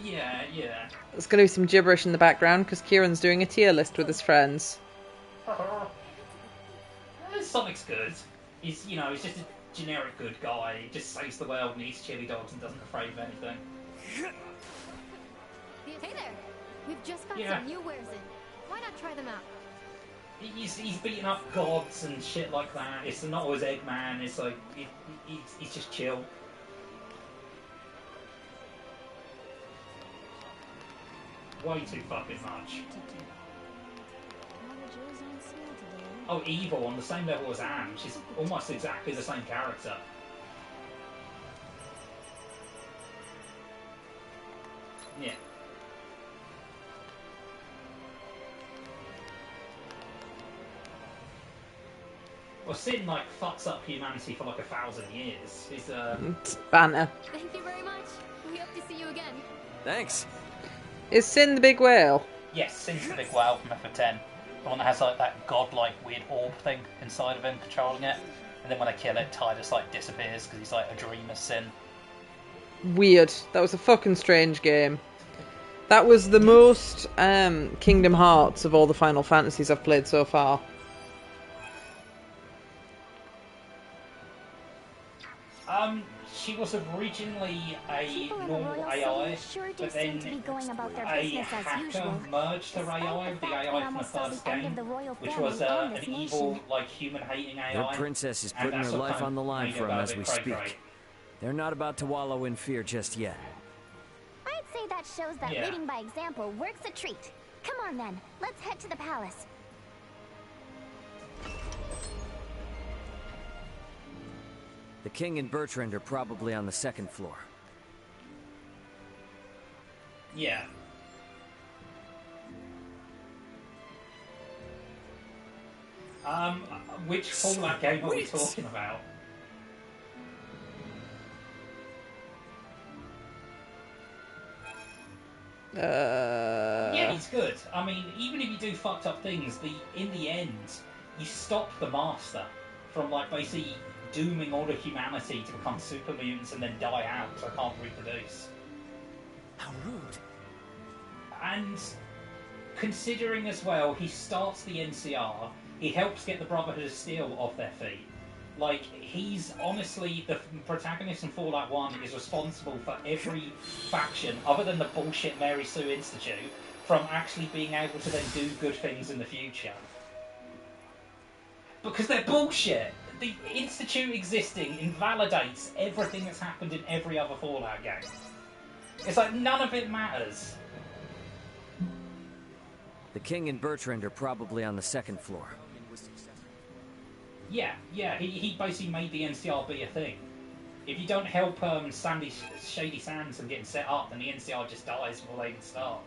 Yeah, yeah. There's going to be some gibberish in the background because Kieran's doing a tier list with his friends. Sonic's good. He's just a generic good guy. He just saves the world and eats chili dogs and doesn't afraid of anything. Hey there! We've just got some new wares in. Why not try them out? He's beating up gods and shit like that. It's not always Eggman. It's like he's just chill. Way too fucking much. Oh, Evil on the same level as Anne. She's almost exactly the same character. Yeah. Well, Sin, like, fucks up humanity for, like, 1,000 years. He's, It's banter. Thank you very much. We hope to see you again. Thanks. Is Sin the big whale? Yes, Sin's the big whale from FF10. The one that has, like, that godlike weird orb thing inside of him controlling it. And then when they kill it, Ty just, like, disappears because he's, like, a dream of Sin. Weird. That was a fucking strange game. That was the most Kingdom Hearts of all the Final Fantasies I've played so far. She was originally a normal AI, but then a hacker merged her AI with the AI from the first game, which was an evil, like, human-hating AI. Their princess is putting her life on the line for them as we speak. They're not about to wallow in fear just yet. I'd say that shows that leading by example works a treat. Come on then, let's head to the palace. The king and Bertrand are probably on the second floor. Yeah. Which Fallout game are we talking about? Yeah, he's good. I mean, even if you do fucked up things, in the end, you stop the Master from, like, basically dooming all of humanity to become super mutants and then die out because I can't reproduce. How rude. And considering as well, he starts the NCR, he helps get the Brotherhood of Steel off their feet. Like, he's honestly, the protagonist in Fallout 1 is responsible for every faction, other than the bullshit Mary Sue Institute, from actually being able to then do good things in the future. Because they're bullshit! The Institute existing invalidates everything that's happened in every other Fallout game. It's like, none of it matters. The king and Bertrand are probably on the second floor. Yeah, he basically made the NCR be a thing. If you don't help Shady Sands from getting set up, then the NCR just dies before they can start.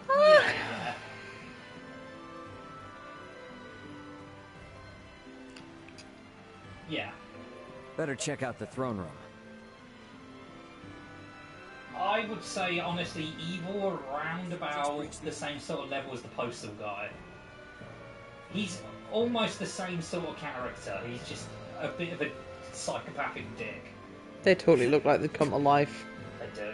Yeah. Yeah. Better check out the throne room. I would say, honestly, Evil around about the same sort of level as the Postal guy. He's almost the same sort of character. He's just a bit of a psychopathic dick. They totally look like they'd come to life. They do.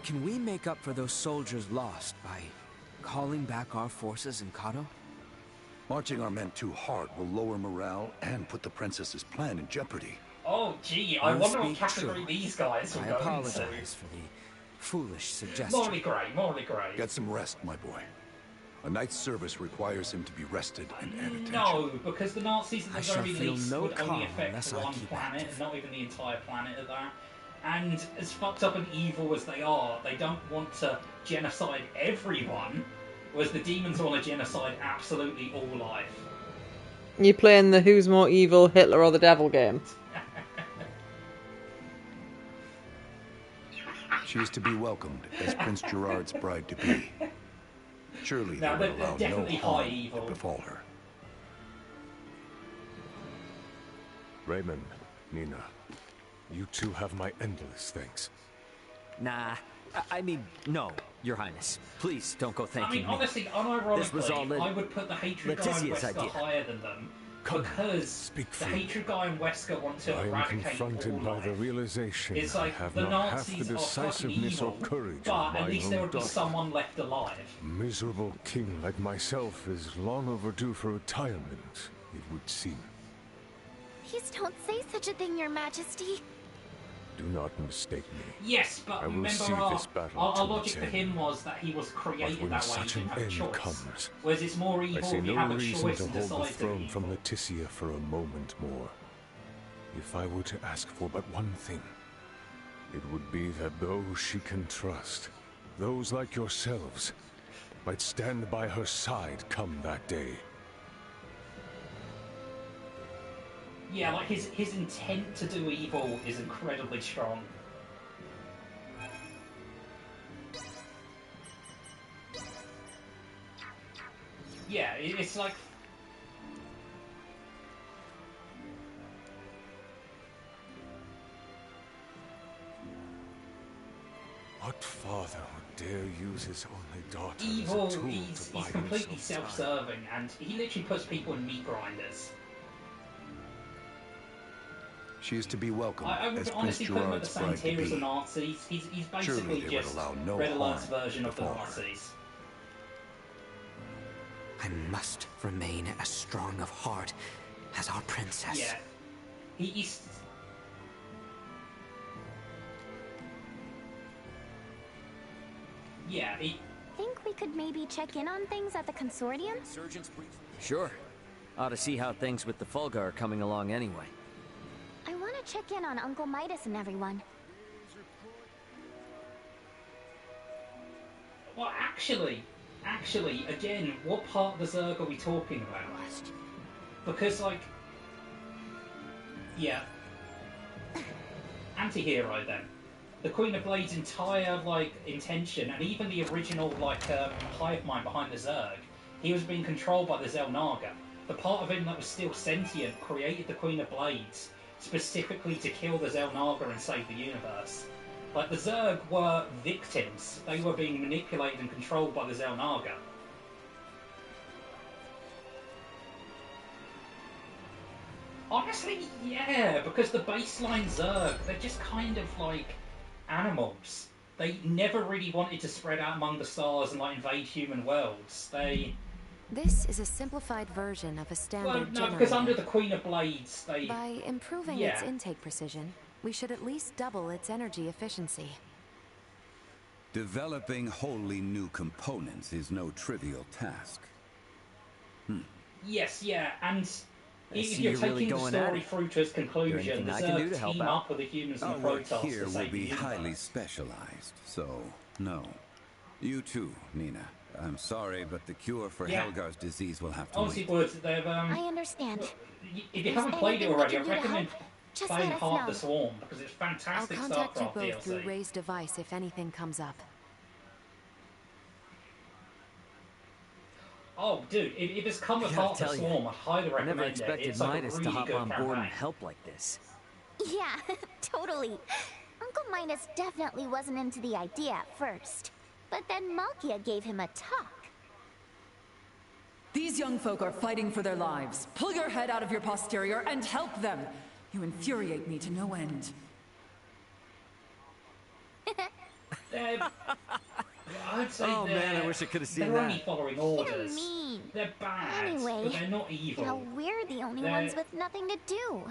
Can we make up for those soldiers lost by calling back our forces in Kato? Marching our men too hard will lower morale and put the princess's plan in jeopardy. Oh, gee, I wonder what category these guys will go into. I apologize for the foolish suggestion. Morally grey. Get some rest, my boy. A night's service requires him to be rested and attention. No, because the Nazis at the very least no would only affect one planet, active. not even the entire planet at that. And as fucked up and evil as they are, they don't want to genocide everyone, whereas the demons want to genocide absolutely all life. You playing the Who's More Evil, Hitler or the Devil game? She is to be welcomed as Prince Gerard's bride-to-be. Surely No, they will they're allow definitely no harm high evil. to befall her. Raymond, Nina, you two have my endless thanks. Nah, I mean, no, Your Highness. Please don't go thanking me. I mean, honestly, unironically, This was all I would put the hatred guy Letitia's Wester idea. higher than them, Come, because speak the freely. hatred guy and Wesker want to I am eradicate confronted all by life. the realization It's I like have the not half the Nazis are fucking decisiveness or evil, courage but of my at least there own would be daughter. someone left alive. A miserable king like myself is long overdue for retirement, it would seem. Please don't say such a thing, Your Majesty. Do not mistake me. Yes, but I will remember see this battle our to logic its for end. him was that he was But created when that way, he such an didn't have a end choice. comes, Whereas it's more I evil see if you no have a reason choice to and hold the decide to be throne from evil. Leticia for a moment more. If I were to ask for but one thing, it would be that those she can trust, those like yourselves, might stand by her side come that day. Yeah, like his intent to do evil is incredibly strong. Yeah, it's like... What father would dare use his only daughter Evil, as a tool he's to buy completely himself time? self-serving, and he literally puts people in meat grinders. She is to be welcomed I would as Prince honestly put him at the Gerard's same bride to tier as the be. Nazis. He's basically Surely they would just allow no Red Alert's harm version of the befall her. Nazis. I must remain as strong of heart as our princess. Yeah. He's... Yeah, Think we could maybe check in on things at the consortium? Sure. Ought to see how things with the Fulga are coming along anyway. I want to check in on Uncle Midas and everyone. Well, actually, again, what part of the Zerg are we talking about? Because, like... Yeah. Anti-hero, then. The Queen of Blade's entire, like, intention, and even the original, like, hive mind behind the Zerg, he was being controlled by the Zelnaga. The part of him that was still sentient created the Queen of Blades, specifically to kill the Zelnaga and save the universe. Like, the Zerg were victims. They were being manipulated and controlled by the Zelnaga. Honestly, yeah, because the baseline Zerg, they're just kind of like animals. They never really wanted to spread out among the stars and like invade human worlds. This is a simplified version of a standard Well, no, because under the Queen of Blades, By improving its intake precision, we should at least double its energy efficiency. Developing wholly new components is no trivial task. Yes, yeah, and if you're you're really taking the going at story it. through to its conclusion, the I can do Zerg to help team out? up with the humans and Our the work Protoss here to will save the be universe. highly specialized, so no. You too, Nina. I'm sorry, but the cure for Yeah. Helgar's disease will have to Honestly, wait. Woods, they've I understand. if you haven't played it anything we already, I can do to recommend help, just playing let us Heart know. the Swarm because it's a I'll fantastic contact you StarCraft both through DLC. Ray's device if anything comes up. Oh, dude, if it's come with I gotta Heart the tell ya, Swarm, I'd highly I never recommend it. expected It's like Midas a to really hop good on board and campaign. help like this. Yeah, totally. Uncle Midas definitely wasn't into the idea at first. But then Malkia gave him a talk. These young folk are fighting for their lives. Pull your head out of your posterior and help them. You infuriate me to no end. I'd say Oh man, I wish I could have seen they're only that. following orders. mean. They're bad, Anyway, but they're not evil. Now we're the only ones with nothing to do.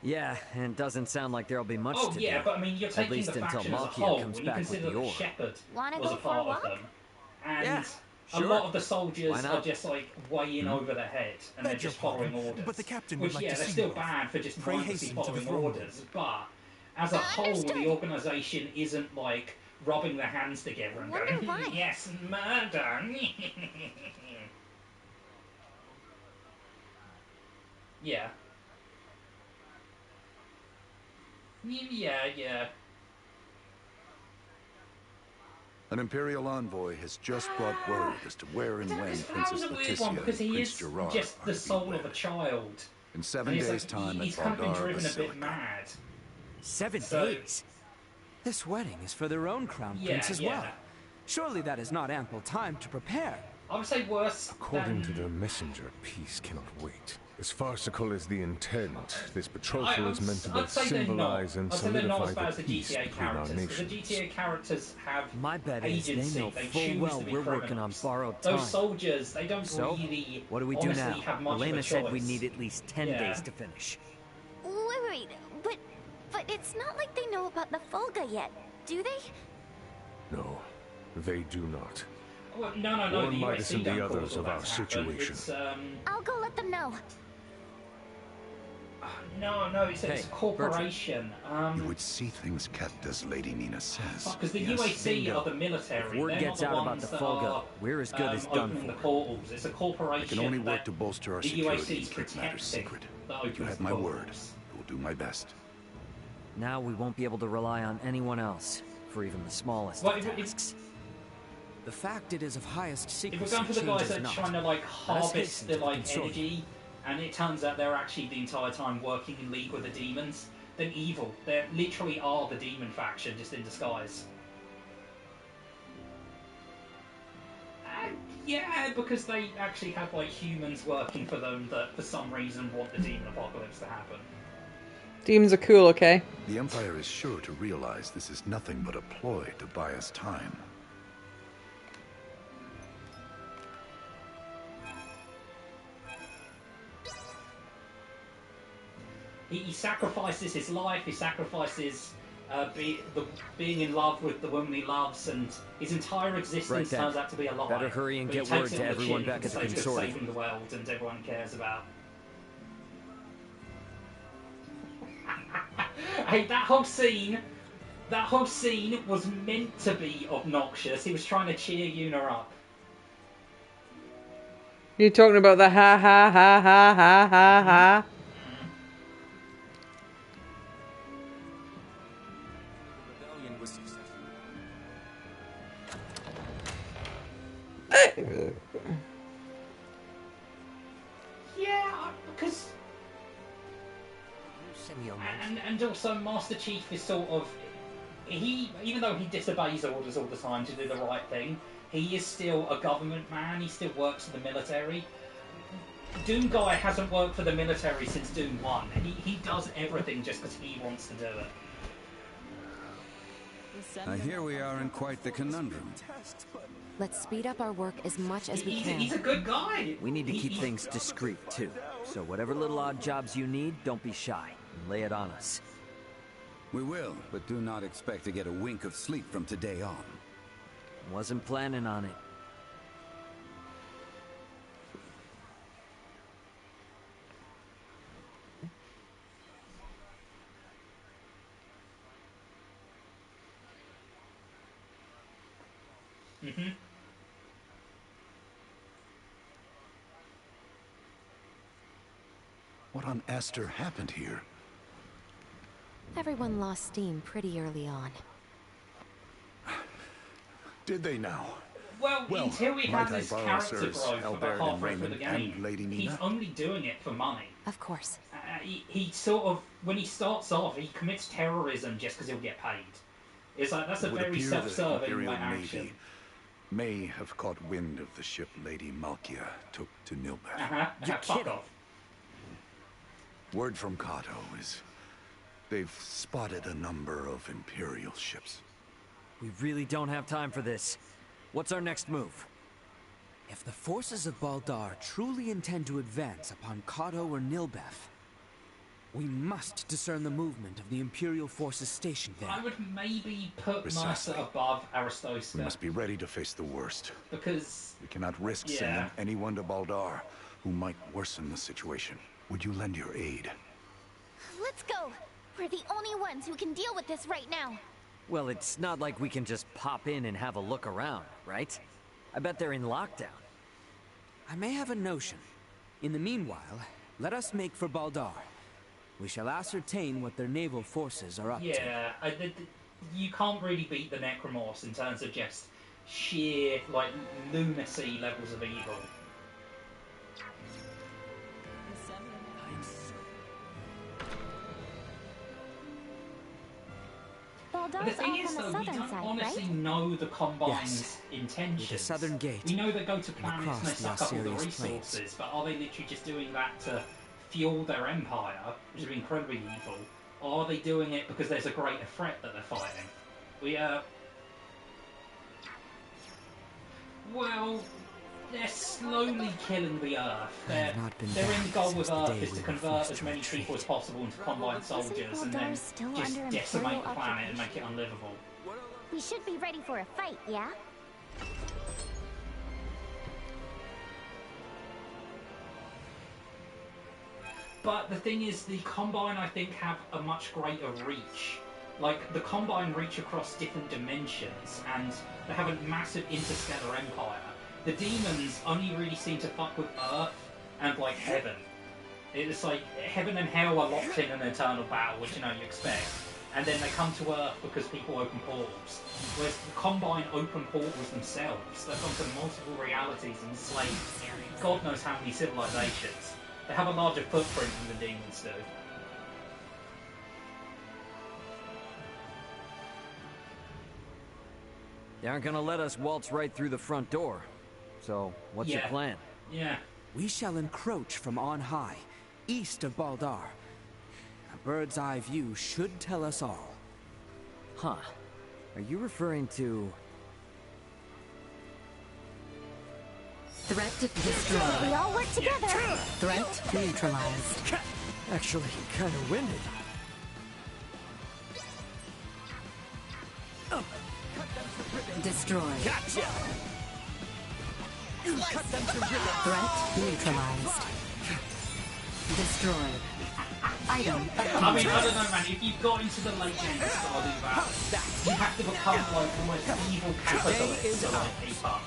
Yeah, and it doesn't sound like there'll be much Oh to yeah, do. but I mean, you're At taking least the until faction as a Malkia whole comes when you back with consider the that ore. Shepard Wanna was go a for a part of walk? them. And Yeah, a sure. lot of the soldiers Why are not? just like way in over their head and they're Beg your just following pardon, orders. but the captain Which, would like yeah, to they're see still you both. bad for just Pray mindlessly hasten to the following throne room. orders, but as a whole, Understood. the organisation isn't like rubbing their hands together and Wonder going, why. yes, murder. Yeah. Yeah. An Imperial envoy has just brought word as to where and when That was Princess a weird Leticia one and because he Prince is Gerard just are the to be soul of a wed. child. In 7 And it's days' like, time he's at kind of been Valdar driven a Basilica. bit mad. 7 So- days? This wedding is for their own crown Yeah, prince as yeah. well. Surely that is not ample time to prepare. I would say worse According than... to their messenger, peace cannot wait. As farcical as the intent, this betrothal is meant to both I'd say they're not. symbolize and I'd say they're not as solidify bad as the the peace GTA between our characters. Because the nations. GTA characters have My bet is agency. they know full choose well to be we're criminals. working on borrowed Those time. soldiers, they don't So, really what do we do honestly now? have much Elena of a said choice. we need at least 10 days to finish. Wait, but it's not like they know about the Folga yet, do they? No, they do not. Well, no. Or The Midas USC and the don't others cause all of that our to happen. situation. It's, I'll go let them know. No, it's a corporation. You would see things kept as Lady Nina says. Because the Yes. UAC are the military. If word They're gets not the out about ones the that Folga, are, we're as good as done opening for. the portals. It's a corporation. I can only work that to bolster our the security UAC and is keep matters protecting. secret. That You opens have the my portals. word. I will do my best. Now we won't be able to rely on anyone else for even the smallest Well, of if- tasks. The fact it is of highest If secrecy we're going for the guys changes that are not. trying to Let us harvest hasten the to the consortium. energy, and it turns out they're actually the entire time working in league with the demons, then evil. They literally are the demon faction, just in disguise. Yeah, because they actually have humans working for them that for some reason want the demon apocalypse to happen. Demons are cool, okay? The Empire is sure to realize this is nothing but a ploy to buy us time. He sacrifices his life, he sacrifices being in love with the woman he loves, and his entire existence Right then. turns out to be a lie. Better hurry and But he get takes word it to on the everyone chin back for at the sake of consortium. saving the world and everyone cares about. Hey, that whole scene was meant to be obnoxious. He was trying to cheer Yuna up. You're talking about the ha ha ha ha ha ha ha. Rebellion was successful. Yeah, because and also Master Chief is sort of even though he disobeys orders all the time to do the right thing, he is still a government man. He still works for the military. Doom Guy hasn't worked for the military since Doom 1. He does everything just because he wants to do it. Here we are in quite the conundrum. Let's speed up our work as much as we can. He's a good guy. We need to keep things discreet, too. So whatever little odd jobs you need, don't be shy. And lay it on us. We will, but do not expect to get a wink of sleep from today on. Wasn't planning on it. Mm-hmm. What on Aster happened here? Everyone lost steam pretty early on. Did they now? Well, until we have might I this borrow character sirs, growth about Albert and halfway through the Raymond and game, Lady he's Nina? only doing it for money. Of course. He sort of, when he starts off, he commits terrorism just because he'll get paid. It's like, that's a It would very appear the self-serving Imperial action. Navy may have caught wind of the ship Lady Malkia took to Nilbeth. Fuck off. Word from Kato is they've spotted a number of Imperial ships. We really don't have time for this. What's our next move? If the forces of Baldar truly intend to advance upon Kato or Nilbeth, we must discern the movement of the Imperial forces stationed there. I would maybe put Precisely. Mercer above Aristoska. We must be ready to face the worst. Because... We cannot risk sending anyone to Baldar who might worsen the situation. Would you lend your aid? Let's go. We're the only ones who can deal with this right now. Well, it's not like we can just pop in and have a look around, right? I bet they're in lockdown. I may have a notion. In the meanwhile, let us make for Baldar. We shall ascertain what their naval forces are up to. Yeah, you can't really beat the Necromorphs in terms of just sheer, lunacy levels of evil. But the thing is, though, we don't honestly know the Combine's intentions. The southern gate. We know they go to planets and they across the suck up all the Osirius resources, but are they literally just doing that to fuel their empire, which would be incredibly evil, or are they doing it because there's a greater threat that they're fighting? Well, they're slowly killing the Earth. Their end goal with Earth is to convert as many people as possible into Combine soldiers and then just decimate the planet and make it unlivable. We should be ready for a fight, yeah? But the thing is, the Combine, I think, have a much greater reach. Like, the Combine reach across different dimensions, and they have a massive interstellar empire. The demons only really seem to fuck with Earth and, like, Heaven. It's like, Heaven and Hell are locked in an eternal battle, which, you know, you expect. And then they come to Earth because people open portals. Whereas the Combine open portals themselves. They've gone to multiple realities and enslaved God knows how many civilizations. They have a larger footprint than the demons do. They aren't gonna let us waltz right through the front door. So, what's your plan? Yeah. We shall encroach from on high, east of Baldar. A bird's eye view should tell us all. Huh. Are you referring to... Threat destroyed. We all work together. Threat neutralized. Actually, kind of winded. Destroyed. Gotcha! Cut them to ribbons. Threat neutralized. Destroyed. Item. I mean, I don't know, man. If you've got into the late game of Stardew Valley, you have to become like almost evil capitalists to like keep up.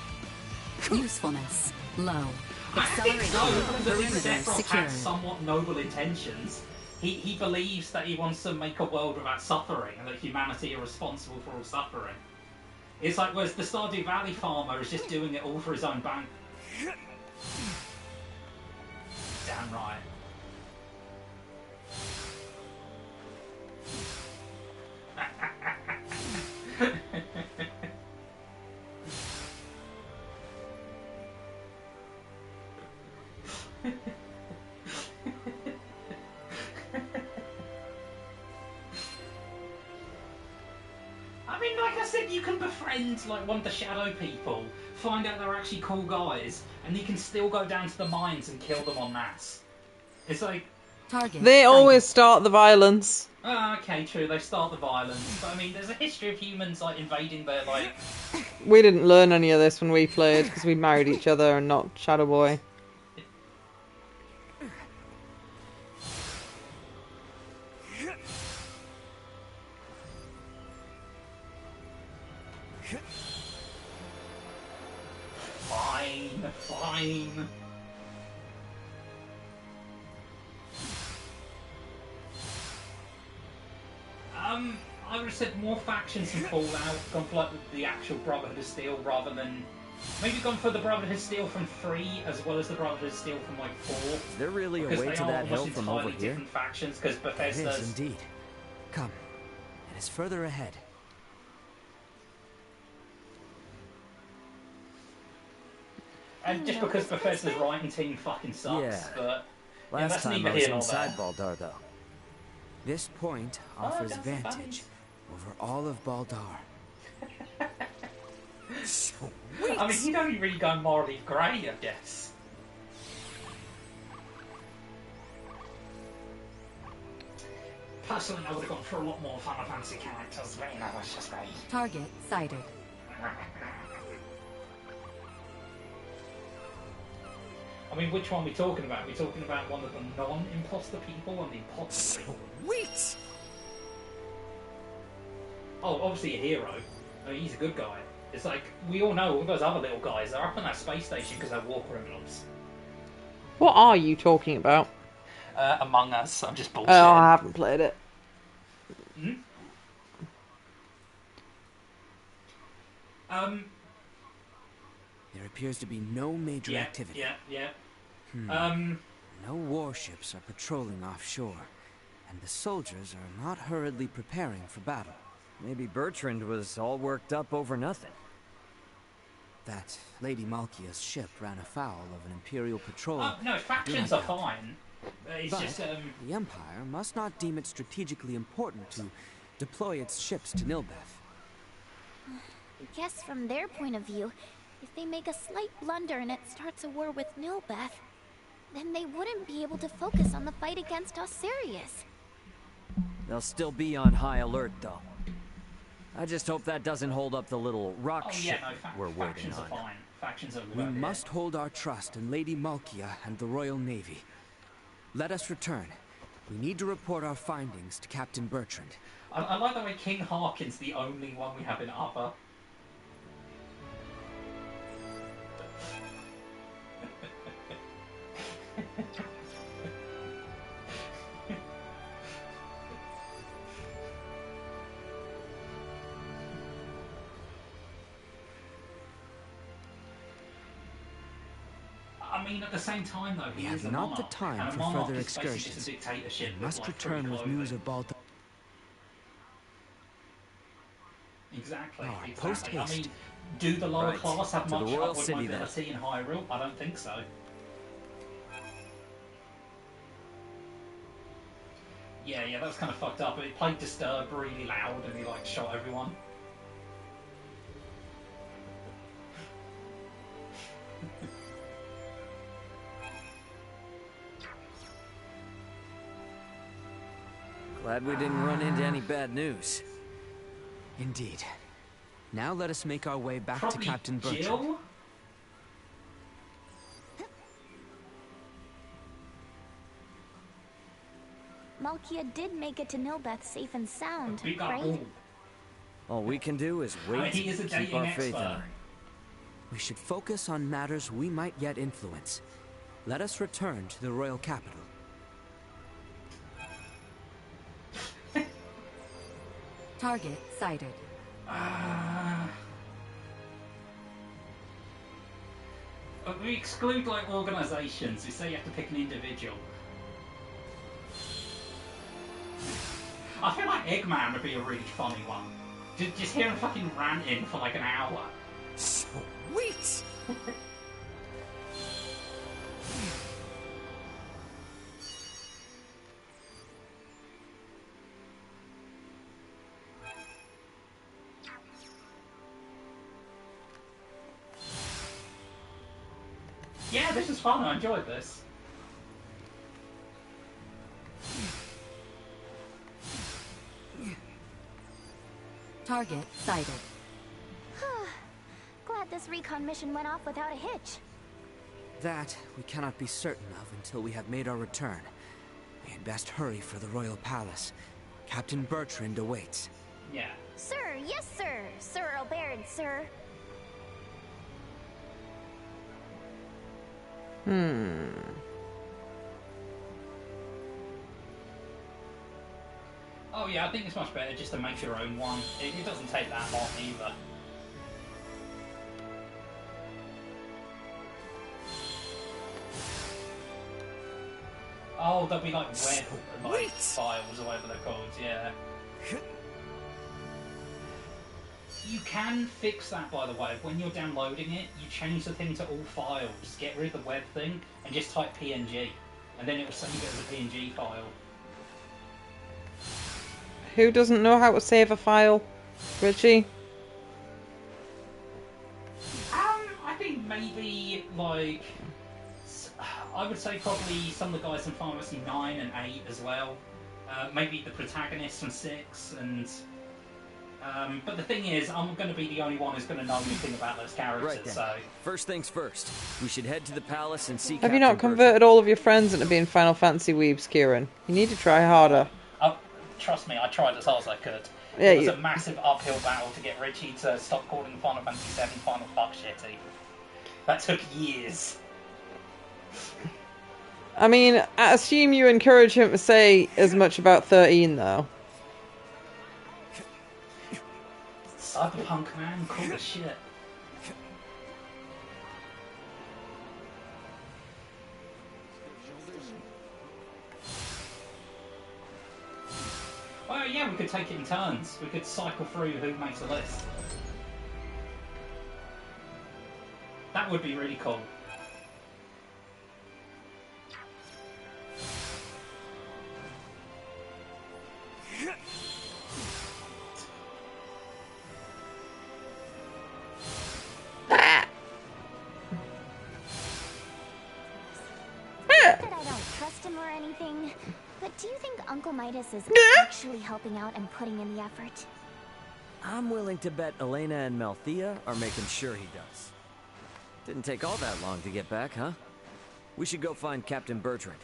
Usefulness low. I think so. The thing Perimeter Sephiroth secured. had somewhat noble intentions. He believes that he wants to make a world without suffering, and that humanity are responsible for all suffering. It's like, whereas the Stardew Valley farmer is just doing it all for his own bank. Damn right. I mean, like I said, you can befriend like one of the shadow people, find out they're actually cool guys, and you can still go down to the mines and kill them en masse. It's like... They always start the violence. Okay, true, they start the violence, but I mean, there's a history of humans like invading their like... We didn't learn any of this when we played, because we married each other and not Shadow Boy. Fine. I would have said more factions in Fallout, gone for like the actual Brotherhood of Steel rather than... Maybe gone for the Brotherhood of Steel from 3 as well as the Brotherhood of Steel from like 4. Is there really a way to that hill from over here? Different factions, because Bethesda's... It is indeed. Come. It is further ahead. And just because Bethesda's writing team fucking sucks, Yeah. but... Last time I was inside Baldar, though. This point offers vantage over all of Baldar. Sweet. I mean, he'd only really go morally grey, I guess. Personally, I would have gone for a lot more Final Fantasy characters, but you know, that's just me. Target sighted. I mean, which one are we talking about? Are we talking about one of the non-imposter people and the imposter people? Sweet! Oh, obviously a hero. I mean, he's a good guy. It's like, we all know all those other little guys, they're up on that space station because they're war criminals. What are you talking about? Among Us. I'm just bullshitting. Oh, I haven't played it. Hmm? There appears to be no major activity. Yeah. No warships are patrolling offshore, and the soldiers are not hurriedly preparing for battle. Maybe Bertrand was all worked up over nothing. That Lady Malkia's ship ran afoul of an Imperial patrol. No, factions are fine. It's But just, the Empire must not deem it strategically important to deploy its ships to Nilbeth. I guess from their point of view, if they make a slight blunder and it starts a war with Nilbeth, then they wouldn't be able to focus on the fight against Osirius. They'll still be on high alert, though. I just hope that doesn't hold up the little rock ship we're waiting on. Fine. Factions are We must hold our trust in Lady Malkia and the Royal Navy. Let us return. We need to report our findings to Captain Bertrand. I like the way King Harkin's the only one we have in upper. I mean, at the same time, though, we have not the time for further excursions. We must return with news of Baltar. Exactly. Post-haste. I mean, do the lower class have much upward mobility in Hyrule? I don't think so. Yeah, that was kind of fucked up. It played Disturbed really loud and he, like, shot everyone. Glad we didn't run into any bad news. Indeed. Now let us make our way back to Captain Bertrand. Jill? Malkia did make it to Nilbeth safe and sound, right? All we can do is wait and keep our faith in her. We should focus on matters we might yet influence. Let us return to the royal capital. Target sighted. We exclude, like, organizations. We say you have to pick an individual. I feel like Eggman would be a really funny one. Just hear him fucking ranting for like an hour. Sweet! Yeah, this is fun. I enjoyed this. Target sighted. Glad this recon mission went off without a hitch. That we cannot be certain of until we have made our return. We had best hurry for the royal palace. Captain Bertrand awaits. Yeah. Sir, yes sir. Sir Oberyn, sir. Oh yeah, I think it's much better just to make your own one. It doesn't take that long either. Oh, there'll be like web files or whatever they're called, yeah. You can fix that, by the way. When you're downloading it, you change the thing to all files. Get rid of the web thing and just type PNG. And then it will save it as a PNG file. Who doesn't know how to save a file? Richie? I think maybe, like... I would say probably some of the guys from Final Fantasy 9 and 8 as well. Maybe the protagonist from 6 and... but the thing is, I'm going to be the only one who's going to know anything about those characters, Right then. so... First things first. We should head to the palace and see Have you not converted all of your friends into being Final Fantasy weebs, Kieran? You need to try harder. Trust me, I tried as hard as I could. Yeah, It was a massive uphill battle to get Richie to stop calling Final Fantasy 7 Final Fuck Shitty. That took years. I mean, I assume you encourage him to say as much about 13, though. Cyberpunk, man, cool as shit. Well, yeah, we could take it in turns. We could cycle through who makes a list. That would be really cool. Not that I don't trust him or anything, but do you think Uncle Midas is actually helping out and putting in the effort? I'm willing to bet Elena and Malthea are making sure he does. Didn't take all that long to get back, huh? We should go find Captain Bertrand.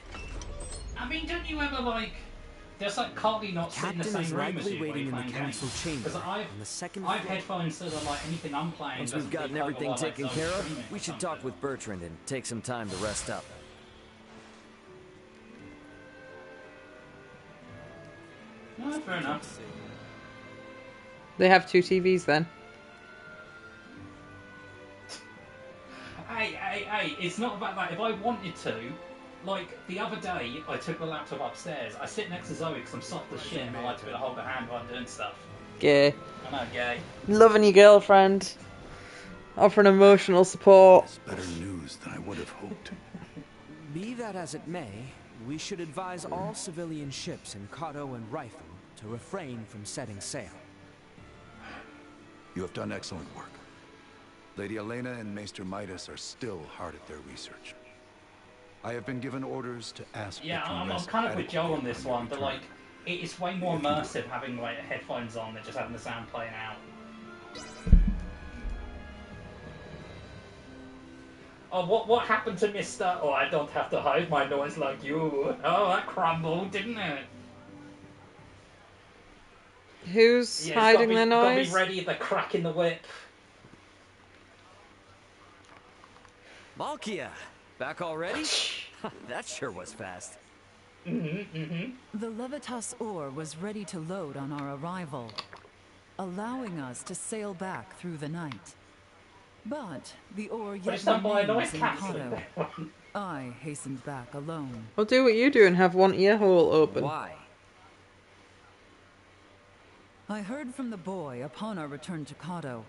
I mean, don't you ever, like... Just like, can't he not sit in the same room as you waiting in the playing council games? chamber. Because I've headphones that are like anything I'm playing. Once we've gotten everything taken care of, we should talk with Bertrand and take some time to rest up. No, fair enough. They have 2 TVs then. Hey, it's not about that. If I wanted to, like, the other day, I took the laptop upstairs. I sit next to Zoe because I'm soft as shit and I like to be able to hold her hand while I'm doing stuff. Gay. I know, gay. Loving your girlfriend. Offering emotional support. That's better news than I would have hoped. Be that as it may, we should advise all civilian ships in Kato and Rifle to refrain from setting sail. You have done excellent work. Lady Elena and Maester Midas are still hard at their research. I have been given orders to ask. Yeah, I'm kind of with Joe on this one, but like, it's way more immersive having like headphones on than just having the sound playing out. Oh, what happened to Mr. Oh, I don't have to hide my noise like you. Oh, that crumbled, didn't it? Who's hiding their noise? Gotta be ready, the crack in the whip. Malkia, back already? That sure was fast. The Levitas ore was ready to load on our arrival, allowing us to sail back through the night. But the ore yet remains in Kato. I hastened back alone. Well, do what you do and have one ear hole open. Why? I heard from the boy upon our return to Kato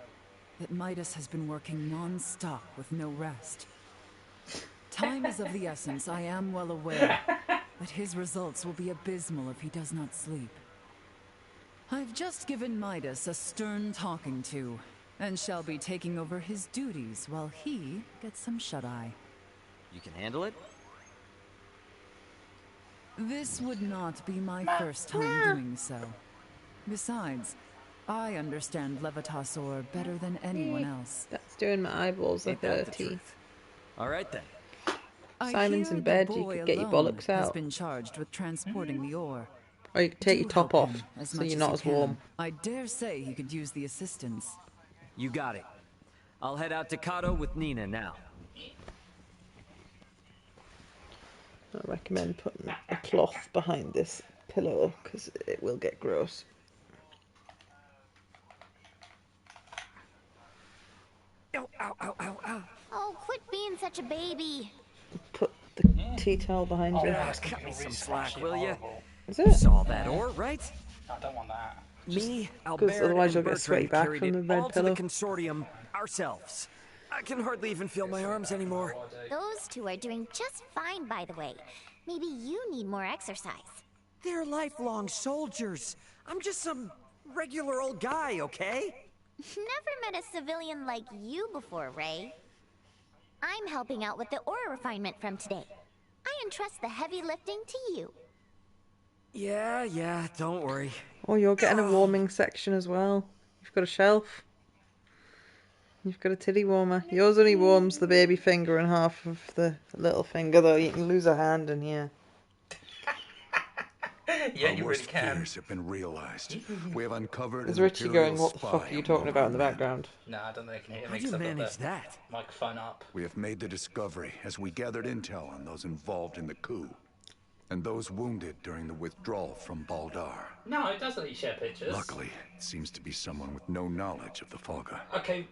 that Midas has been working non-stop with no rest. Time is of the essence, I am well aware, but his results will be abysmal if he does not sleep. I've just given Midas a stern talking to, and shall be taking over his duties while he gets some shut-eye. You can handle it? This would not be my first time doing so. Besides, I understand Levitas ore better than anyone else. That's doing my eyeballs a 30. Alright then. Simon's in bed, you could get your bollocks out. Has been charged with transporting the ore. Or you could take your top off, so you're not as warm. I dare say he could use the assistance. You got it. I'll head out to Kato with Nina now. I recommend putting a cloth behind this pillow, because it will get gross. Ow, ow, ow, ow, ow. Oh, quit being such a baby. Put the tea towel behind you. Cut me some slack, will you? Is it? You saw that ore, right? No, I don't want that. Me, Because Albert, otherwise you'll and get sweaty Bertrand back carried from the it red all to pillow. the consortium ourselves. I can hardly even feel my arms anymore. Those two are doing just fine, by the way. Maybe you need more exercise. They're lifelong soldiers. I'm just some regular old guy, okay? Never met a civilian like you before, Ray. I'm helping out with the ore refinement from today. I entrust the heavy lifting to you. Yeah, don't worry. Oh, you're getting a warming section as well. You've got a shelf. You've got a titty warmer. Yours only warms the baby finger and half of the little finger, though. You can lose a hand in here. Yeah, Our you really worst can. fears have been realized. We have uncovered Is an Richie Imperial going, what the spy fuck are you talking about in the background? No, I don't think they can hear me. How'd you 'cause I've got manage the that? microphone up. We have made the discovery as we gathered intel on those involved in the coup and those wounded during the withdrawal from Baldar. No, it does let you share pictures. Luckily, it seems to be someone with no knowledge of the Folga. Okay,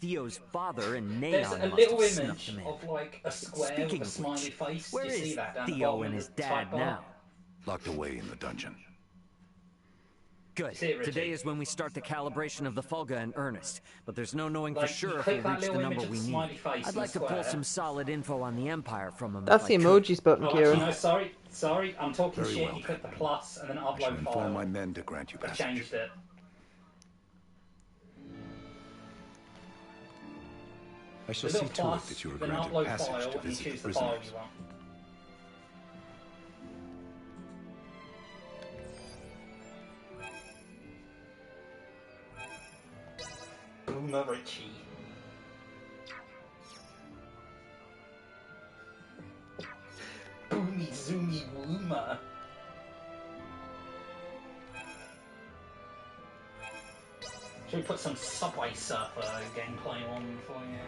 Theo's father and there's Naon a must little have snuck image them in. of like a square Speaking with a of smiley which, face. where Do you see is that down the Theo bottom and of his the dad sidebar? now? Locked away in the dungeon. Good. See it, Richie? Today is when we start the calibration of the Folga in earnest, but there's no knowing Like, for sure you if we'll click that reach the little number image of we smiley need. face I'd in like the to pull square. some solid info on the Empire from him. That's if the I could. emojis button, Oh, actually, no, Kira. sorry. Sorry, I'm talking Very shit. well, You click the then. plus and then I shall upload inform file. my men to grant you I passage. changed it. I shall The see little to plus, it that you are then granted upload passage file, to and you visit choose the the file prisoners. you want. Boomer Richie. Boomy zoomy woomer. Should we put some Subway Surfer gameplay on for you?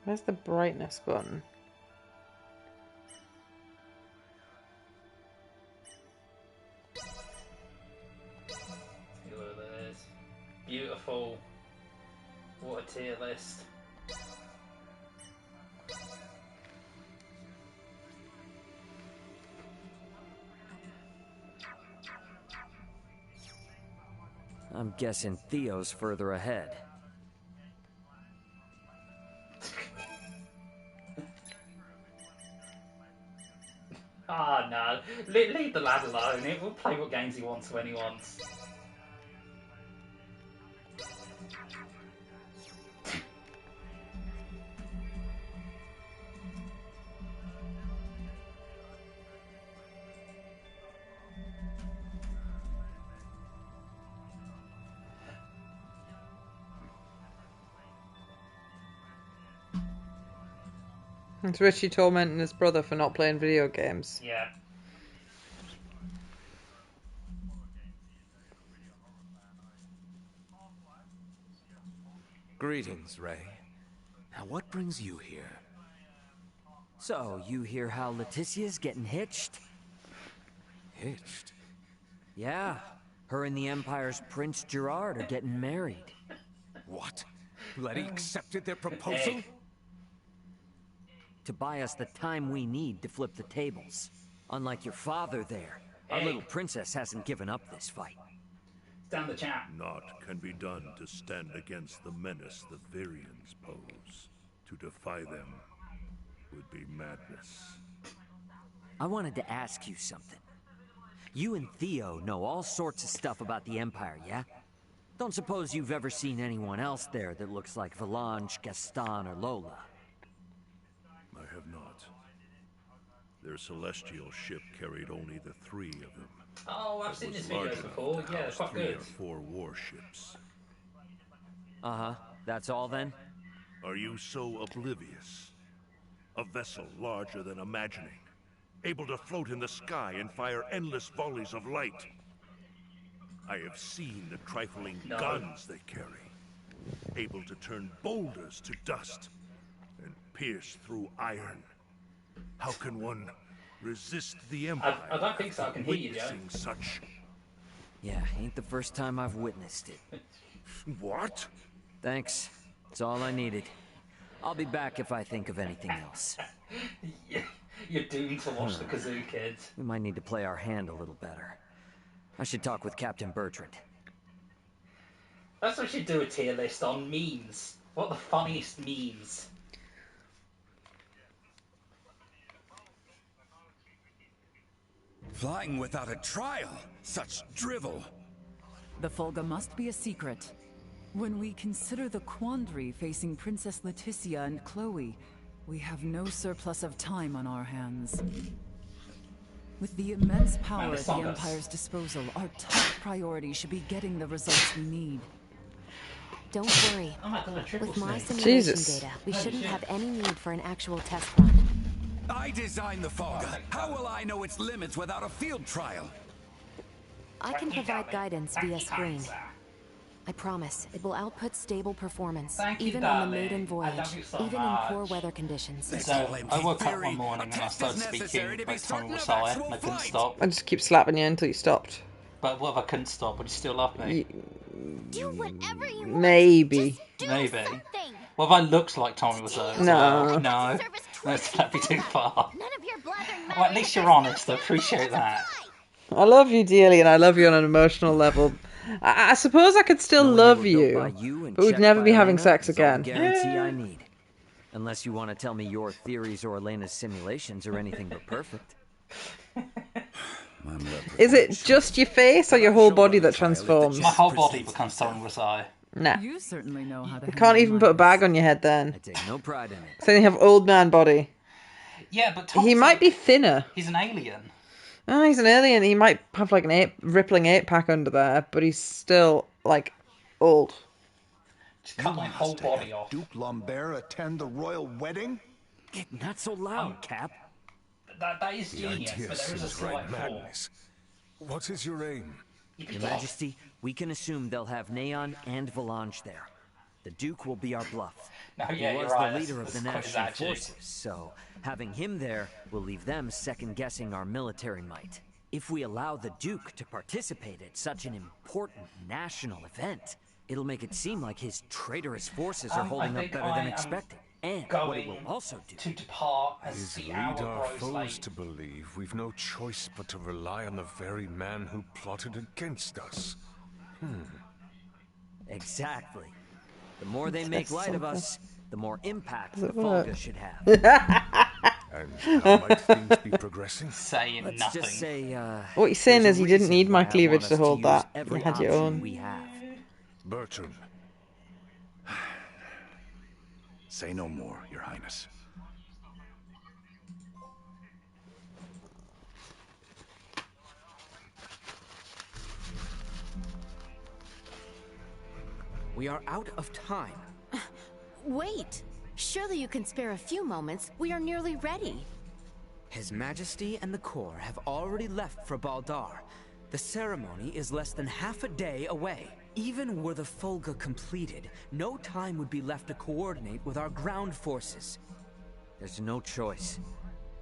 Where's the brightness button? See what it is. Beautiful. What a tier list. I'm guessing Theo's further ahead. Ah, no. Leave the lad alone. He will play what games he wants when he wants. It's Richie tormenting his brother for not playing video games. Yeah. Greetings, Ray. Now, what brings you here? So, you hear how Leticia's getting hitched? Hitched? Yeah, her and the Empire's Prince Gerard are getting married. What? Letty accepted their proposal? To buy us the time we need to flip the tables. Unlike your father there, our little princess hasn't given up this fight. Down the chat. Naught can be done to stand against the menace the Virians pose. To defy them would be madness. I wanted to ask you something. You and Theo know all sorts of stuff about the Empire, yeah? Don't suppose you've ever seen anyone else there that looks like Valange, Gaston, or Lola? I have not. Their celestial ship carried only the 3 of them. Oh, I've seen this video before. Yeah, it's quite 3 good. or 4 warships. Uh-huh. That's all then? Are you so oblivious? A vessel larger than imagining, able to float in the sky and fire endless volleys of light. I have seen the trifling guns they carry, able to turn boulders to dust and pierce through iron. How can one resist the Empire? I don't think so. I can hear you, Joe. Witnessing such. Yeah, ain't the first time I've witnessed it. What? Thanks. That's all I needed. I'll be back if I think of anything else. You're doomed to watch the Kazoo Kids. We might need to play our hand a little better. I should talk with Captain Bertrand. That's what we should do, a tier list on memes. What are the funniest memes? Flying without a trial? Such drivel! The Fulga must be a secret. When we consider the quandary facing Princess Leticia and Chloe, we have no surplus of time on our hands. With the immense power at the Empire's disposal, our top priority should be getting the results we need. Don't worry. With my simulation Jesus. data, we shouldn't have any need for an actual test run. I designed the Fulga. How will I know its limits without a field trial? I can provide guidance via screen. I promise, it will output stable performance, even on the maiden voyage, even in poor weather conditions. So, I woke up one morning and I started speaking like Tommy Messiah, and I couldn't stop. I just keep slapping you until you stopped. But what if I couldn't stop? Would you still love me? Do whatever you want. Maybe. Maybe. What if I looked like Tommy Messiah? No. No. That'd be too far. None of your blathering Well, at least you're honest. I appreciate that. I love you dearly, and I love you on an emotional level. I suppose I could still Knowing love they were built by you, and but we'd checked never by be having Elena sex is all the again. guarantee I need. Unless you want to tell me your theories or Elena's simulations are anything but perfect. Is it just your face or your whole body that transforms? My whole body becomes Tongue Resai. Nah. You certainly know how to You can't even put a bag on your head then. I take no pride in it. So you have old man body. Yeah, but He might be thinner. He's an alien. Oh, he's an alien. He might have like an rippling 8-pack under there, but he's still like old. Just cut my whole body off. Duke Lambert attend the royal wedding? Not so loud, Cap. That is genius, idea but there is a seems slight right flaw. madness. What is your aim? Your Majesty, we can assume they'll have Neon and Volange there. The Duke will be our bluff. No, yeah, he was you're right. the leader That's of the quite national exaggerated. forces, so having him there will leave them second-guessing our military might. If we allow the Duke to participate at such an important national event, it'll make it seem like his traitorous forces are holding up better than expected. And what it will also do to depart as Is the lead hour our grows foes late. to believe we've no choice but to rely on the very man who plotted against us. Exactly. The more they make light of us, the more impact the it work? Folga should have. And how might things be progressing? Saying Let's nothing. just say, What you're saying there's is a you didn't reason need my why I cleavage want to us hold use that. every You had your option own. we have. Bertram, Say no more, Your Highness. We are out of time. Wait! Surely you can spare a few moments. We are nearly ready. His Majesty and the Corps have already left for Baldar. The ceremony is less than half a day away. Even were the Folga completed, no time would be left to coordinate with our ground forces. There's no choice.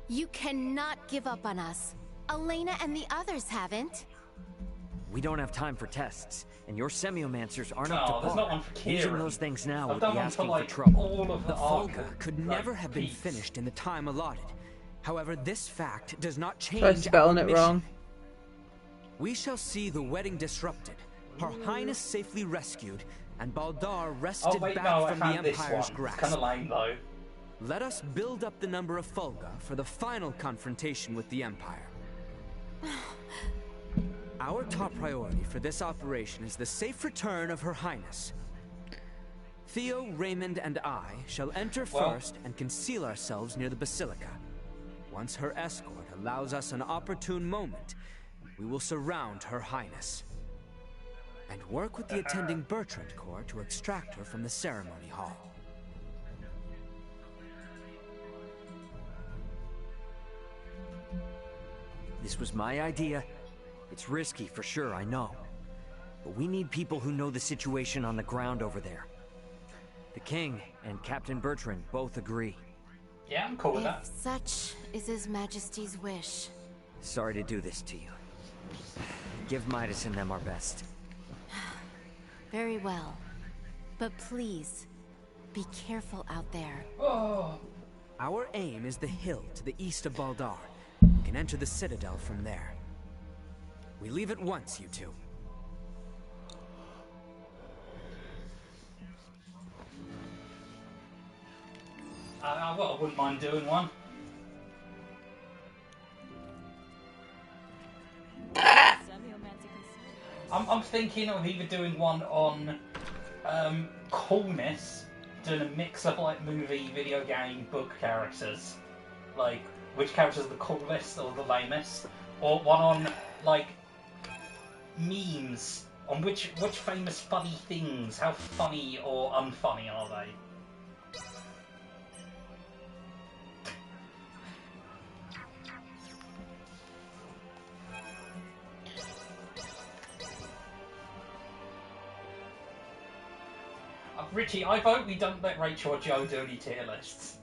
You cannot give up on us. Elena and the others haven't. We don't have time for tests, and your semiomancers aren't No, up to there's par. not one for Using Kieran. those things now I've would done be one for, asking like, for trouble. all of The Arc, Folga could like, never have been peaks. finished in the time allotted. However, this fact does not change Tried spelling our it mission. wrong. We shall see the wedding disrupted, Her Highness safely rescued, and Baldar wrested Oh wait, back no, I from the found this one. Empire's It's grasp. kind of lame though. Let us build up the number of Folga for the final confrontation with the Empire. Our top priority for this operation is the safe return of Her Highness. Theo, Raymond, and I shall enter first and conceal ourselves near the Basilica. Once her escort allows us an opportune moment, we will surround Her Highness and work with the attending Bertrand Corps to extract her from the ceremony hall. This was my idea. It's risky for sure, I know. But we need people who know the situation on the ground over there. The King and Captain Bertrand both agree. Yeah, I'm cool with If that. such is His Majesty's wish. Sorry to do this to you. Give Midas and them our best. Very well. But please, be careful out there. Oh, Our aim is the hill to the east of Baldar. We can enter the Citadel from there. We leave at once, you two. I wouldn't mind doing one. I'm thinking of either doing one on coolness, doing a mix of like movie, video game, book characters, like which characters are the coolest or the lamest, or one on like memes on which famous funny things, how funny or unfunny are they? Richie, I vote we don't let Rachel or Joe do any tier lists.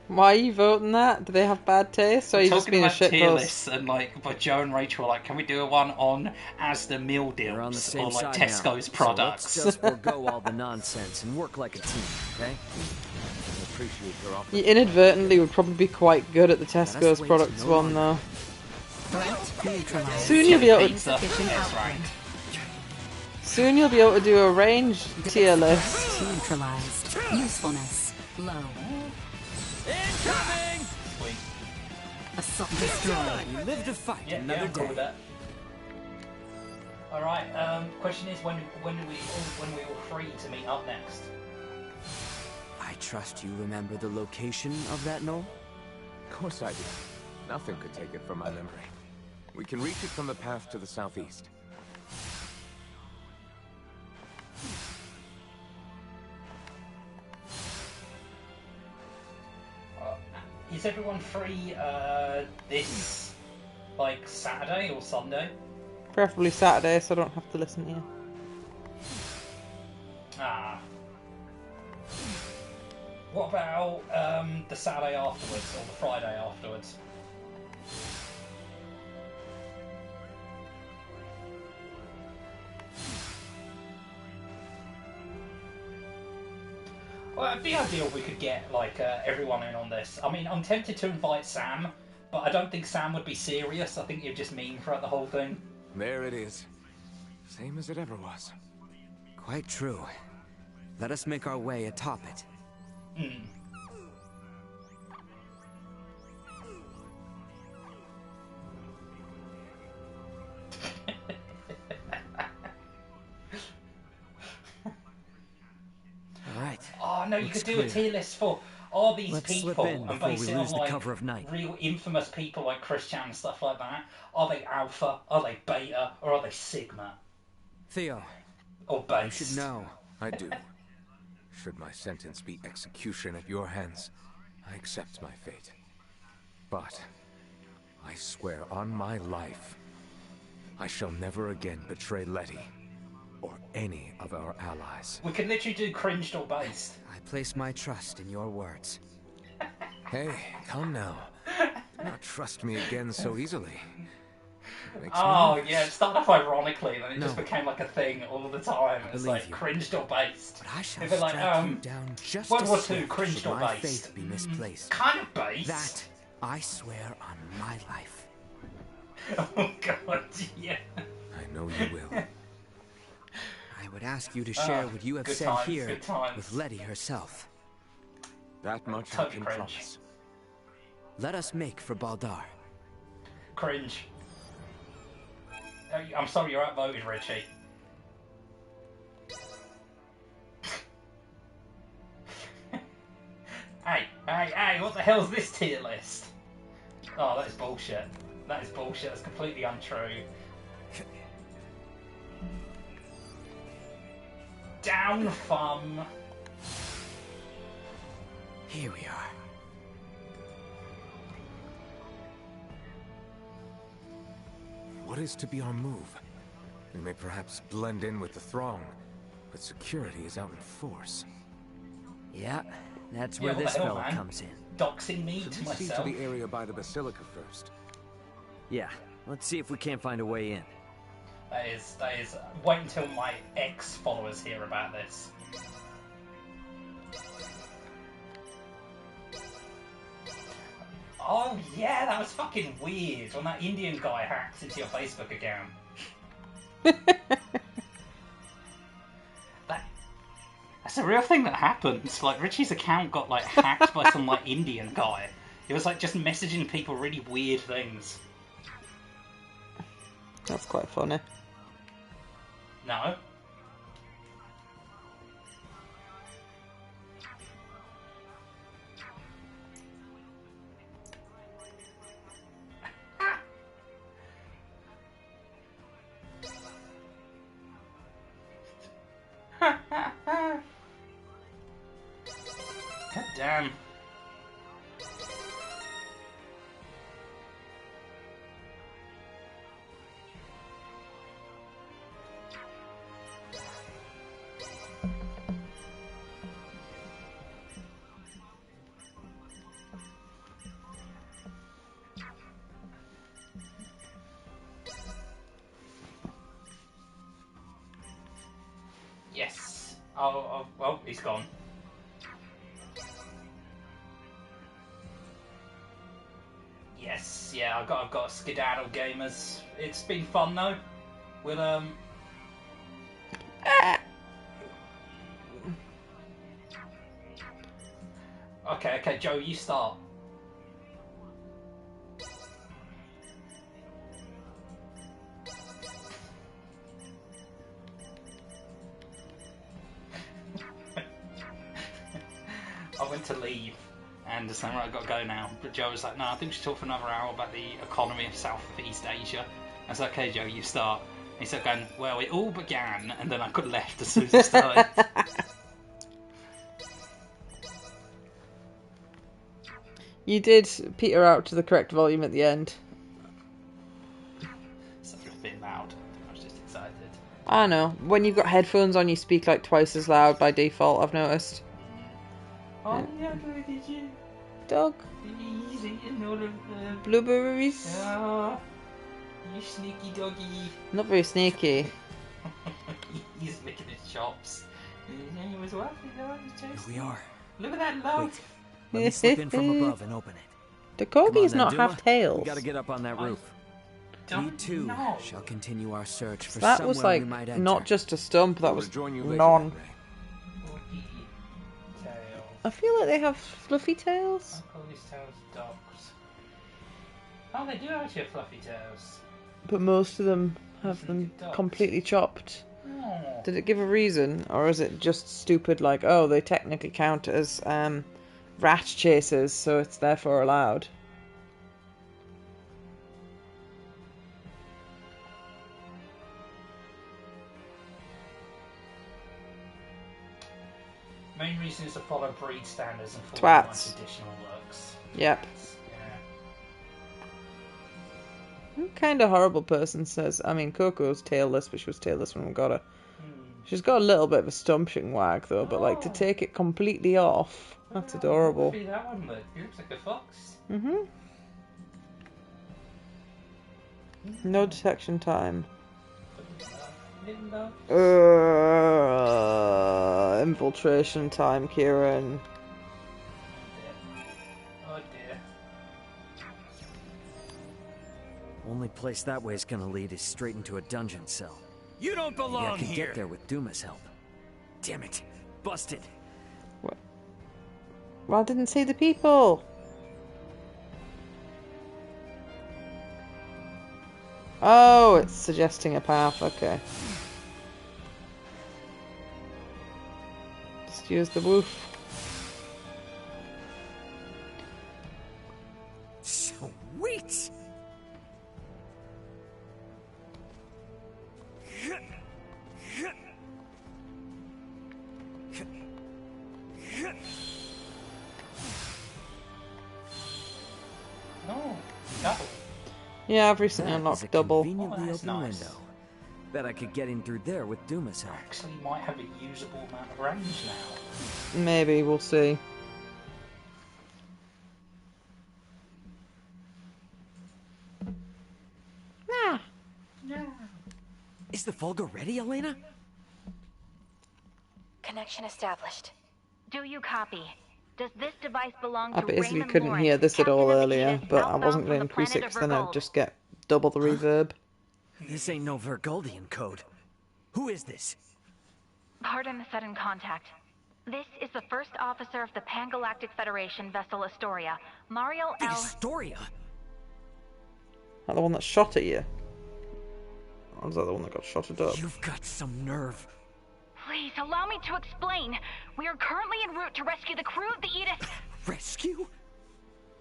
Why are you voting that? Do they have bad taste? Or are you just being a Talking about tier shitpost? lists and like, but Joe and Rachel are like, can we do a one on as the meal We're on the deals same or like side Tesco's now, products? So let's just forego all the nonsense and work like a team, okay? I appreciate your offer. You inadvertently would probably be quite good at the Tesco's wait products no one longer. though. Brent, Neutralized. Soon you'll be able to. Insufficient output. Soon you'll be able to do a range tier list. Neutralized. Usefulness low. Incoming! Sweet. Assault destroyed. You live to fight Yeah, another I'm cool day. with that. All right. Question is, when are we all free to meet up next? I trust you remember the location of that knoll? Of course I do. Nothing could take it from my memory. We can reach it from the path to the southeast. Is everyone free this, like, Saturday or Sunday? Preferably Saturday, so I don't have to listen to you. Ah. What about the Saturday afterwards or the Friday afterwards? Well, it'd be ideal if we could get like everyone in on this. I mean, I'm tempted to invite Sam, but I don't think Sam would be serious. I think he'd just mean throughout the whole thing. There it is. Same as it ever was. Quite true. Let us make our way atop it. Hmm. Alright. Oh no, you Looks could do a clear. tier list for all these Let's slip people in and before base we it on lose the like cover of night. real infamous people like Christian and stuff like that. Are they alpha? Are they beta? Or are they sigma? Theo, Or you base? should know. I do. Should my sentence be execution at your hands, I accept my fate. But I swear on my life, I shall never again betray Letty or any of our allies. We can literally do cringed or based. I place my trust in your words. Hey, come now. Do not trust me again so easily. Makes Oh me nervous. yeah, it started off ironically, then it just No. became like a thing all the time. It's believe like you. cringed or based. But I shall If it like strike you down just World as War II, swift cringed should or my based. faith be misplaced. Kind of based. That I swear on my life. Oh god, yeah. I know you will. I would ask you to share what you have good said times, here good times. with Letty herself. That much I Totally can cringe. promise. Let us make for Baldar. Cringe. I'm sorry you're outvoted, Richie. Hey, what the hell's this tier list? Oh, that is bullshit. That is bullshit, that's completely untrue. Down thumb. Here we are. What is to be our move? We may perhaps blend in with the throng, but security is out in force. Yeah, that's Yeah, where what this the hell, fella man? comes in. Doxing me Should to we see to myself. the area by the Basilica first? Yeah, let's see if we can't find a way in. That is. Wait until my ex-followers hear about this. Oh yeah, that was fucking weird when that Indian guy hacked into your Facebook account. That's a real thing that happens. Like Richie's account got like hacked by some like Indian guy. He was like just messaging people really weird things. That's quite funny. No. God damn. Yes. Oh, well, he's gone. yeah, I've got to skedaddle, gamers. It's been fun though. We'll Okay, Joe, you start. I went to leave and just like, right, I've got to go now. But Joe was like, no, I think we should talk for another hour about the economy of Southeast Asia. I was like, okay, Joe, you start. And he started going, well, it all began, and then I could have left as soon as it started. You did peter out to the correct volume at the end. Sorry, a bit loud. I was just excited. I know. When you've got headphones on, you speak like twice as loud by default, I've noticed. Oh, yeah, did you? Dog. He's eating all of the Blueberries. Oh, you sneaky doggy. Not very sneaky. He's licking his chops. He was watching. Here we are. Look at that loaf. Let me slip in from above and open it. Do corgis Come on, not Duma. have tails? We gotta get up on that roof. We too know. shall continue our search for That somewhere was like we might enter. not just a stump, that I will was join you later non. that day. Tail. I feel like they have fluffy tails. I'll call these tails dogs. Oh, they do actually have fluffy tails. But most of them have them Dogs. completely chopped. Oh. Did it give a reason, or is it just stupid like, oh, they technically count as rat chasers, so it's therefore allowed? Main reason is to follow breed standards and follow Twats. traditional looks. Yep. Yeah. What kind of horrible person says, I mean, Coco's tailless, but she was tailless when we got her. She's got a little bit of a stumping wag, though, but like to take it completely off, that's adorable. See that one, look. He looks like a fox. No detection time. Linda. Infiltration time, Kieran. Oh dear. Only place that way is gonna lead is straight into a dungeon cell. You don't Maybe I belong could here. get there with Duma's help. Damn it. Busted. What? Well, I didn't see the people. Oh, it's suggesting a path, okay. Just use the woof. Sweet. Oh, double. Yeah, I've recently That is a unlocked double. conveniently Oh, that's open nice. window. Bet I could get in through there with Duma's help. Actually, might have a usable amount of range now. Maybe, we'll see. Ah, Is the Volga ready, Elena? Connection established. Do you copy? Does this device belong I to basically Raymond couldn't Lawrence, hear this at all captain of the earlier, Aegis, but I outbound wasn't from going to the increase it planet because of then I'd Vergold? just get double the reverb. This ain't no Vergoldian code. Who is this? Pardon the sudden contact. This is the first officer of the Pan-Galactic Federation vessel Astoria, Mario The L. Astoria? Like the one that shot at you? Or was that the one that got shotted up? You've got some nerve. Please allow me to explain. We are currently en route to rescue the crew of the Aegis. Rescue?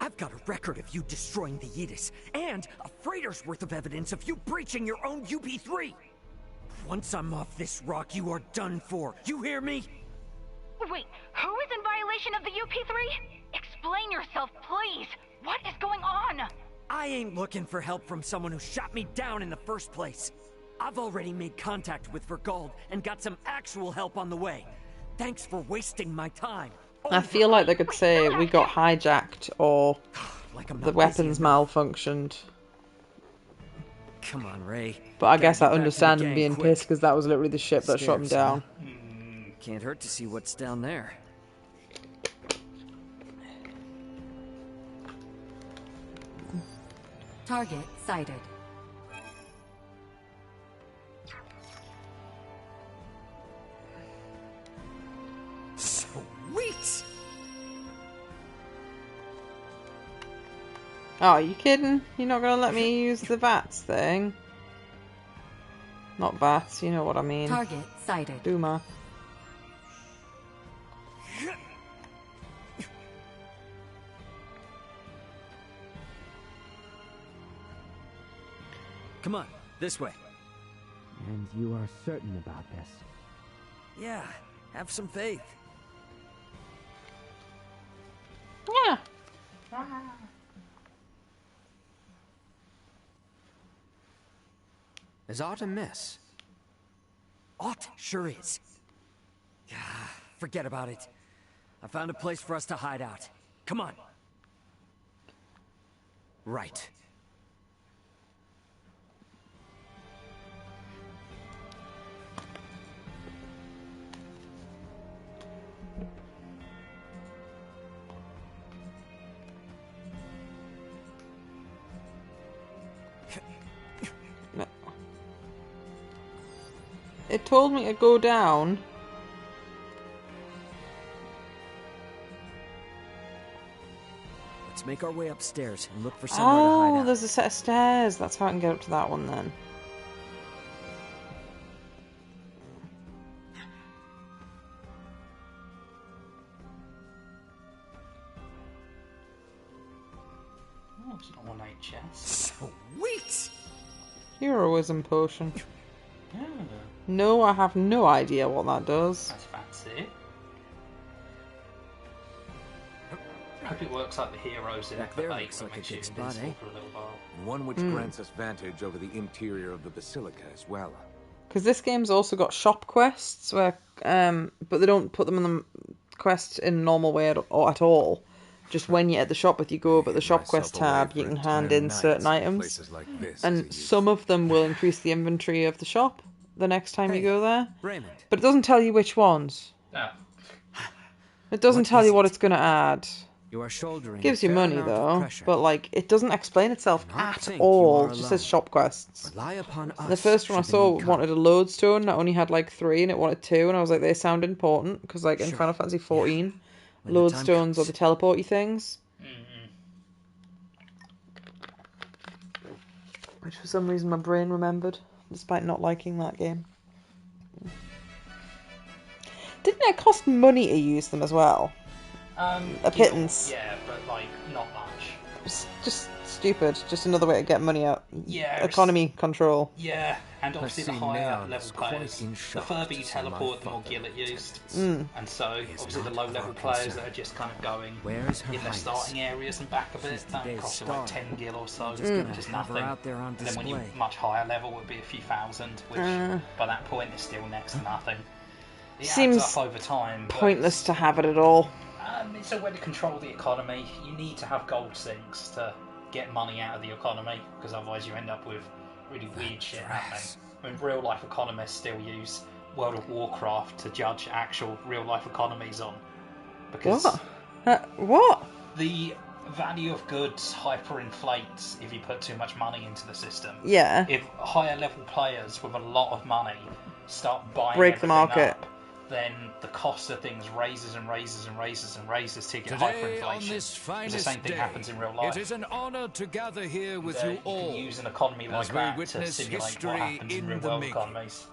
I've got a record of you destroying the Aegis, and a freighter's worth of evidence of you breaching your own UP-3. Once I'm off this rock, you are done for. You hear me? Wait, who is in violation of the UP-3? Explain yourself, please. What is going on? I ain't looking for help from someone who shot me down in the first place. I've already made contact with Vergold and got some actual help on the way. Thanks for wasting my time. I feel like they could say we got hijacked or Like I'm the not weapons busy malfunctioned. Come on, Ray. But I Gotta guess get I back to the understand them gang being quick. pissed because that was literally the ship that shot them Stairs, huh? down. Can't hurt to see what's down there. Target sighted. Sweet! Oh, are you kidding? You're not gonna let me use the VATS thing? Not VATS, you know what I mean. Target sighted. Duma. Come on, this way. And you are certain about this? Yeah, have some faith. Yeah. Is aught amiss? Aught sure is. Forget about it. I found a place for us to hide out. Come on. Right. It told me to go down. Let's make our way upstairs and look for somewhere to hide Oh, out. there's a set of stairs. That's how I can get up to that one then. Oh, it's not one night chest. Sweet! Heroism potion. Oh, No, I have no idea what that does. that's fancy. I hope it works like the heroes in Back there F8 looks that like a makes you good spot, invincible eh? for a little while. One which grants us vantage over the interior of the basilica as well. Because this game's also got shop quests where, but they don't put them in the quest in a normal way at all. Just when you're at the shop with you go up at the shop quest tab, you can hand in certain items, and some of them will increase the inventory of the shop the next time you go there. Raymond. But it doesn't tell you which ones. Oh. It doesn't What tell is you what it? it's going to add. You are shouldering Gives a you fair money amount of though, pressure. but like it doesn't explain itself Do not at think you all. are It just says alone. shop quests. Rely upon us. The first one I should the saw need come. wanted a lodestone, and it only had like 3, and it wanted 2, and I was like, they sound important because like in Sure. Final Fantasy 14, When the time lodestones are comes. the teleporty things, which for some reason my brain remembered, despite not liking that game. Didn't it cost money to use them as well? A pittance. Yeah, but like not much. It's just stupid. Just another way to get money out. Yeah. Economy control. Yeah, and obviously the see higher Neon level is quite players, in the shock further to you see my teleport, the more father gil it like used. Mm. And so, obviously the not low of level our players concern. that are just kind of going Where's Her in the Highness? starting areas and back a bit, She's that today's costs you like star. 10 gil or so, Just gonna which is have her nothing. out there on And then when you're display. much higher level, it would be a few thousand, which by that point is still next to nothing. It Seems adds up over time. But Pointless to have it at all. it's a way to control the economy. You need to have gold sinks to get money out of the economy, because otherwise you end up with really weird shit happening. I mean, real life economists still use World of Warcraft to judge actual real life economies on. Because What? What? the value of goods hyperinflates if you put too much money into the system. Yeah. If higher level players with a lot of money start buying Break the everything market. up, then the cost of things raises and raises and raises and raises to get Today, on hyperinflation. this 'Cause finest the same thing day, happens in real life. it is an honor to gather here with So you all can use an economy like as we that to witness simulate what history happens in in real the world making. economies.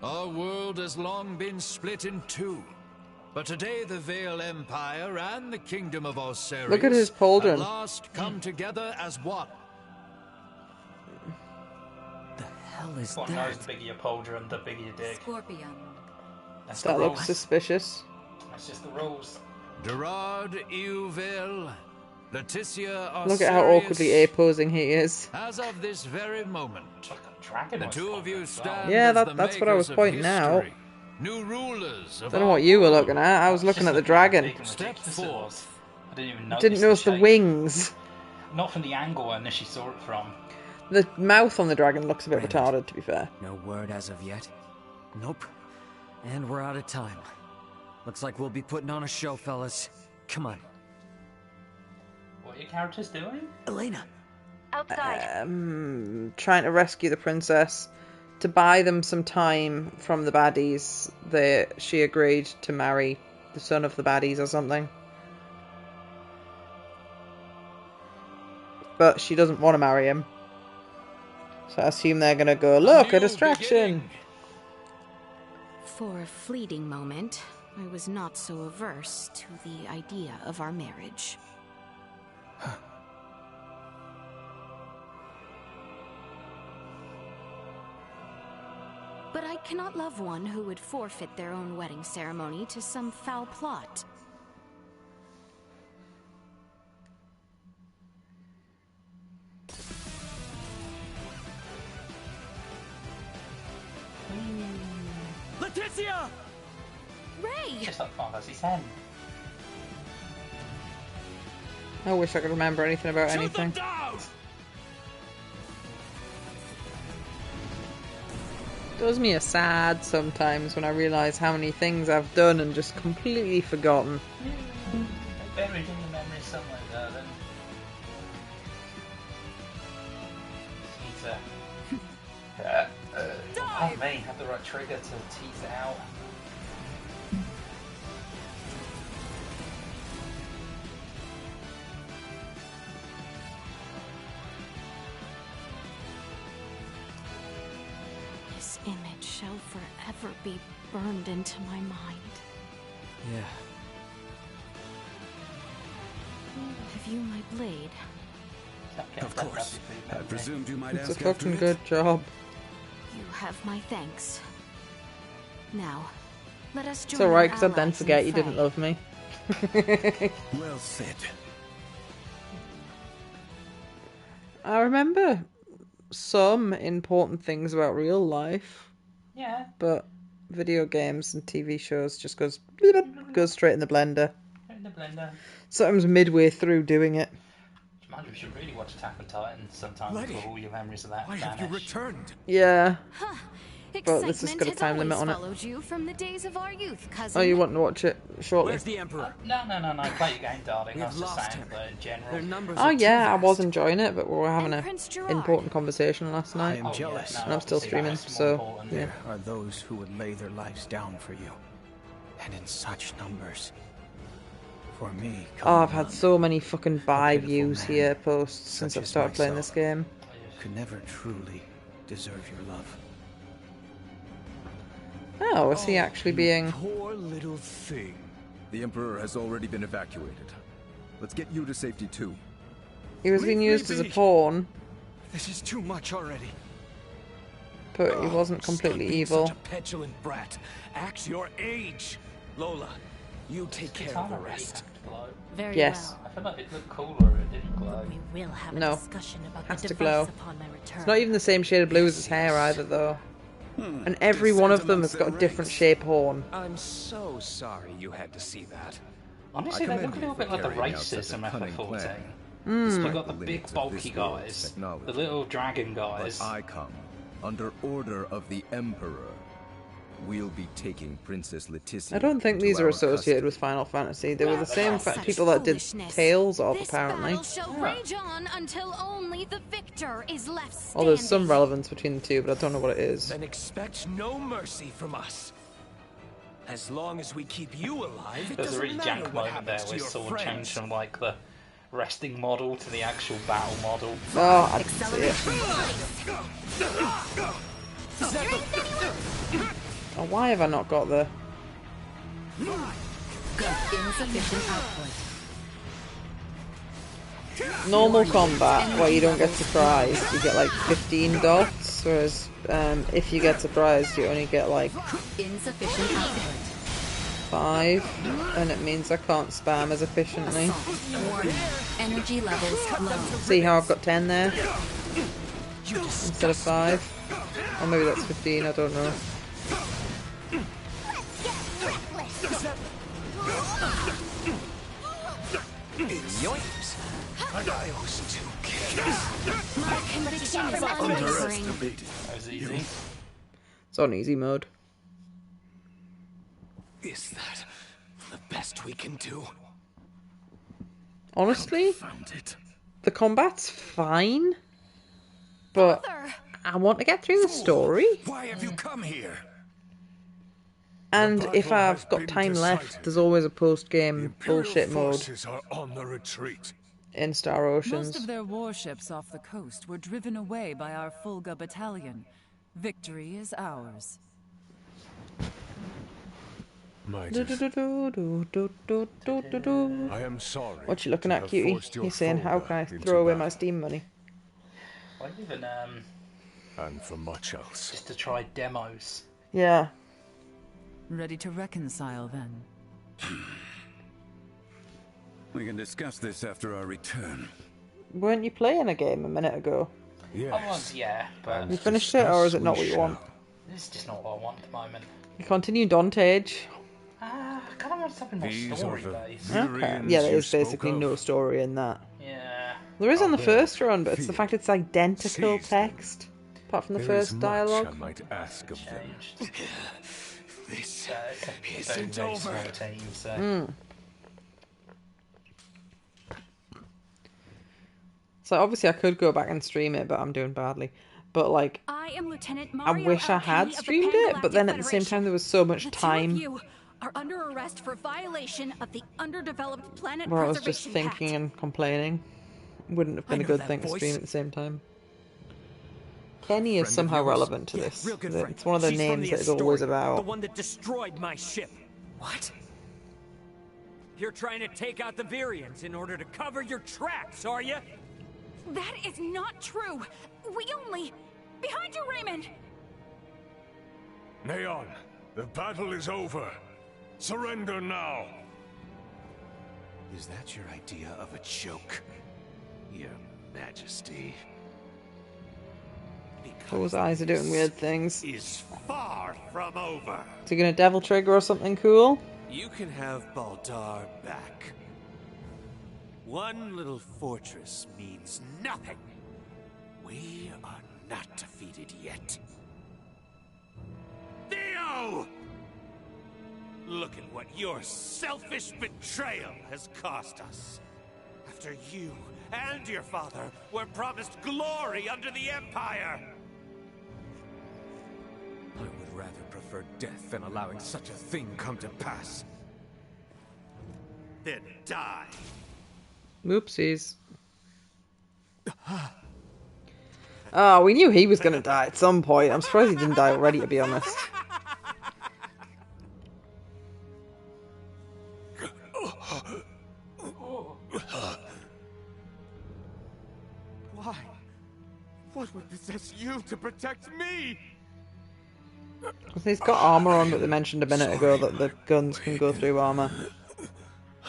Our world has long been split in two, but today the Vale Empire and the Kingdom of Osiris Look at his at pauldron. last come together as one. The hell is What that? knows the bigger your pauldron, the bigger your dick. Scorpion. That's the That rules. looks suspicious. That's just the rules. Gerard Euville, Leticia Osiris. Look at how awkwardly A-posing he is. As of this very moment, Dragon the was two fun of you as well. stand Yeah, as the that's what I was makers of pointing out. history, new rulers of Don't know our what you were world. looking at. I was It's looking just at the looking dragon. big and Step ridiculous it was. forth. I didn't even notice Didn't notice the shape. wings. Not from the angle I initially saw it from. The mouth on the dragon looks a bit Raymond. retarded, to be fair. No word as of yet. Nope. And we're out of time. Looks like we'll be putting on a show, fellas. Come on. What are your characters doing? Elena, outside. trying to rescue the princess. To buy them some time from the baddies, she agreed to marry the son of the baddies or something. But she doesn't want to marry him. So I assume they're going to go, look, a distraction. Beginning. For a fleeting moment, I was not so averse to the idea of our marriage. But I cannot love one who would forfeit their own wedding ceremony to some foul plot. Leticia! Ray! Just like Final Fantasy X. I wish I could remember anything about Shoot anything. them down! Does me a sad sometimes when I realise how many things I've done and just completely forgotten. Buried in your memory somewhere, darling. Teaser. Oh me, have the right trigger to tease it out. This image shall forever be burned into my mind. Yeah. Have you my blade? Of course. I presumed you might It's a ask after fucking it. good job. You have my thanks. Now, let us join It's alright, our because I'd then allies in forget the you didn't fray. love me. Well said. I remember some important things about real life, Yeah. but video games and TV shows just goes straight in the blender. In the blender. Sometimes midway through doing it. Man, you should really watch Attack on Titan sometime Lady, before all your memories of that Why vanish. have you returned? Yeah. Huh. But this has Excitement got a has time limit always on it. followed you from the days of our youth, cousin. Oh, you want to watch it shortly? Where's the Emperor? No. Play your game, darling. We I have was just lost saying, him. but in general. Their numbers Oh are too yeah, I was vast. enjoying it, but we were having And a Prince Gerard. important conversation last night. am jealous. Yeah, And I'm still obviously that streaming, is more so important. yeah. There are those who would lay their lives down for you, and in such numbers. For me, Oh, I've had so many fucking buy pitiful views man, here posts since such I've as started playing this myself. game. could never truly deserve your love. Oh, is he actually being... Poor little thing. The Emperor has already been evacuated. Let's get you to safety too. He was being Leave me used as a be. pawn, This is too much already. but he wasn't Stop completely being evil. Such a petulant brat. Act your age. Lola, you take care of the rest. Very Yes. well. I feel like it looked cooler if it didn't glow. We will have a No. discussion about Has the to device glow. upon my return. It's not even the same shade of blue as his hair either, though. And every one of them has got a different shape horn. I'm so sorry you had to see that. Honestly, they look a little bit like the races in FF14. You've got the big bulky guys, the little dragon guys. But I come under order of the Emperor. We'll be taking Princess Leticia. I don't think into these are our associated with Final Fantasy. They were the same Such people that did foolishness. Tales of, This apparently. battle shall rage on until only the victor is left standing. Well, there's some relevance between the two, but I don't know what it is. Then expect no mercy from us. As long as we keep you alive, it There's a doesn't really matter jank what moment there happens to where your Sword changed friends. from like the resting model to the actual battle model. Oh, I didn't see it. Oh, why have I not got the... Insufficient output. Normal combat, where you don't get surprised, you get like 15 dots, whereas if you get surprised, you only get like Insufficient output. 5, and it means I can't spam as efficiently. Warning. Energy levels low. See how I've got 10 there? Instead of 5? Or maybe that's 15, I don't know. Yoinks! And I was too careless. My conviction is unwavering. That was easy. It's on easy mode. Is that the best we can do? Honestly, Found it. the combat's fine. But I want to get through the story. Why have you come here? And if I've got time left, there's always a post-game bullshit mode Forces are on the retreat. in Star Oceans. Most of their warships off the coast were driven away by our Fulga battalion. Victory is ours. I am sorry. What you looking at, cutie? He's saying, how can I throw away my Steam money? Well, even and for much else. just to try demos. Yeah. Ready to reconcile then? We can discuss this after our return. Weren't you playing a game a minute ago? I was, yeah, but You finished it, or is it not what you want? this is just not what I want at the moment. You continued on Tage. I kind of want something more story-based. Okay. Yeah, there is basically no story in that. Yeah. There is on the first run, but it's the fact it's identical text, apart from the first dialogue. I might ask of them. This isn't over. Team, so. So obviously I could go back and stream it, but I'm doing badly. But like, I am Lieutenant I Mario wish I had Alcani of the streamed it, but then at the Pan-Galactic same time there was so much The two time of you are under arrest for violation of the underdeveloped planet where I was just preservation thinking pact. and complaining. Wouldn't have been a know good that thing to voice. stream at the same time. Kenny is Friend of somehow yours? relevant to Yeah, this. real good friend. It's one of the She's from names the that is always Astoria, about. The one that destroyed my ship. What? You're trying to take out the Virians in order to cover your tracks, are you? That is not true. We only... Behind you, Raymond! Neon, the battle is over. Surrender now. Is that your idea of a joke, Your Majesty? Those eyes are doing weird things. Is far from over. Is he gonna devil trigger or something cool? You can have Baldar back. One little fortress means nothing. We are not defeated yet. Theo! Look at what your selfish betrayal has cost us. After you and your father were promised glory under the Empire. I would rather prefer death than allowing such a thing come to pass. Then die. Oopsies. Oh, we knew he was gonna die at some point. I'm surprised he didn't die already, to be honest. Why? What would possess you to protect me? He's got armor on, but they mentioned a minute ago that the guns can go through armor.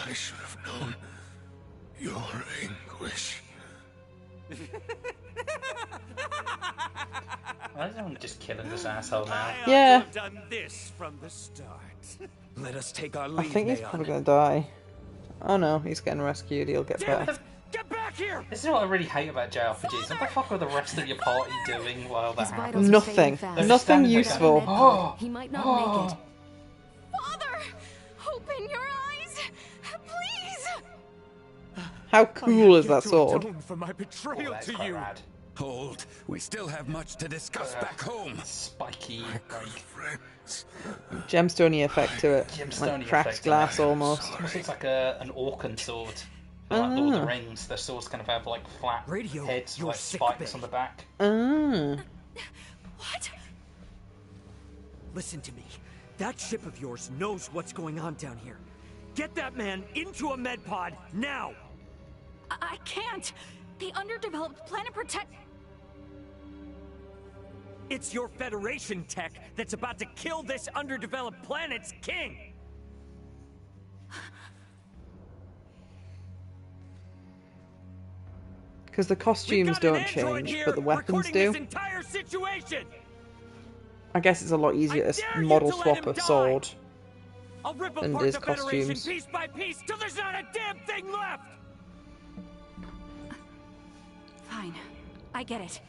I should have known your anguish. Why is everyone just killing this asshole now? Yeah. I've done this from the start. Let us take our I leave, think he's Neon. probably gonna die. Oh no, he's getting rescued. He'll get better. Get back here! This is what I really hate about JRPGs. What the fuck are the rest of your party doing while that happens? Nothing. They're just Nothing standing there useful. going, "Oh, He might not make it. Father! Open your eyes! Please! How cool is that sword? For my betrayal that's to quite you. rad. Hold. We still have much to discuss back home. Spiky, like Gemstone effect to it. gemstone Like cracked effect. glass almost. Almost looks like an Orcan sword. Like Lord of the Rings, their swords kind of have like flat heads, you're like sick spikes bay. on the back. What? Listen to me. That ship of yours knows what's going on down here. Get that man into a med pod now! I can't! The underdeveloped planet protect... It's your Federation tech that's about to kill this underdeveloped planet's king! Because the costumes don't change, but the weapons do. This entire situation! I guess it's a lot easier to model swap a sword I'll rip than it apart is the Federation costumes. piece by piece till there's not a damn thing left! Fine. I get it.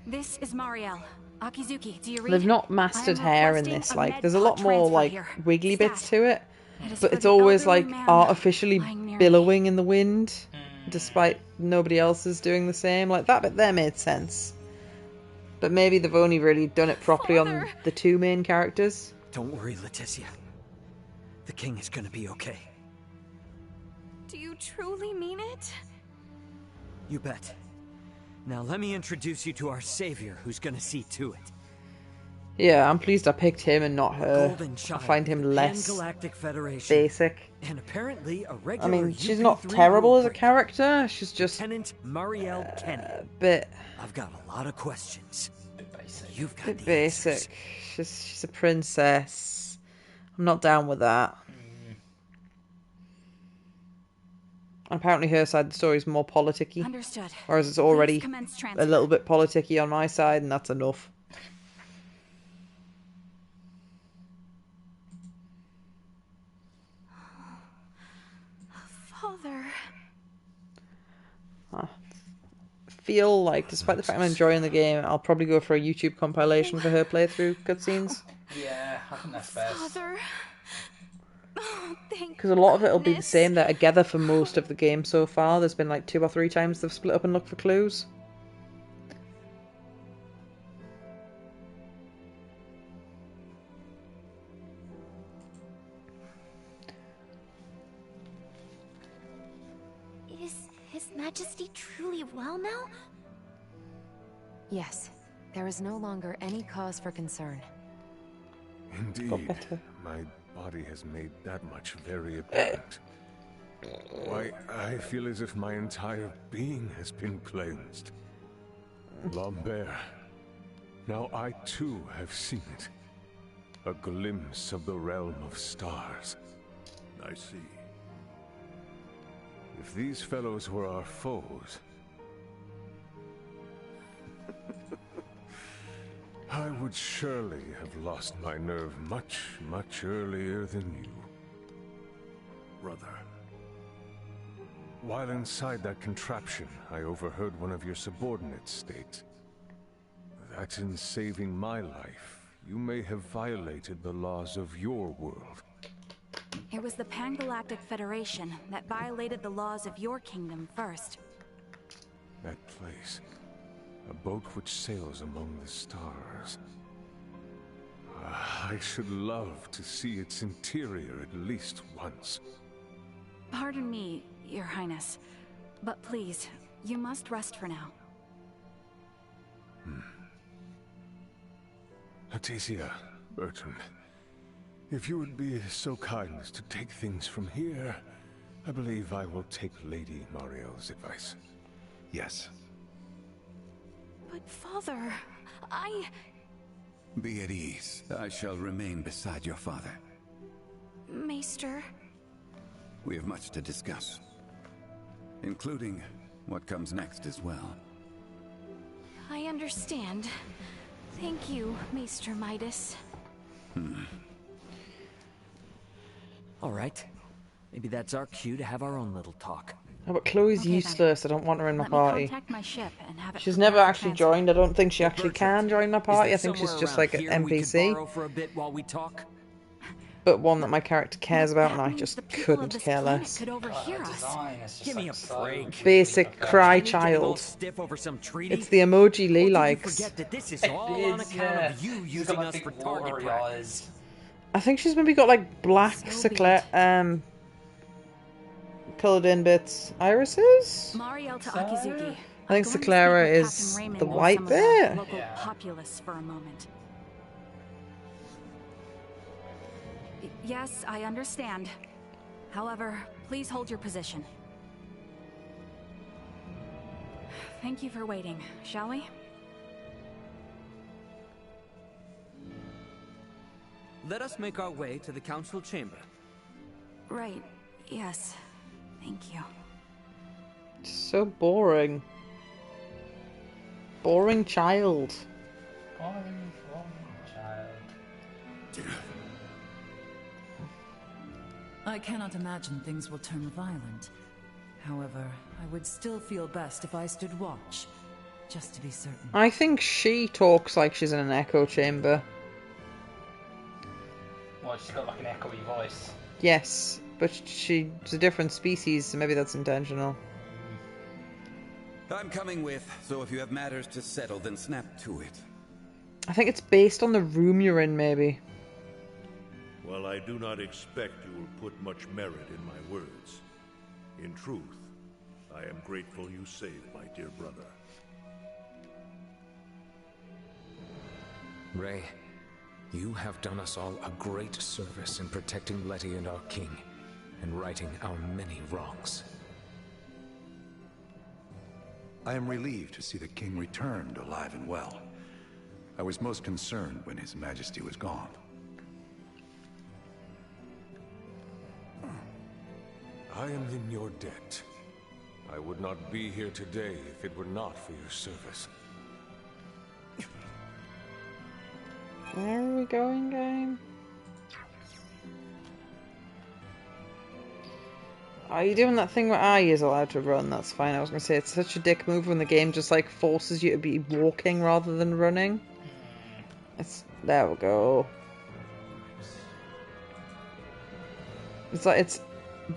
This is Marielle. Akizuki, do you read? They've not mastered I am hair in requesting this. a Like, med there's a pod lot more transfer like here. wiggly bits Stat. to it, It is but for it's the always elderly like man artificially lying billowing in the wind, despite nobody else is doing the same. Like, that bit there made sense. But maybe they've only really done it properly on the two main characters. Don't worry, Leticia. The king is gonna be okay. Do you truly mean it? You bet. Now let me introduce you to our savior, who's gonna see to it. Yeah, I'm pleased I picked him and not her. Golden Child, I find him less Galactic Federation, basic. And apparently a I regular mean, she's not terrible as a character. She's just Lieutenant Marielle Kenny. Bit. I've got a lot of questions. You've got Bit the basic. answers. She's a princess. I'm not down with that. And apparently her side of the story is more politicky. Understood. Whereas it's already Please commence a transfer. little bit politicky on my side, and that's enough. Father. I feel like, despite the fact I'm enjoying the game, I'll probably go for a YouTube compilation for her playthrough cutscenes. Yeah, I think that's best. Father. Oh, thank Because a lot of it will be the goodness. same. They're together for most of the game so far. There's been like 2 or 3 times they've split up and looked for clues. Is His Majesty truly well now? Yes, there is no longer any cause for concern. Indeed, my body has made that much very apparent. Why, I feel as if my entire being has been cleansed. Lambert, now I too have seen it. A glimpse of the realm of stars. I see. If these fellows were our foes, I would surely have lost my nerve much, much earlier than you. Brother. While inside that contraption, I overheard one of your subordinates state that in saving my life, you may have violated the laws of your world. It was the Pan-Galactic Federation that violated the laws of your kingdom first. That place. A boat which sails among the stars. I should love to see its interior at least once. Pardon me, Your Highness, but please, you must rest for now. Leticia, Bertrand, if you would be so kind as to take things from here, I believe I will take Lady Marielle's advice. Yes. But Father, Be at ease. I shall remain beside your father. Maester. We have much to discuss, including what comes next as well. I understand. Thank you, Maester Midas. All right. Maybe that's our cue to have our own little talk. Oh, but Chloe's Okay, then. useless. I don't want her in my Let me party. contact my ship and have it She's prepared never for actually transfer. joined. I don't think she actually can join my party. I Is there think she's somewhere just around like an here we could NPC. borrow for a bit while we talk? But one that my character cares about, and I means just the people of couldn't this care planet less. could overhear us. Design is just Give me like a so break. Basic cry Getting all child. stiff over some treaty? It's the emoji Or Lee did you likes. forget that this is It all on is, account yeah. of you She's using got, us like, for big target watery practice? eyes. I think she's maybe got like black coloured in bits. Irises? Marielle to Akizuki. I think I'm going to Saklara speak with is Captain Raymond the and white some of the bit. local Yeah. populace for a moment. Yes, I understand. However, please hold your position. Thank you for waiting, shall we? Let us make our way to the council chamber. Right, yes. Thank you. So boring. Boring child. Boring child. I cannot imagine things will turn violent. However, I would still feel best if I stood watch, just to be certain. I think she talks like she's in an echo chamber. Well, she's got like an echoey voice. Yes. But she's a different species, so maybe that's intentional. I'm coming with, so if you have matters to settle, then snap to it. I think it's based on the room you're in, maybe. Well, I do not expect you will put much merit in my words. In truth, I am grateful you saved my dear brother. Ray, you have done us all a great service in protecting Letty and our king, and righting our many wrongs. I am relieved to see the king returned alive and well. I was most concerned when his majesty was gone. I am in your debt. I would not be here today if it were not for your service. Where are we going, game? Are you doing that thing where I is allowed to run? That's fine. I was going to say, it's such a dick move when the game just like forces you to be walking rather than running. There we go. It's like, it's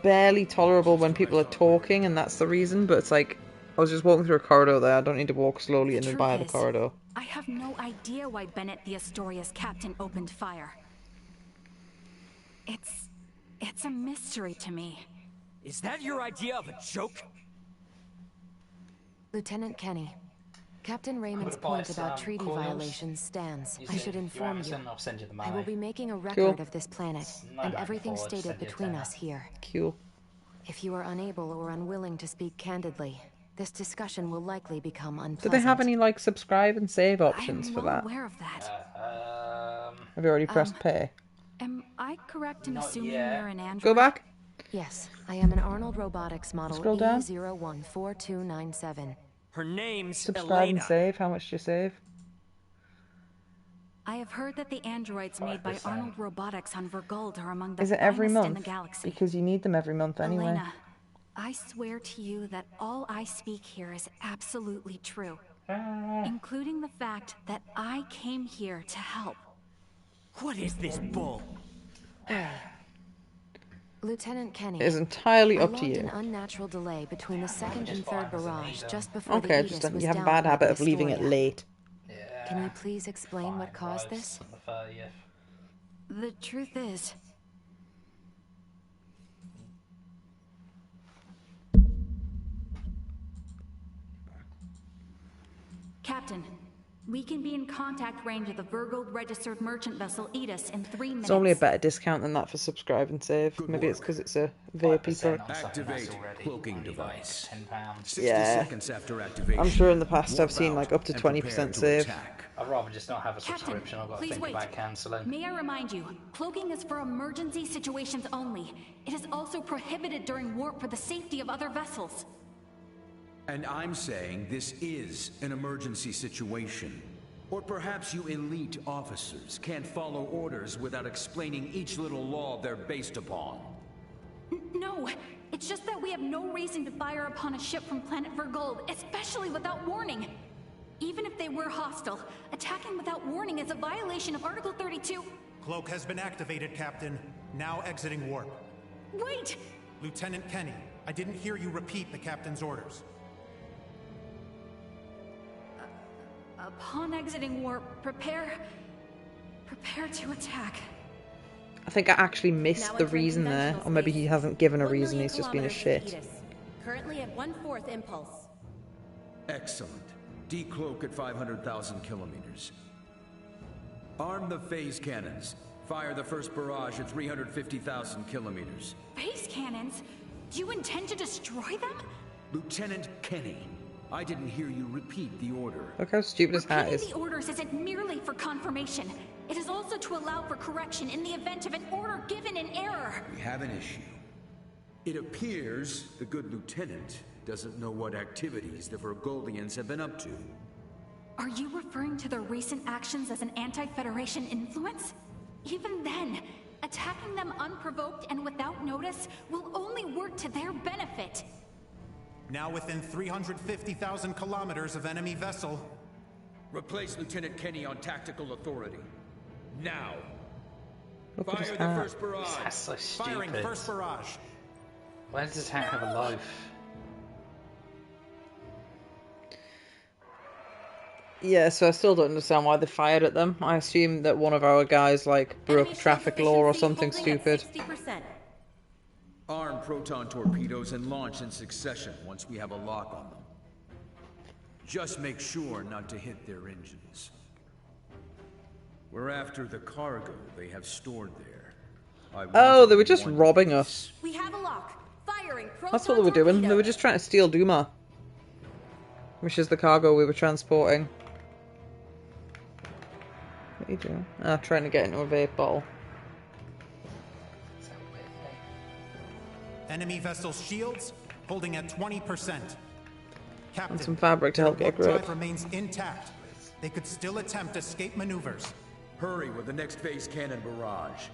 barely tolerable when people are talking, and that's the reason, but it's like, I was just walking through a corridor there. I don't need to walk slowly in and by the corridor. I have no idea why Bennett the Astoria's captain opened fire. It's a mystery to me. Is that your idea of a joke? Lieutenant Kenny, Captain Raymond's point about treaty violations stands. I should inform you. I'll send you the I will be making a record Cool. of this planet and everything stated between us here. Cool. If you are unable or unwilling to speak candidly, this discussion will likely become unpleasant. Do they have any like subscribe and save options for that? Aware of that. Have you already pressed pay? Am I correct in assuming you're an android? Go back. Yes, I am an Arnold Robotics model Scroll down. E014297. Her name's Subscribe and Elena. save. How much do you save? I have heard that the androids made by Arnold Robotics on Verguld are among the Is it every finest in the month? galaxy. Because you need them every month anyway. Elena, I swear to you that all I speak here is absolutely true, including the fact that I came here to help. What is this bull? Lieutenant Kenny, It is entirely I up to logged you. an unnatural delay between the second and third barrage just before Okay, the just Aegis was you have a downed bad by habit the of leaving it Astoria. late. Can you please explain what caused this? The truth is, Captain, we can be in contact range of the Verguld registered merchant vessel Aegis in 3 minutes. It's normally a better discount than that for subscribe and save. Maybe it's because it's a vapey product. Activate cloaking device. £10. 60 Yeah. seconds after activation. I'm sure in the past I've seen Warp like out up to and 20% prepare to save. attack. I'd rather just not have a Captain, subscription. I've got to please think wait. about cancelling. May I remind you, cloaking is for emergency situations only. It is also prohibited during warp for the safety of other vessels. And I'm saying this is an emergency situation. Or perhaps you elite officers can't follow orders without explaining each little law they're based upon. No, it's just that we have no reason to fire upon a ship from planet Verguld, especially without warning. Even if they were hostile, attacking without warning is a violation of Article 32. Cloak has been activated, Captain. Now exiting warp. Wait! Lieutenant Kenny, I didn't hear you repeat the captain's orders. Upon exiting warp, prepare to attack. I think I actually missed the reason there. Or maybe he hasn't given a reason, he's just been a shit. Currently at 1/4 impulse. Excellent. Decloak at 500,000 kilometers. Arm the phase cannons. Fire the first barrage at 350,000 kilometers. Phase cannons? Do you intend to destroy them? Lieutenant Kenny, I didn't hear you repeat the order. Look how stupid his hat Repeating is. the orders isn't merely for confirmation. It is also to allow for correction in the event of an order given in error. We have an issue. It appears the good lieutenant doesn't know what activities the Vergoldians have been up to. Are you referring to their recent actions as an anti-Federation influence? Even then, attacking them unprovoked and without notice will only work to their benefit. Now within 350,000 kilometers of enemy vessel. Replace Lieutenant Kenny on tactical authority. Now! Look at his Fire the hat. first barrage. That's so Firing stupid. first barrage. Why does this tank have a loaf? Yeah, so I still don't understand why they fired at them. I assume that one of our guys, like, broke a traffic law or something stupid. Arm proton torpedoes and launch in succession once we have a lock on them. Just make sure not to hit their engines. We're after the cargo they have stored there. Oh, they were just robbing us. We have a lock. Firing proton That's what they were doing. torpedo. They were just trying to steal Duma, which is the cargo we were transporting. What are you doing? Ah, trying to get into a vape bottle. Enemy vessel shields holding at 20%. Captain, And some fabric to help their get grip. warp drive remains intact. They could still attempt escape maneuvers. Hurry with the next phase cannon barrage.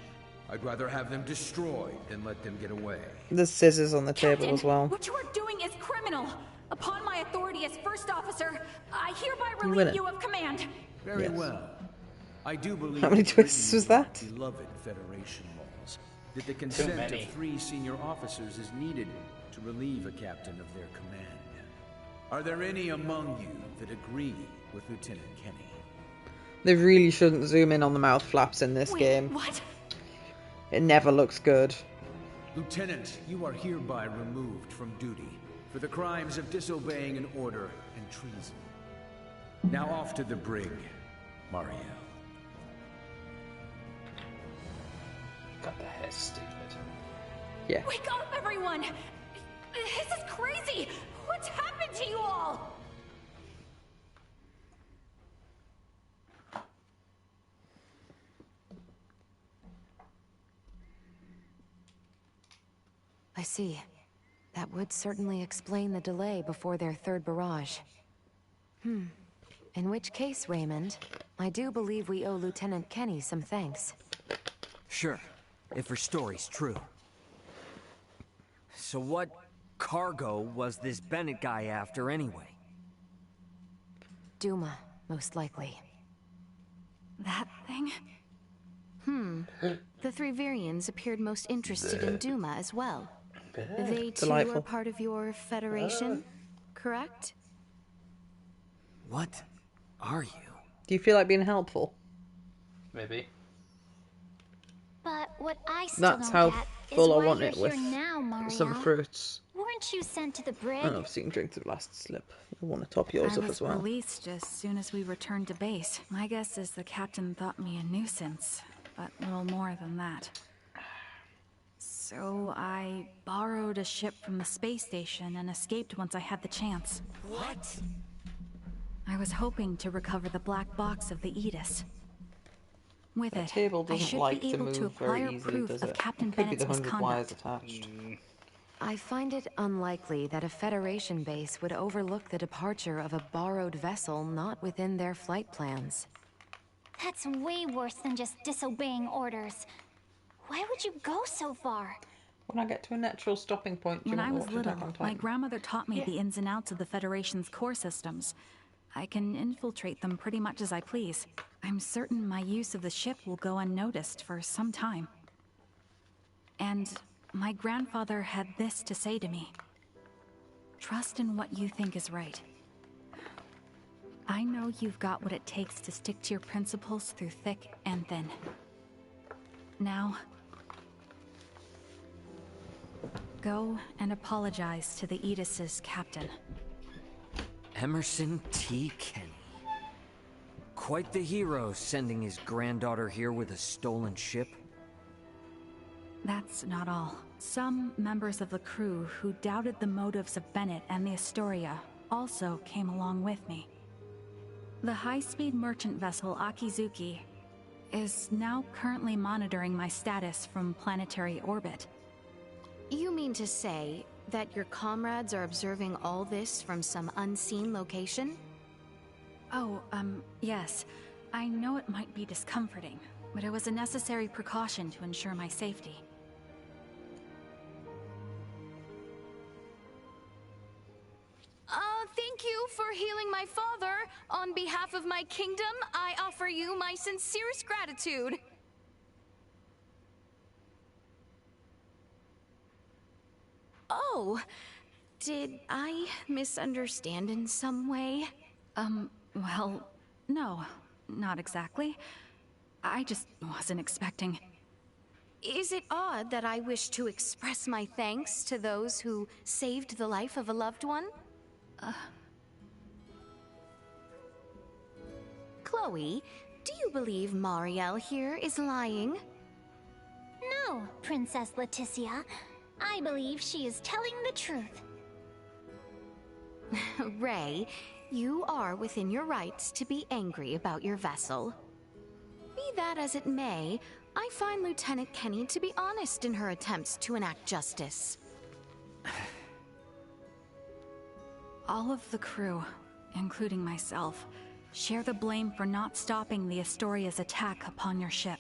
I'd rather have them destroyed than let them get away. There's scissors on the table Captain, as well. what you are doing is criminal. Upon my authority as first officer, I hereby You relieve win it. you of command. Very well. I do believe How many in twists was that? beloved Federation laws that the consent many. of 3 senior officers is needed to relieve a captain of their command. Are there any among you that agree with Lieutenant Kenny? They really shouldn't zoom in on the mouth flaps in this game. What? It never looks good. Lieutenant, you are hereby removed from duty for the crimes of disobeying an order and treason. Now off to the brig, Mario. God, the hair's stupid. Yeah. Wake up, everyone! This is crazy! What's happened to you all? I see. That would certainly explain the delay before their third barrage. In which case, Raymond, I do believe we owe Lieutenant Kenny some thanks. Sure, if her story's true. So what cargo was this Bennett guy after anyway? Duma, most likely. That thing? The three Virians appeared most interested in Duma as well. They too Delightful. are part of your Federation, correct? What are you? Do you feel like being helpful? Maybe. But what I still That's don't how get is full I why want you're it with here now, Mario. some fruits. Weren't you sent to the brig? And obviously you can drink to the last slip. I want to top yours I up was as well. released as soon as we returned to base. My guess is the captain thought me a nuisance, but little more than that. So I borrowed a ship from the space station and escaped once I had the chance. What? I was hoping to recover the black box of the Aegis. With That it, table I doesn't should like be to able to move acquire very easily, proof does of it? Captain Could be Bennett's the 100 wires misconduct. attached. I find it unlikely that a Federation base would overlook the departure of a borrowed vessel not within their flight plans. That's way worse than just disobeying orders. Why would you go so far? When I get to a natural stopping point, do you When I want was to watch little, Attack on my Titan? grandmother taught me the ins and outs of the Federation's core systems. I can infiltrate them pretty much as I please. I'm certain my use of the ship will go unnoticed for some time. And my grandfather had this to say to me. Trust in what you think is right. I know you've got what it takes to stick to your principles through thick and thin. Now, go and apologize to the Aegis's captain. Emerson T. Kenny. Quite the hero, sending his granddaughter here with a stolen ship. That's not all. Some members of the crew who doubted the motives of Bennett and the Astoria also came along with me. The high-speed merchant vessel Akizuki is now currently monitoring my status from planetary orbit. You mean to say that your comrades are observing all this from some unseen location? Oh, yes. I know it might be discomforting, but it was a necessary precaution to ensure my safety. Thank you for healing my father. On behalf of my kingdom, I offer you my sincerest gratitude. Oh, did I misunderstand in some way? Well, no, not exactly. I just wasn't expecting... Is it odd that I wish to express my thanks to those who saved the life of a loved one? Chloe, do you believe Marielle here is lying? No, Princess Leticia. I believe she is telling the truth. Ray, you are within your rights to be angry about your vessel. Be that as it may, I find Lieutenant Kenny to be honest in her attempts to enact justice. All of the crew, including myself, share the blame for not stopping the Astoria's attack upon your ship.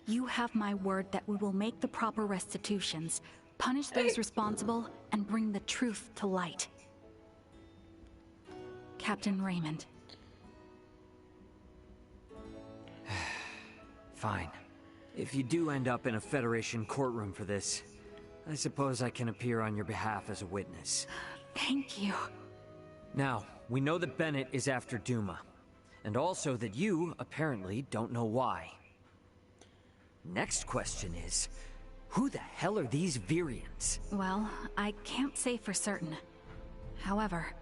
You have my word that we will make the proper restitutions, punish those responsible, and bring the truth to light. Captain Raymond. Fine. If you do end up in a Federation courtroom for this, I suppose I can appear on your behalf as a witness. Thank you. Now, we know that Bennett is after Duma, and also that you, apparently, don't know why. Next question is, who the hell are these Virians? Well, I can't say for certain. However,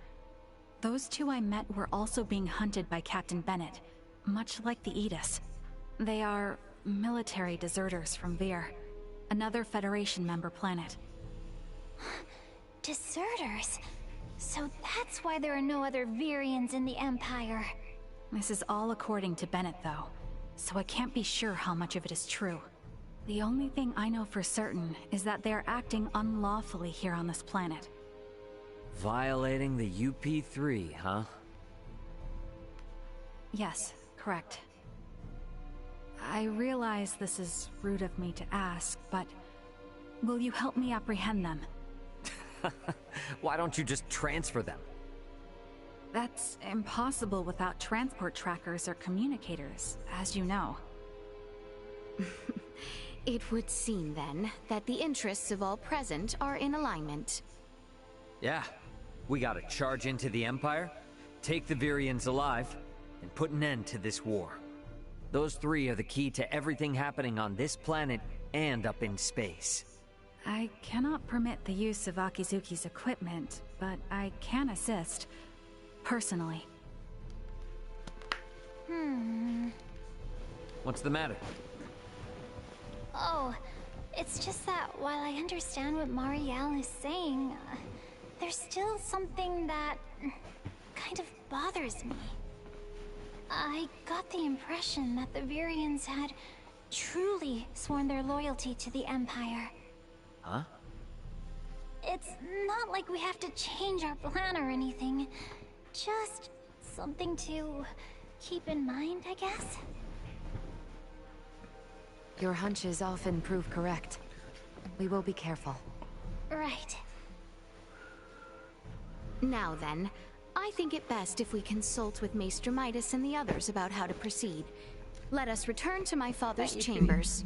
those two I met were also being hunted by Captain Bennett, much like the Aegis. They are military deserters from Vir, another Federation member planet. Deserters? So that's why there are no other Virians in the Empire. This is all according to Bennett, though, so I can't be sure how much of it is true. The only thing I know for certain is that they are acting unlawfully here on this planet. Violating the UP3, huh? Yes, correct. I realize this is rude of me to ask, but will you help me apprehend them? Why don't you just transfer them? That's impossible without transport trackers or communicators, as you know. It would seem, then, that the interests of all present are in alignment. Yeah. We gotta charge into the Empire, take the Virians alive, and put an end to this war. Those three are the key to everything happening on this planet and up in space. I cannot permit the use of Akizuki's equipment, but I can assist, personally. What's the matter? Oh, it's just that while I understand what Marielle is saying, there's still something that kind of bothers me. I got the impression that the Virians had truly sworn their loyalty to the Empire. Huh? It's not like we have to change our plan or anything. Just something to keep in mind, I guess? Your hunches often prove correct. We will be careful. Right. Now then, I think it best if we consult with Maester Midas and the others about how to proceed. Let us return to my father's chambers.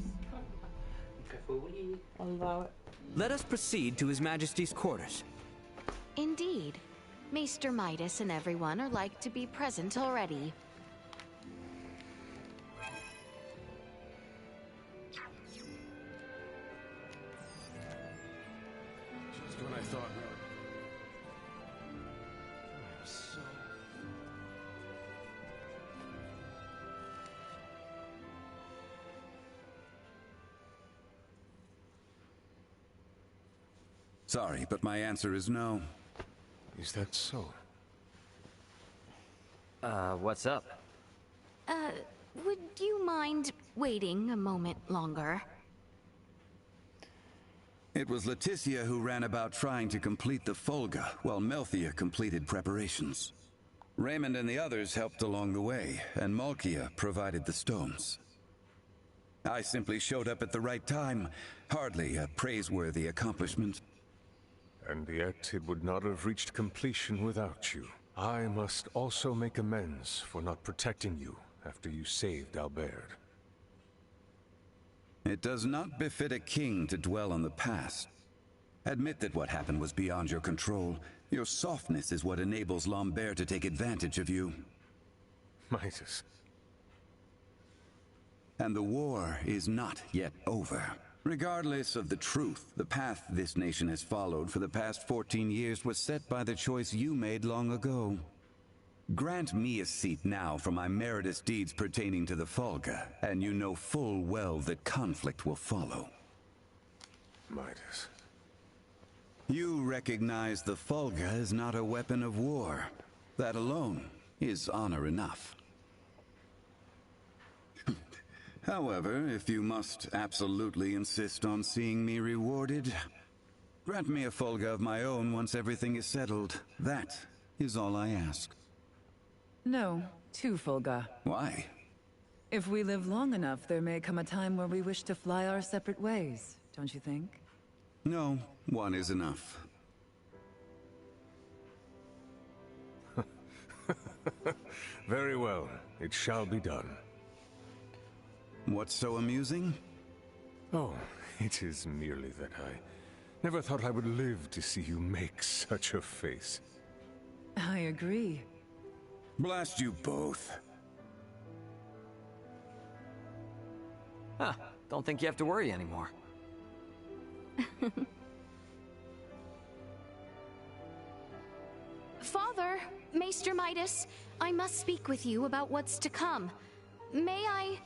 Let us proceed to His Majesty's quarters. Indeed. Maester Midas and everyone are like to be present already. Just when I thought... Sorry, but my answer is no. Is that so? What's up? Would you mind waiting a moment longer? It was Leticia who ran about trying to complete the Folga, while Melthia completed preparations. Raymond and the others helped along the way, and Malkia provided the stones. I simply showed up at the right time. Hardly a praiseworthy accomplishment. And yet it would not have reached completion without you. I must also make amends for not protecting you after you saved Albert. It does not befit a king to dwell on the past. Admit that what happened was beyond your control. Your softness is what enables Lambert to take advantage of you. Midas. And the war is not yet over. Regardless of the truth, the path this nation has followed for the past 14 years was set by the choice you made long ago. Grant me a seat now for my meritorious deeds pertaining to the Folga, and you know full well that conflict will follow. Midas. You recognize the Folga is not a weapon of war. That alone is honor enough. However, if you must absolutely insist on seeing me rewarded, grant me a Folga of my own once everything is settled. That is all I ask. No, 2 Folga. Why? If we live long enough, there may come a time where we wish to fly our separate ways, don't you think? No, 1 is enough. Very well. It shall be done. What's so amusing? Oh, it is merely that I never thought I would live to see you make such a face. I agree. Blast you both. Huh. Don't think you have to worry anymore. Father, Maester Midas, I must speak with you about what's to come. May I...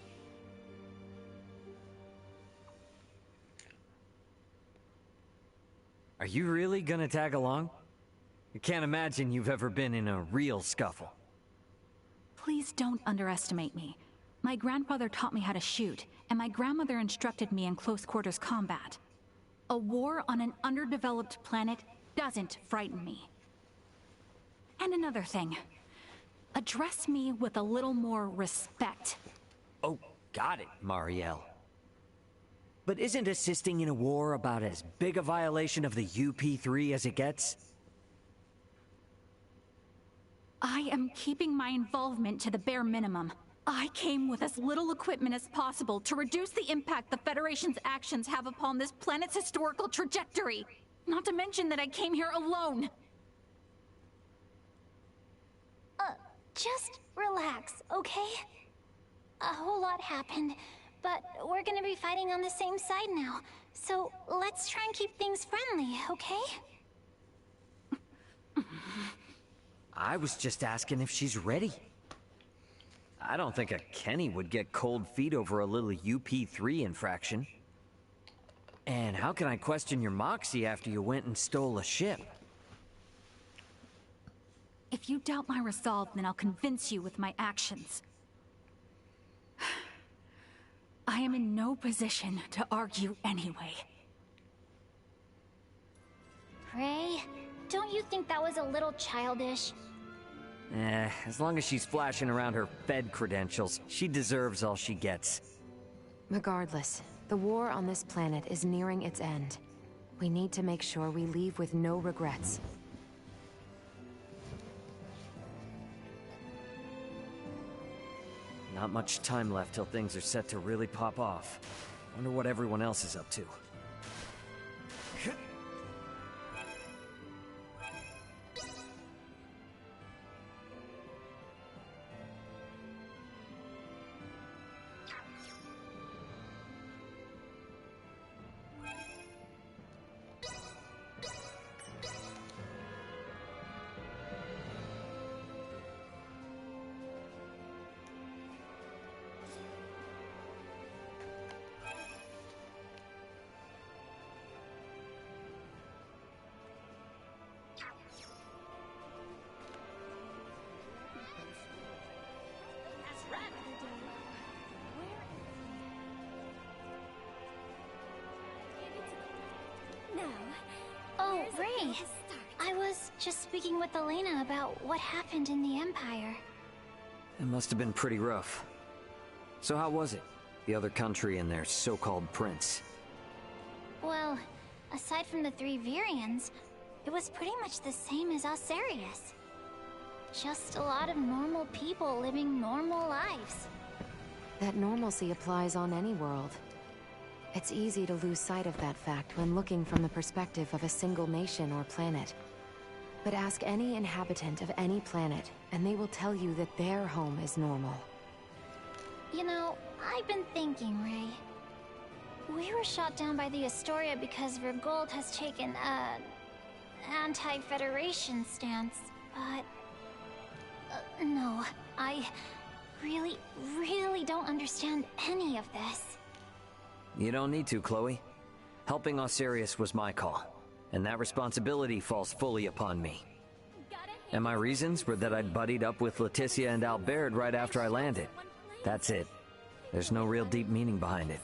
Are you really gonna tag along? I can't imagine you've ever been in a real scuffle. Please don't underestimate me. My grandfather taught me how to shoot, and my grandmother instructed me in close quarters combat. A war on an underdeveloped planet doesn't frighten me. And another thing, address me with a little more respect. Oh, got it, Marielle. But isn't assisting in a war about as big a violation of the UP3 as it gets? I am keeping my involvement to the bare minimum. I came with as little equipment as possible to reduce the impact the Federation's actions have upon this planet's historical trajectory. Not to mention that I came here alone. Just relax, okay? A whole lot happened, but we're gonna be fighting on the same side now. So let's try and keep things friendly, okay? I was just asking if she's ready. I don't think a Kenny would get cold feet over a little UP3 infraction. And how can I question your moxie after you went and stole a ship? If you doubt my resolve, then I'll convince you with my actions. I am in no position to argue anyway. Ray, don't you think that was a little childish? As long as she's flashing around her Fed credentials, she deserves all she gets. Regardless, the war on this planet is nearing its end. We need to make sure we leave with no regrets. Not much time left till things are set to really pop off. Wonder what everyone else is up to. Oh, Ray. I was just speaking with Elena about what happened in the Empire. It must have been pretty rough. So how was it? The other country and their so-called prince? Well, aside from the 3 Virians, it was pretty much the same as Osarius. Just a lot of normal people living normal lives. That normalcy applies on any world. It's easy to lose sight of that fact when looking from the perspective of a single nation or planet. But ask any inhabitant of any planet, and they will tell you that their home is normal. You know, I've been thinking, Ray. We were shot down by the Astoria because Vergold has taken a anti-Federation stance, but no, I really don't understand any of this. You don't need to, Chloe. Helping Osirius was my call, and that responsibility falls fully upon me. And my reasons were that I'd buddied up with Leticia and Albert right after I landed. That's it. There's no real deep meaning behind it.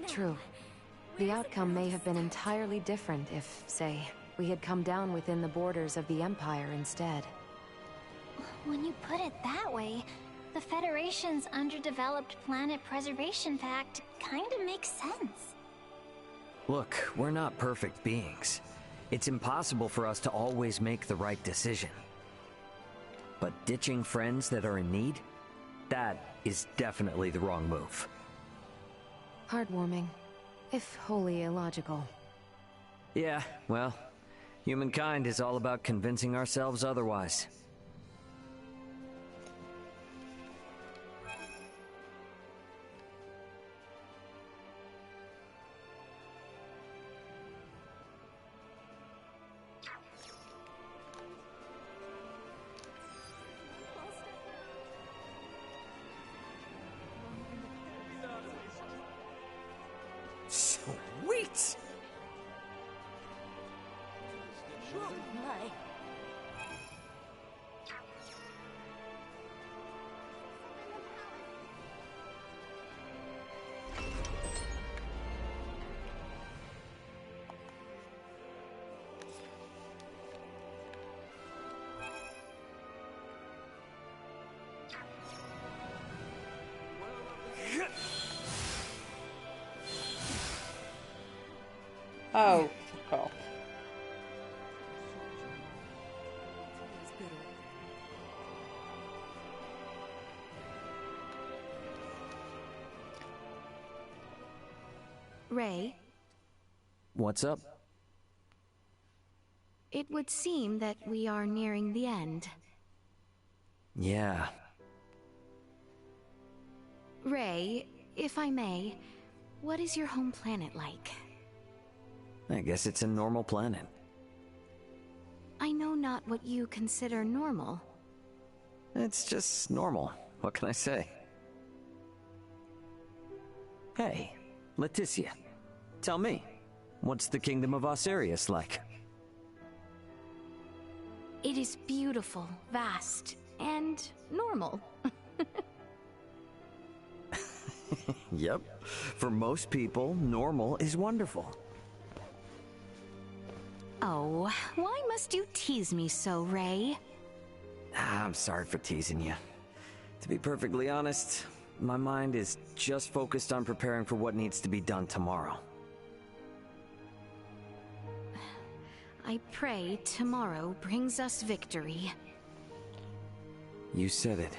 True. The outcome may have been entirely different if, say, we had come down within the borders of the Empire instead. When you put it that way, the Federation's underdeveloped planet preservation fact kinda makes sense. Look, we're not perfect beings. It's impossible for us to always make the right decision. But ditching friends that are in need? That is definitely the wrong move. Heartwarming, if wholly illogical. Yeah, well, humankind is all about convincing ourselves otherwise. Sweet! Oh, fuck off. Ray, What's up? it would seem that we are nearing the end. Yeah. Ray, if I may, what is your home planet like? I guess it's a normal planet. I know not what you consider normal. It's just normal. What can I say? Hey, Leticia. Tell me, what's the kingdom of Osirius like? It is beautiful, vast, and normal. Yep. For most people, normal is wonderful. Oh, why must you tease me so, Ray? I'm sorry for teasing you. To be perfectly honest, my mind is just focused on preparing for what needs to be done tomorrow. I pray tomorrow brings us victory. You said it.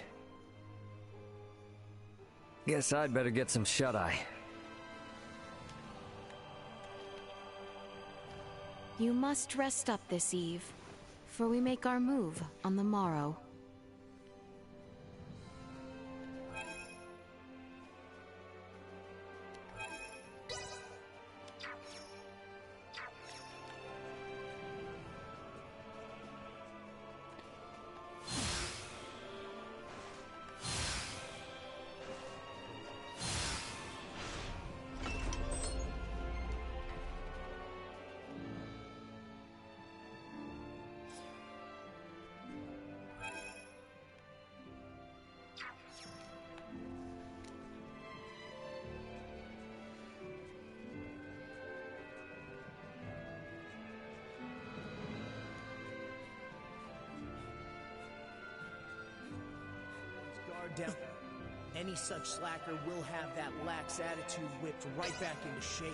Guess I'd better get some shut-eye. You must rest up this eve, for we make our move on the morrow. Guard down. Any such slacker will have that lax attitude whipped right back into shape.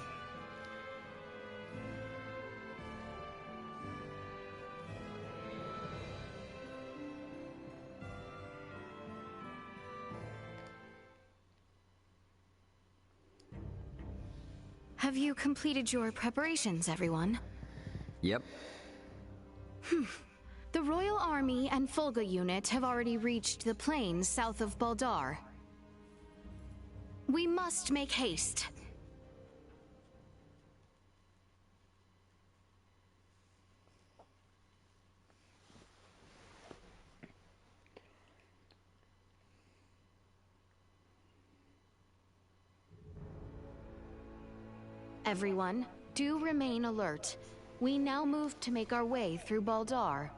Have you completed your preparations, everyone? Yep. The Royal Army and Fulga unit have already reached the plains south of Baldar. We must make haste. Everyone, do remain alert. We now move to make our way through Baldar.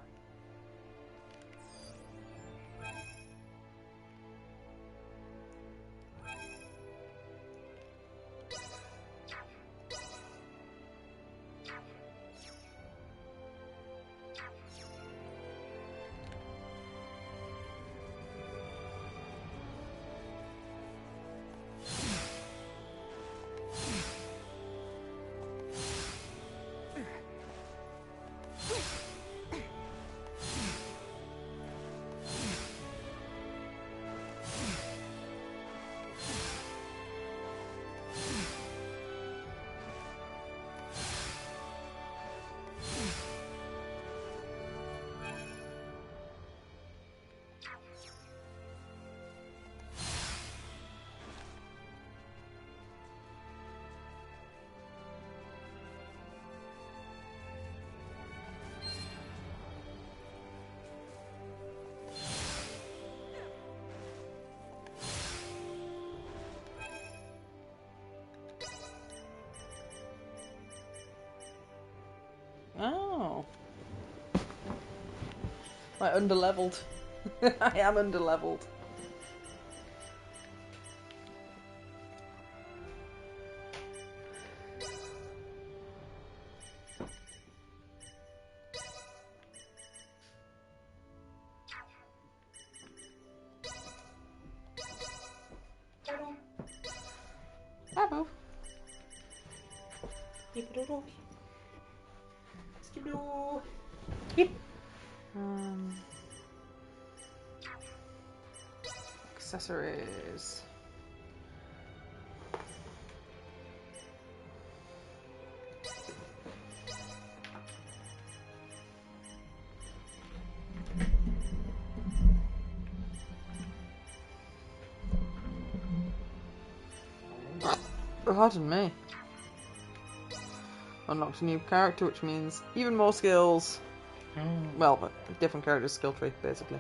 Oh. Right, underleveled. I am underleveled. Bravo. Yep. Accessories. Pardon me. Unlocked a new character, which means even more skills. Well, but a different character's skill tree, basically.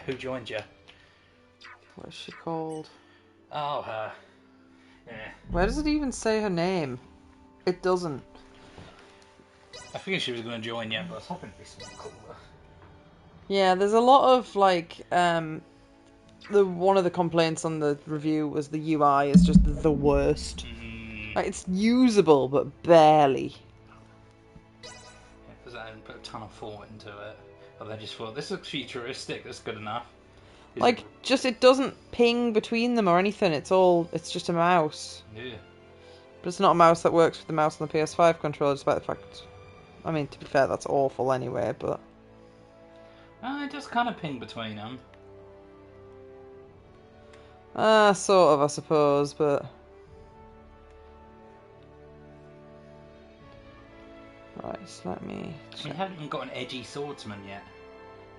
Who joined you? What is she called? Oh, her. Yeah. Where does it even say her name? It doesn't. I figured she was going to join you, but I was hoping to be someone cooler. Yeah, there's a lot of, like, one of the complaints on the review was the UI is just the worst. Like, it's usable, but barely. Because I didn't put a ton of thought into it. But I just thought, this looks futuristic, that's good enough. Like, just, it doesn't ping between them or anything, it's just a mouse. Yeah. But it's not a mouse that works with the mouse on the PS5 controller, despite the fact... I mean, to be fair, that's awful anyway, but... It does kind of ping between them. Sort of, I suppose, but... Right, so let me... We haven't even got an edgy swordsman yet.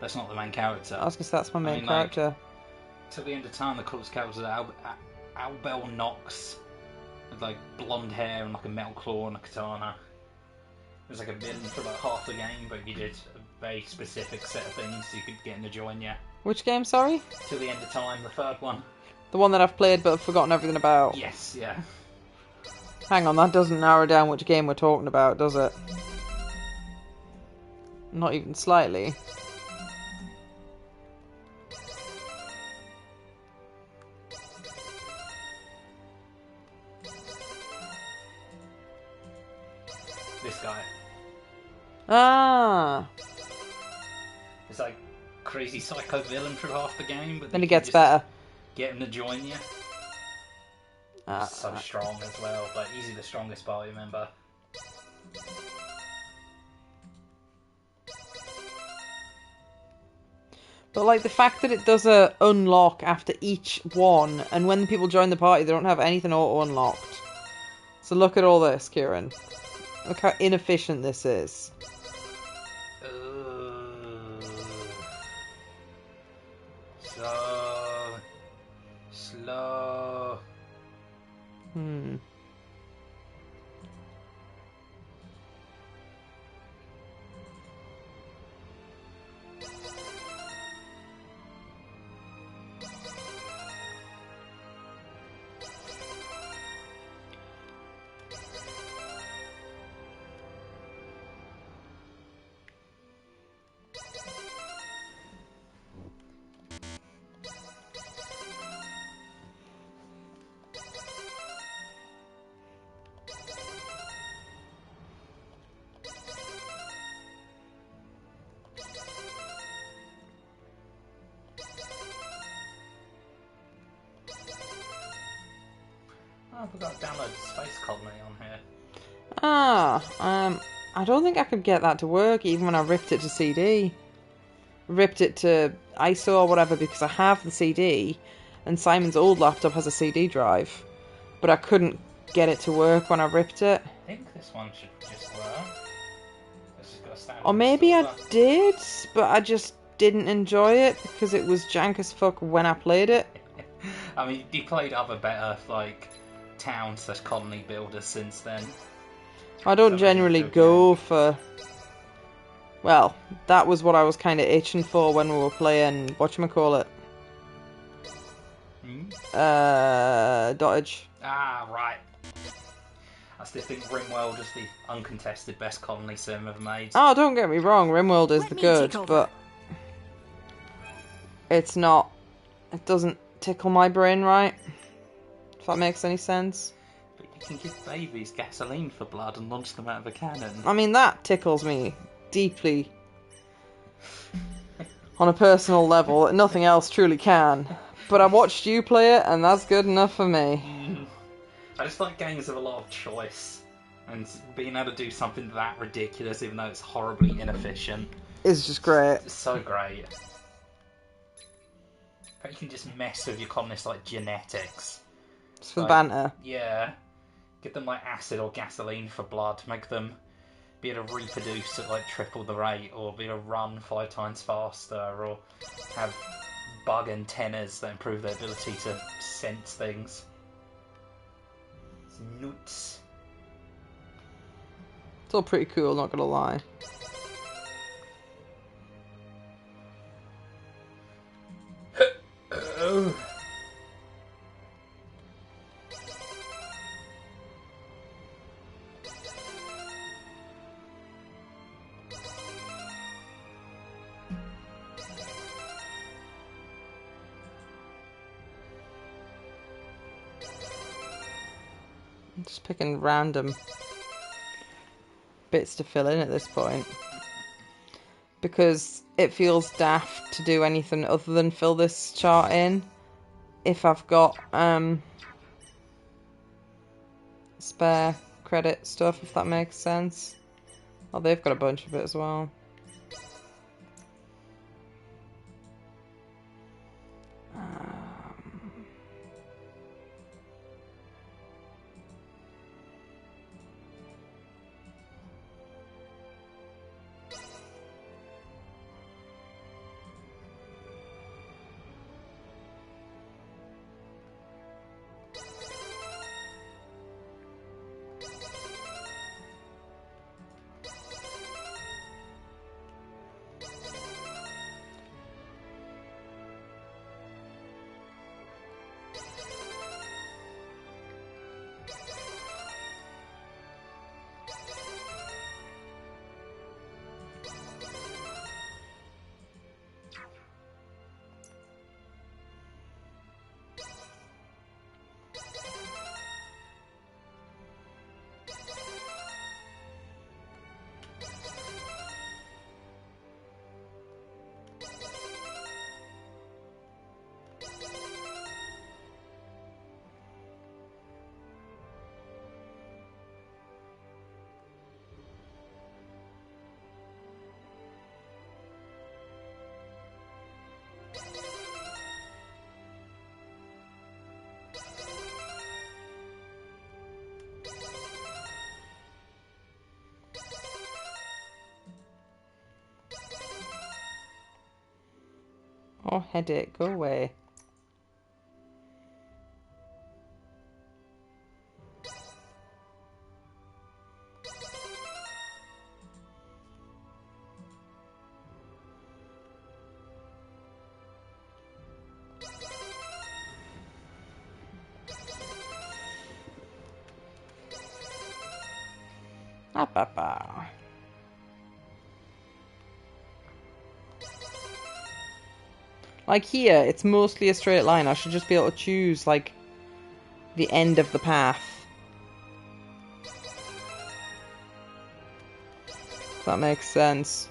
That's not the main character. I was going to say, that's my main character. Like, till the end of time, the closest character is Albel Nox. With, like, blonde hair and, like, a metal claw and a katana. There's, like, a villain for, like, half the game, but you did a very specific set of things so you could get him to join you. Which game, sorry? Till the end of time, the third one. The one that I've played but I've forgotten everything about? Yes, yeah. Hang on, that doesn't narrow down which game we're talking about, does it? Not even slightly. This guy. Ah! It's like crazy psycho villain through half the game, but then he gets better. Get him to join you. He's so strong as well, like easily the strongest party member. But like the fact that it does a unlock after each one, and when people join the party, they don't have anything auto unlocked. So look at all this, Kieran. Look how inefficient this is. Slow. Oh, we've got to download Space Colony on here. I don't think I could get that to work even when I ripped it to CD. Ripped it to ISO or whatever because I have the CD and Simon's old laptop has a CD drive. But I couldn't get it to work when I ripped it. I think this one should just work. It's just got a standard Or maybe I installer. did, but I just didn't enjoy it because it was jank as fuck when I played it. I mean, you played other better, like, town/colony builders since then. I don't generally go for... Well, that was what I was kind of itching for when we were playing... Whatchamacallit? Dottage. Ah, right. I still think Rimworld is the uncontested best colony sim ever made. Oh, don't get me wrong, Rimworld is the good, but... It's not... It doesn't tickle my brain right. If that makes any sense. But you can give babies gasoline for blood and launch them out of a cannon. I mean, that tickles me deeply on a personal level that nothing else truly can. But I watched you play it, and that's good enough for me. I just like games with a lot of choice. And being able to do something that ridiculous, even though it's horribly inefficient, It's just great. it's so great. But you can just mess with your colonists like genetics. It's for Like, banter. Yeah. Give them like acid or gasoline for blood. Make them be able to reproduce at like triple the rate, or be able to run 5 times faster, or have bug antennas that improve their ability to sense things. It's nuts. It's all pretty cool, not gonna lie. I'm just picking random bits to fill in at this point. Because it feels daft to do anything other than fill this chart in. If I've got spare credit stuff, if that makes sense. Oh, they've got a bunch of it as well. Oh, headache, go away. Like here, it's mostly a straight line. I should just be able to choose, like, the end of the path. If that makes sense.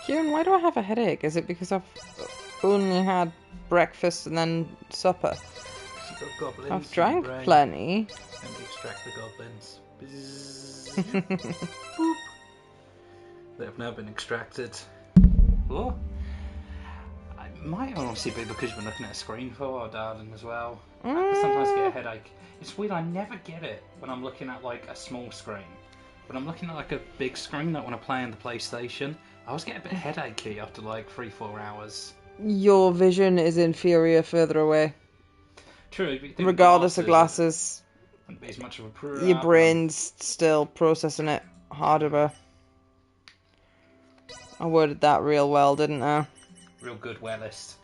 Kieran, why do I have a headache? Is it because I've only had breakfast and then supper? You've got goblins. I've drank plenty. Let me extract the goblins. Boop. They have now been extracted. Oh. It might honestly be because you've been looking at a screen for a while, darling, as well. I sometimes get a headache. It's weird, I never get it when I'm looking at, like, a small screen. When I'm looking at, like, a big screen, like when I play on the PlayStation, I always get a bit headachy after, like, 3-4 hours. Your vision is inferior further away. True. Regardless of glasses. Wouldn't be as much of a problem. Your brain's still processing it harder. I worded that real well, didn't I? Real good wellist.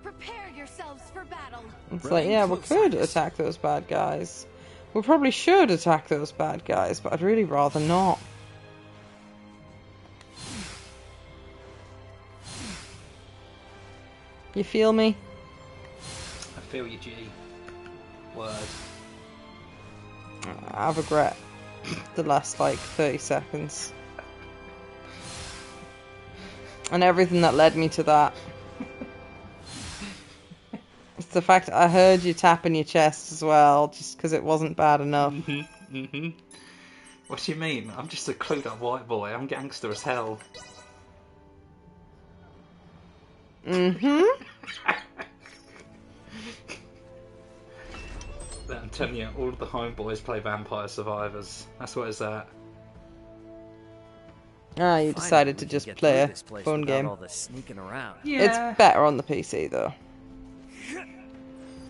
Prepare yourselves for battle. It's like, yeah, we could attack those bad guys. We probably should attack those bad guys, but I'd really rather not. You feel me? I feel you, G. Word. I regret the last, like, 30 seconds. And everything that led me to that. It's the fact I heard you tapping your chest as well, just because it wasn't bad enough. What do you mean? I'm just a clued up white boy. I'm gangster as hell. I'm telling you, all of the homeboys play Vampire Survivors. That's what it's at. Ah, you decided to just play a phone game. All the sneaking around. Yeah. It's better on the PC, though.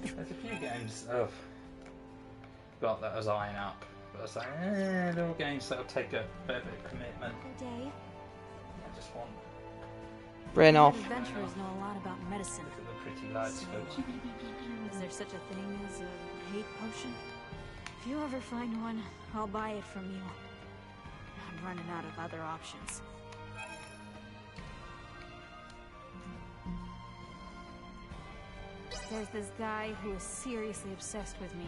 There's a few games I've got that I was eyeing up. But I was like, little games that'll take a fair bit of commitment. I just want... Brain off. Adventurers know a lot about medicine. Look at the pretty lights, folks. Is there such a thing as a hate potion? If you ever find one, I'll buy it from you. I'm running out of other options. There's this guy who is seriously obsessed with me.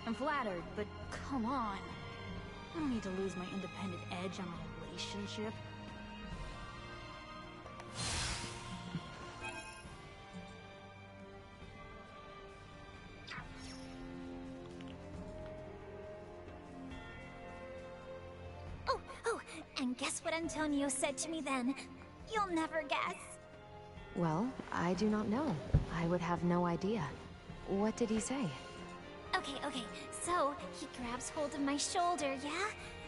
I'm flattered, but come on. I don't need to lose my independent edge on a relationship. Oh, and guess what Antonio said to me then? You'll never guess. Well, I do not know. I would have no idea. What did he say? Of Okay. So, he grabs hold of my shoulder, yeah?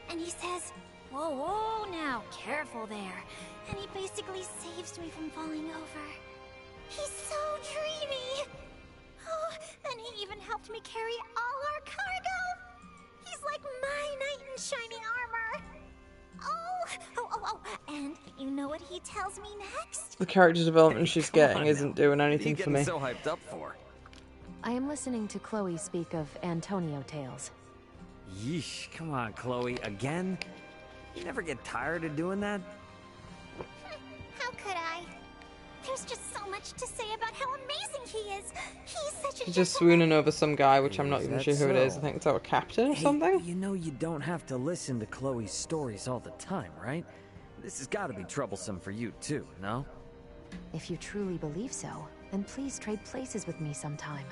And he says, whoa, now, careful there. And he basically saves me from falling over. He's so dreamy! Oh, and he even helped me carry all our cargo! He's like my knight in shining armor! Oh, and you know what he tells me next? The character development she's getting isn't doing What are you anything for getting me. so hyped up for? I am listening to Chloe speak of Antonio tales. Yeesh, come on, Chloe, again? You never get tired of doing that? How could I? There's just so much to say about how amazing he is. He's such a She's just swooning over some guy, which I'm not Is even that sure who it is. so? I think it's our captain or Hey, something. You know you don't have to listen to Chloe's stories all the time, right? This has got to be troublesome for you too, no? If you truly believe so, then please trade places with me sometime.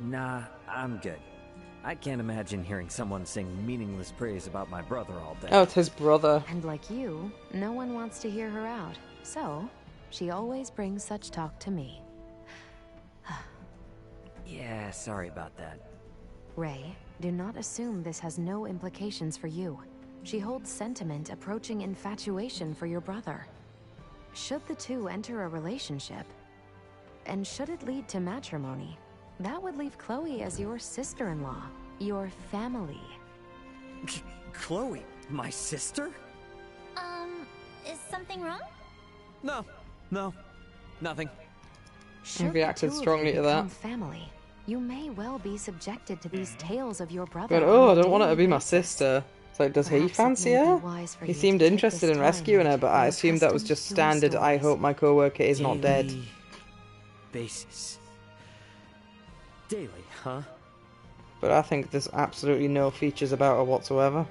Nah, I'm good. I can't imagine hearing someone sing meaningless praise about my brother all day. Oh, it's his brother. And like you, no one wants to hear her out. So, she always brings such talk to me. Yeah, sorry about that. Ray, do not assume this has no implications for you. She holds sentiment approaching infatuation for your brother. Should the two enter a relationship, and should it lead to matrimony, that would leave Chloe as your sister-in-law, your family. Chloe, my sister? Is something wrong? No, nothing. Should the reacted two of strongly you to that. become family, you may well be subjected to these tales of your brother. But on oh, a I don't want her to daily be my basis. sister. It's like, does he Perhaps it fancy may be her? wise for He you to seemed take interested this in time rescuing her, and but I grow assumed that was accustomed just to standard. I stories. hope my co-worker is not dead. Daily basis. Daily, huh? But I think there's absolutely no features about her whatsoever.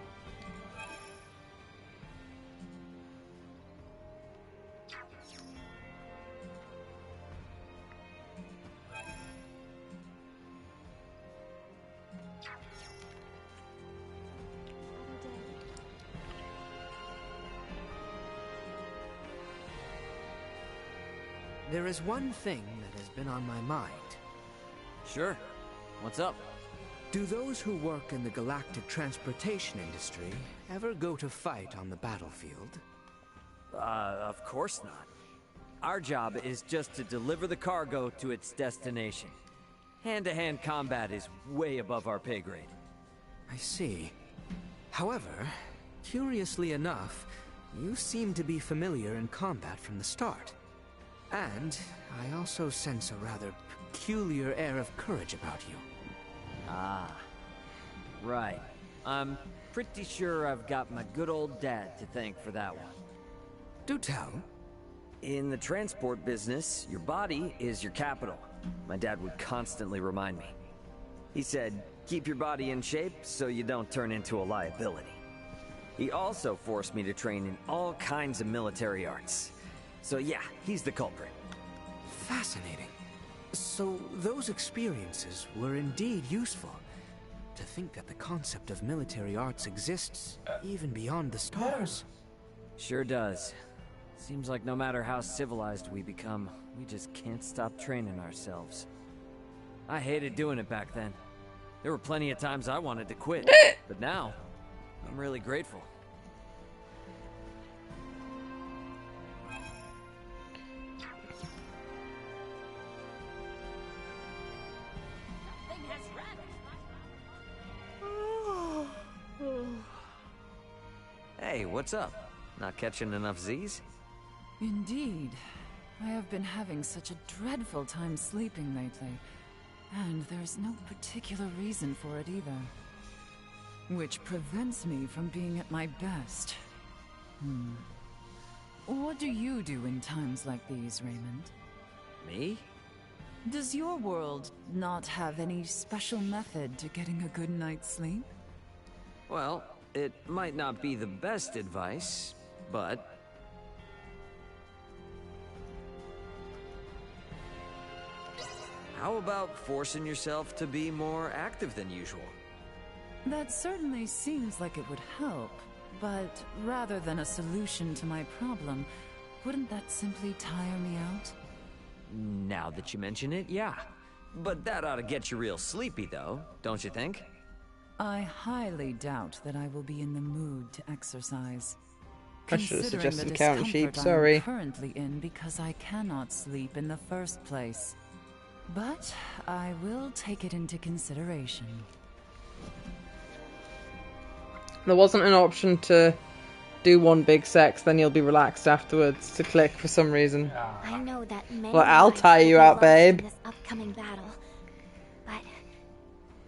There is one thing that has been on my mind. Sure. What's up? Do those who work in the galactic transportation industry ever go to fight on the battlefield? Of course not. Our job is just to deliver the cargo to its destination. Hand-to-hand combat is way above our pay grade. I see. However, curiously enough, you seem to be familiar in combat from the start. And I also sense a rather peculiar air of courage about you. Ah, right. I'm pretty sure I've got my good old dad to thank for that one. Do tell. In the transport business, your body is your capital. My dad would constantly remind me. He said, keep your body in shape so you don't turn into a liability. He also forced me to train in all kinds of military arts. So yeah, he's the culprit. Fascinating. So those experiences were indeed useful. To think that the concept of military arts exists even beyond the stars. Sure does. Seems like no matter how civilized we become, we just can't stop training ourselves. I hated doing it back then. There were plenty of times I wanted to quit, but now, I'm really grateful. Hey, what's up? Not catching enough Z's? Indeed. I have been having such a dreadful time sleeping lately, and there's no particular reason for it either. Which prevents me from being at my best. What do you do in times like these, Raymond? Me? Does your world not have any special method to getting a good night's sleep? Well, it might not be the best advice, but... How about forcing yourself to be more active than usual? That certainly seems like it would help, but rather than a solution to my problem, wouldn't that simply tire me out? Now that you mention it, yeah. But that ought to get you real sleepy, though, don't you think? I highly doubt that I will be in the mood to exercise. I should have Considering suggested the counting sheep, discomfort sorry. I'm currently in because I cannot sleep in the first place. But I will take it into consideration. There wasn't an option to do one big sex, then you'll be relaxed afterwards to click for some reason. I know that many Well, I'll lives tie will you be out, lost babe. in this upcoming battle. But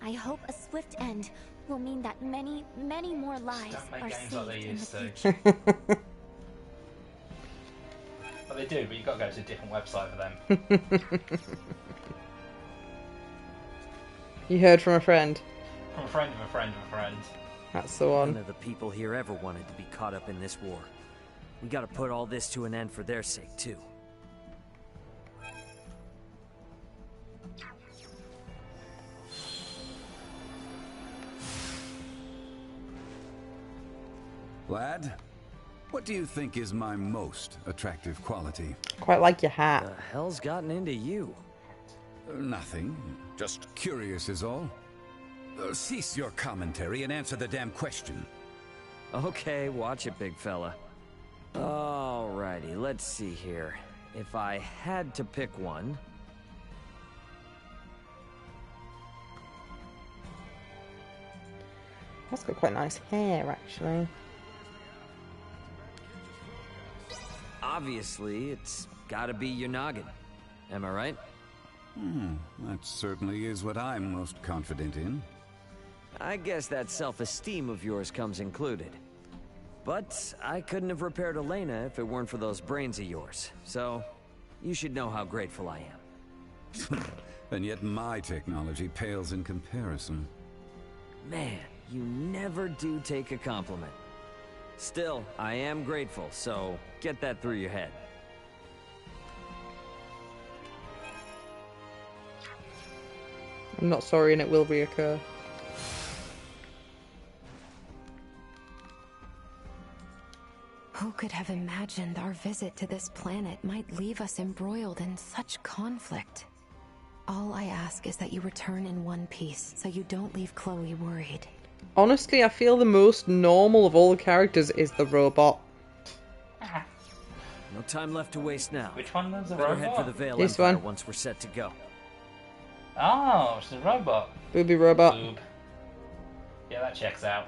I hope a swift end will mean that many, many more lives Don't make are games saved like they in the used to. future. Well, they do, but you've got to go to a different website for them. You heard from a friend. From a friend of a friend of a friend. That's the one. None of the people here ever wanted to be caught up in this war. We gotta put all this to an end for their sake, too. Lad, what do you think is my most attractive quality? Quite like your hat. The hell's gotten into you? Nothing. Just curious is all. Cease your commentary and answer the damn question. Okay, watch it, big fella. Alrighty, let's see here. If I had to pick one... That's got quite nice hair, actually. Obviously, it's gotta be your noggin. Am I right? That certainly is what I'm most confident in. I guess that self-esteem of yours comes included. But I couldn't have repaired Elena if it weren't for those brains of yours. So, you should know how grateful I am. And yet my technology pales in comparison. Man, you never do take a compliment. Still, I am grateful, so get that through your head. I'm not sorry, and it will reoccur. Who could have imagined our visit to this planet might leave us embroiled in such conflict? All I ask is that you return in one piece, so you don't leave Chloe worried. Honestly, I feel the most normal of all the characters is the robot. No time left to waste now. Which one was the Better robot? head for the Veil This Empire one. once we're set to go. Oh, it's a robot. Booby robot. Boob. Yeah, that checks out.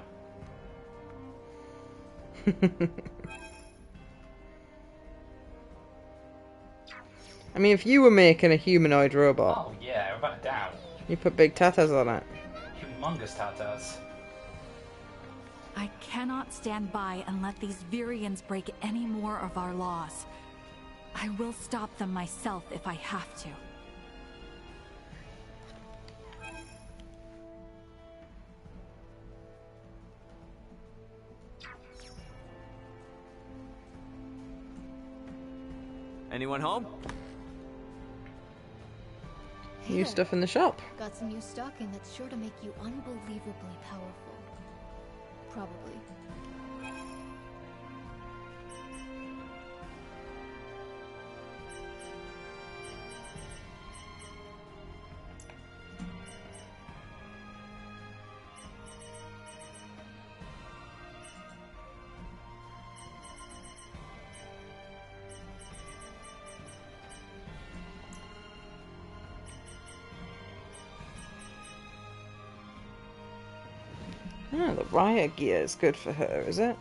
I mean, if you were making a humanoid robot, Oh yeah, without a doubt. you put big tatas on it. Humongous tatas. I cannot stand by and let these Virians break any more of our laws. I will stop them myself if I have to. Anyone home? New stuff in the shop. Got some new stock in that's sure to make you unbelievably powerful. Probably. Oh, the riot gear is good for her, is it?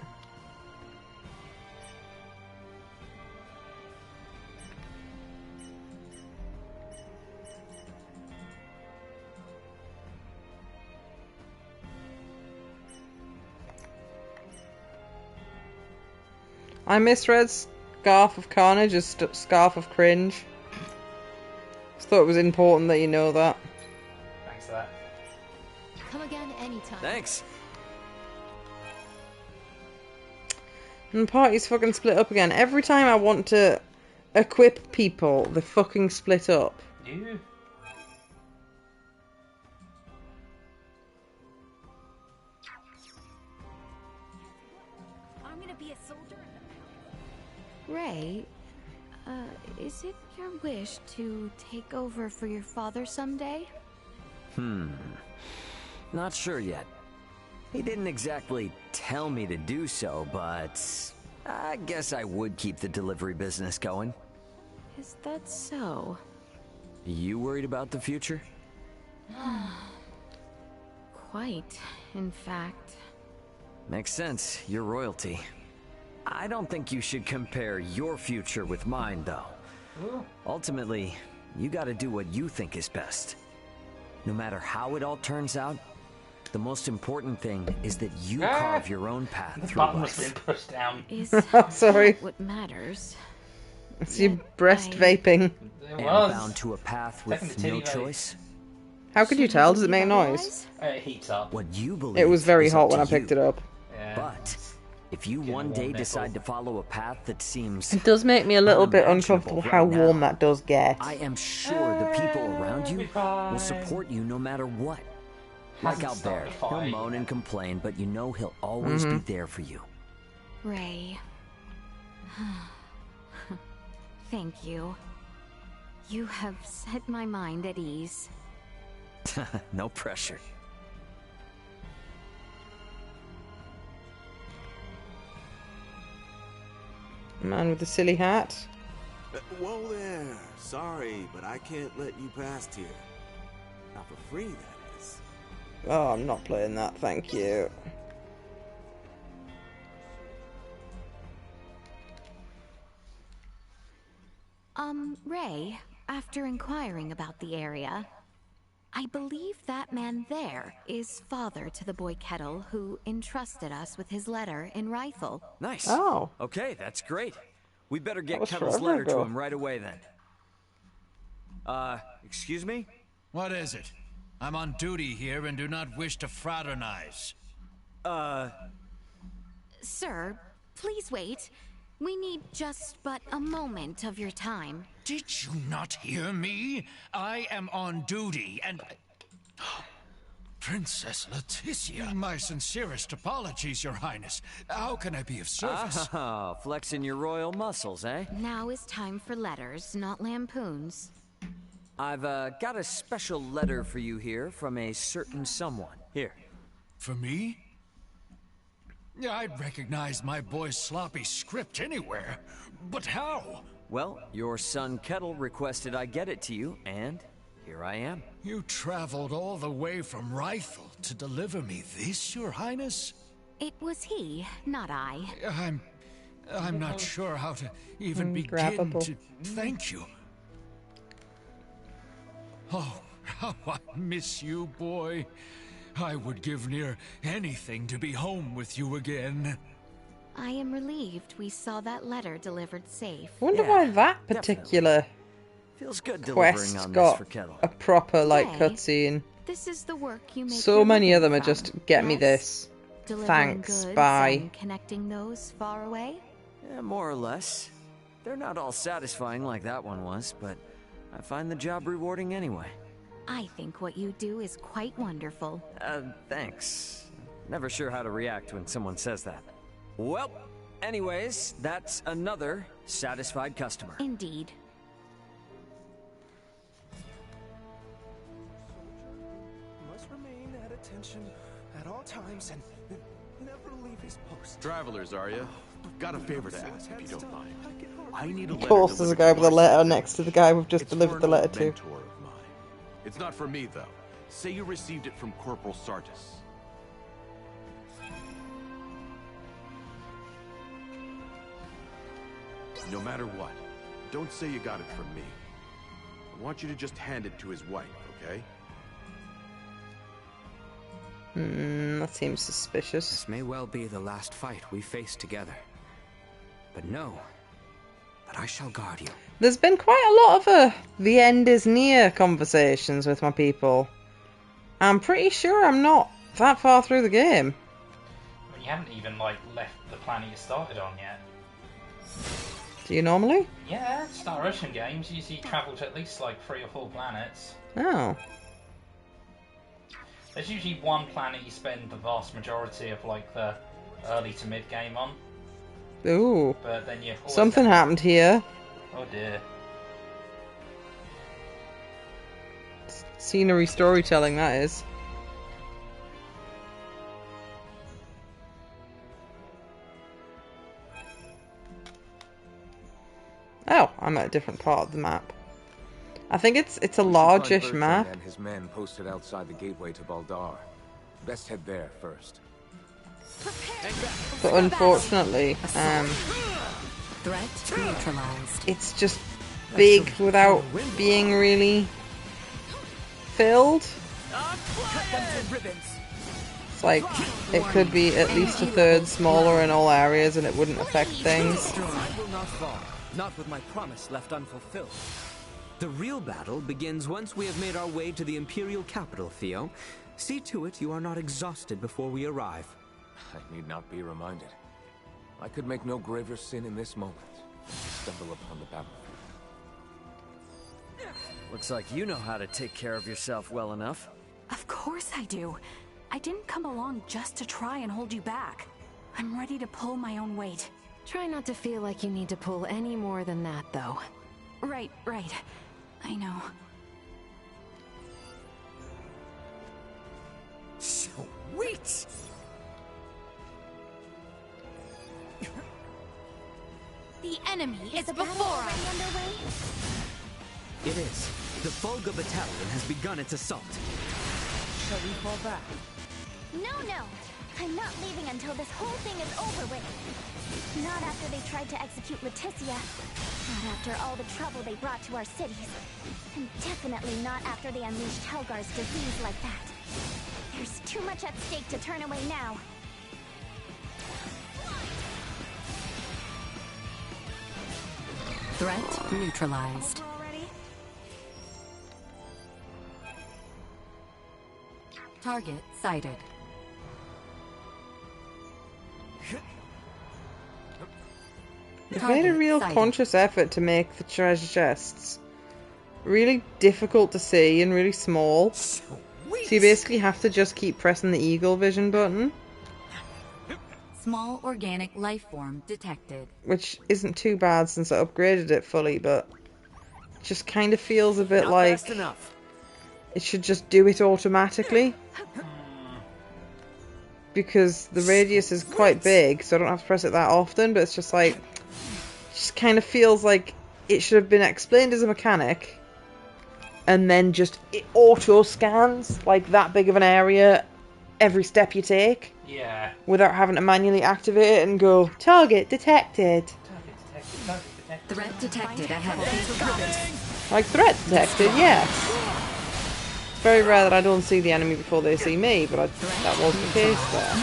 I misread Scarf of Carnage as Scarf of Cringe. Just thought it was important that you know that. Thanks for that. Come again anytime. Thanks. And the party's fucking split up again. Every time I want to equip people, they fucking split up. You? I'm gonna be a soldier. Ray, Is it your wish to take over for your father someday? Not sure yet. He didn't exactly tell me to do so, but I guess I would keep the delivery business going. Is that so? You worried about the future? Quite, in fact. Makes sense. You're royalty. I don't think you should compare your future with mine, though. Ultimately, you gotta do what you think is best. No matter how it all turns out, the most important thing is that you carve your own path through Button was being life. pushed down. Is Sorry. that what matters? It's your breast vaping. And bound to a path with no choice. How could you tell? Does it make noise? It heats up. What you believe It was very is hot up when to I picked you. it up. But if you one day decide to follow a path that seems It does make me a little bit uncomfortable how warm that does get. I am sure the people around you will support you no matter what. Like out there, he'll moan and complain, but you know he'll always be there for you. Ray. Thank you. You have set my mind at ease. No pressure. Man with the silly hat. Whoa there. Sorry, but I can't let you past here. Not for free, that is. Oh, I'm not playing that, thank you. Ray, after inquiring about the area, I believe that man there is father to the boy Kettle who entrusted us with his letter in Rifle. Nice. Oh. Okay, that's great. We better get was Kettle's forever letter to ago. him right away then. Excuse me? What is it? I'm on duty here and do not wish to fraternize. Sir, please wait. We need just but a moment of your time. Did you not hear me? I am on duty and... Princess Leticia, my sincerest apologies, Your Highness. How can I be of service? Ah, flexing your royal muscles, eh? Now is time for letters, not lampoons. I've got a special letter for you here from a certain someone. Here. For me? Yeah, I'd recognize my boy's sloppy script anywhere. But how? Well, your son Kettle requested I get it to you, and here I am. You traveled all the way from Rifle to deliver me this, Your Highness? It was he, not I. I'm not sure how to even begin Grabbable. to thank you. Oh, how I miss you, boy. I would give near anything to be home with you again. I am relieved we saw that letter delivered safe. I wonder why that particular Feels good delivering quest on this got for Kettle. a proper, like, Ray, cutscene. This is the work you make So your many of living them are from, just, get me yes? this. Delivering Thanks, goods bye. and connecting those far away? Yeah, more or less. They're not all satisfying like that one was, but I find the job rewarding anyway. I think what you do is quite wonderful. Thanks. Never sure how to react when someone says that. Well, anyways, that's another satisfied customer. Indeed. Must remain at attention at all times and never leave his post. Travelers, are you? Got a favor to ask, if you don't mind. I need a Of letter course, there's a guy with a letter next to the guy we've just delivered the letter to. mentor of mine. It's not for me, though. Say you received it from Corporal Sartis. No matter what, don't say you got it from me. I want you to just hand it to his wife, okay? That seems suspicious. This may well be the last fight we face together. But know that I shall guard you. There's been quite a lot of the end is near conversations with my people. I'm pretty sure I'm not that far through the game. I mean, you haven't even, like, left the planet you started on yet. Do you normally? Yeah, Star Ocean games usually travel to at least, like, 3 or 4 planets. Oh. There's usually one planet you spend the vast majority of, like, the early to mid game on. Ooh. But then you always Something happened here. Oh dear. Scenery storytelling, that is. Oh, I'm at a different part of the map. I think it's a largish map. And his men posted outside the gateway to Baldar. Best head there first. But unfortunately, Threat neutralized. it's just big without being really filled. It's like it could be at least a third smaller in all areas and it wouldn't affect things. I will not fall, not with my promise left unfulfilled. The real battle begins once we have made our way to the Imperial capital, Theo. See to it you are not exhausted before we arrive. I need not be reminded. I could make no graver sin in this moment. Stumble upon the battlefield. Looks like you know how to take care of yourself well enough. Of course I do. I didn't come along just to try and hold you back. I'm ready to pull my own weight. Try not to feel like you need to pull any more than that, though. Right. I know. Sweet! The enemy is before us. It is. The Folga battalion has begun its assault. Shall we fall back? No. I'm not leaving until this whole thing is over with. Not after they tried to execute Leticia. Not after all the trouble they brought to our cities. And definitely not after they unleashed Helgar's disease like that. There's too much at stake to turn away now. Threat neutralized. Target sighted. They've made a real conscious effort to make the treasure chests really difficult to see and really small. So you basically have to just keep pressing the eagle vision button. Small organic life form detected. Which isn't too bad since I upgraded it fully, but it just kind of feels a bit like it should just do it automatically. Because the radius is quite big, so I don't have to press it that often, but it's just like, it just kind of feels like it should have been explained as a mechanic, and then just it auto scans like that big of an area every step you take. Yeah. Without having to manually activate it and go, target detected. Threat detected ahead. Like threat detected, yes. It's very rare that I don't see the enemy before they see me, but that was the case there.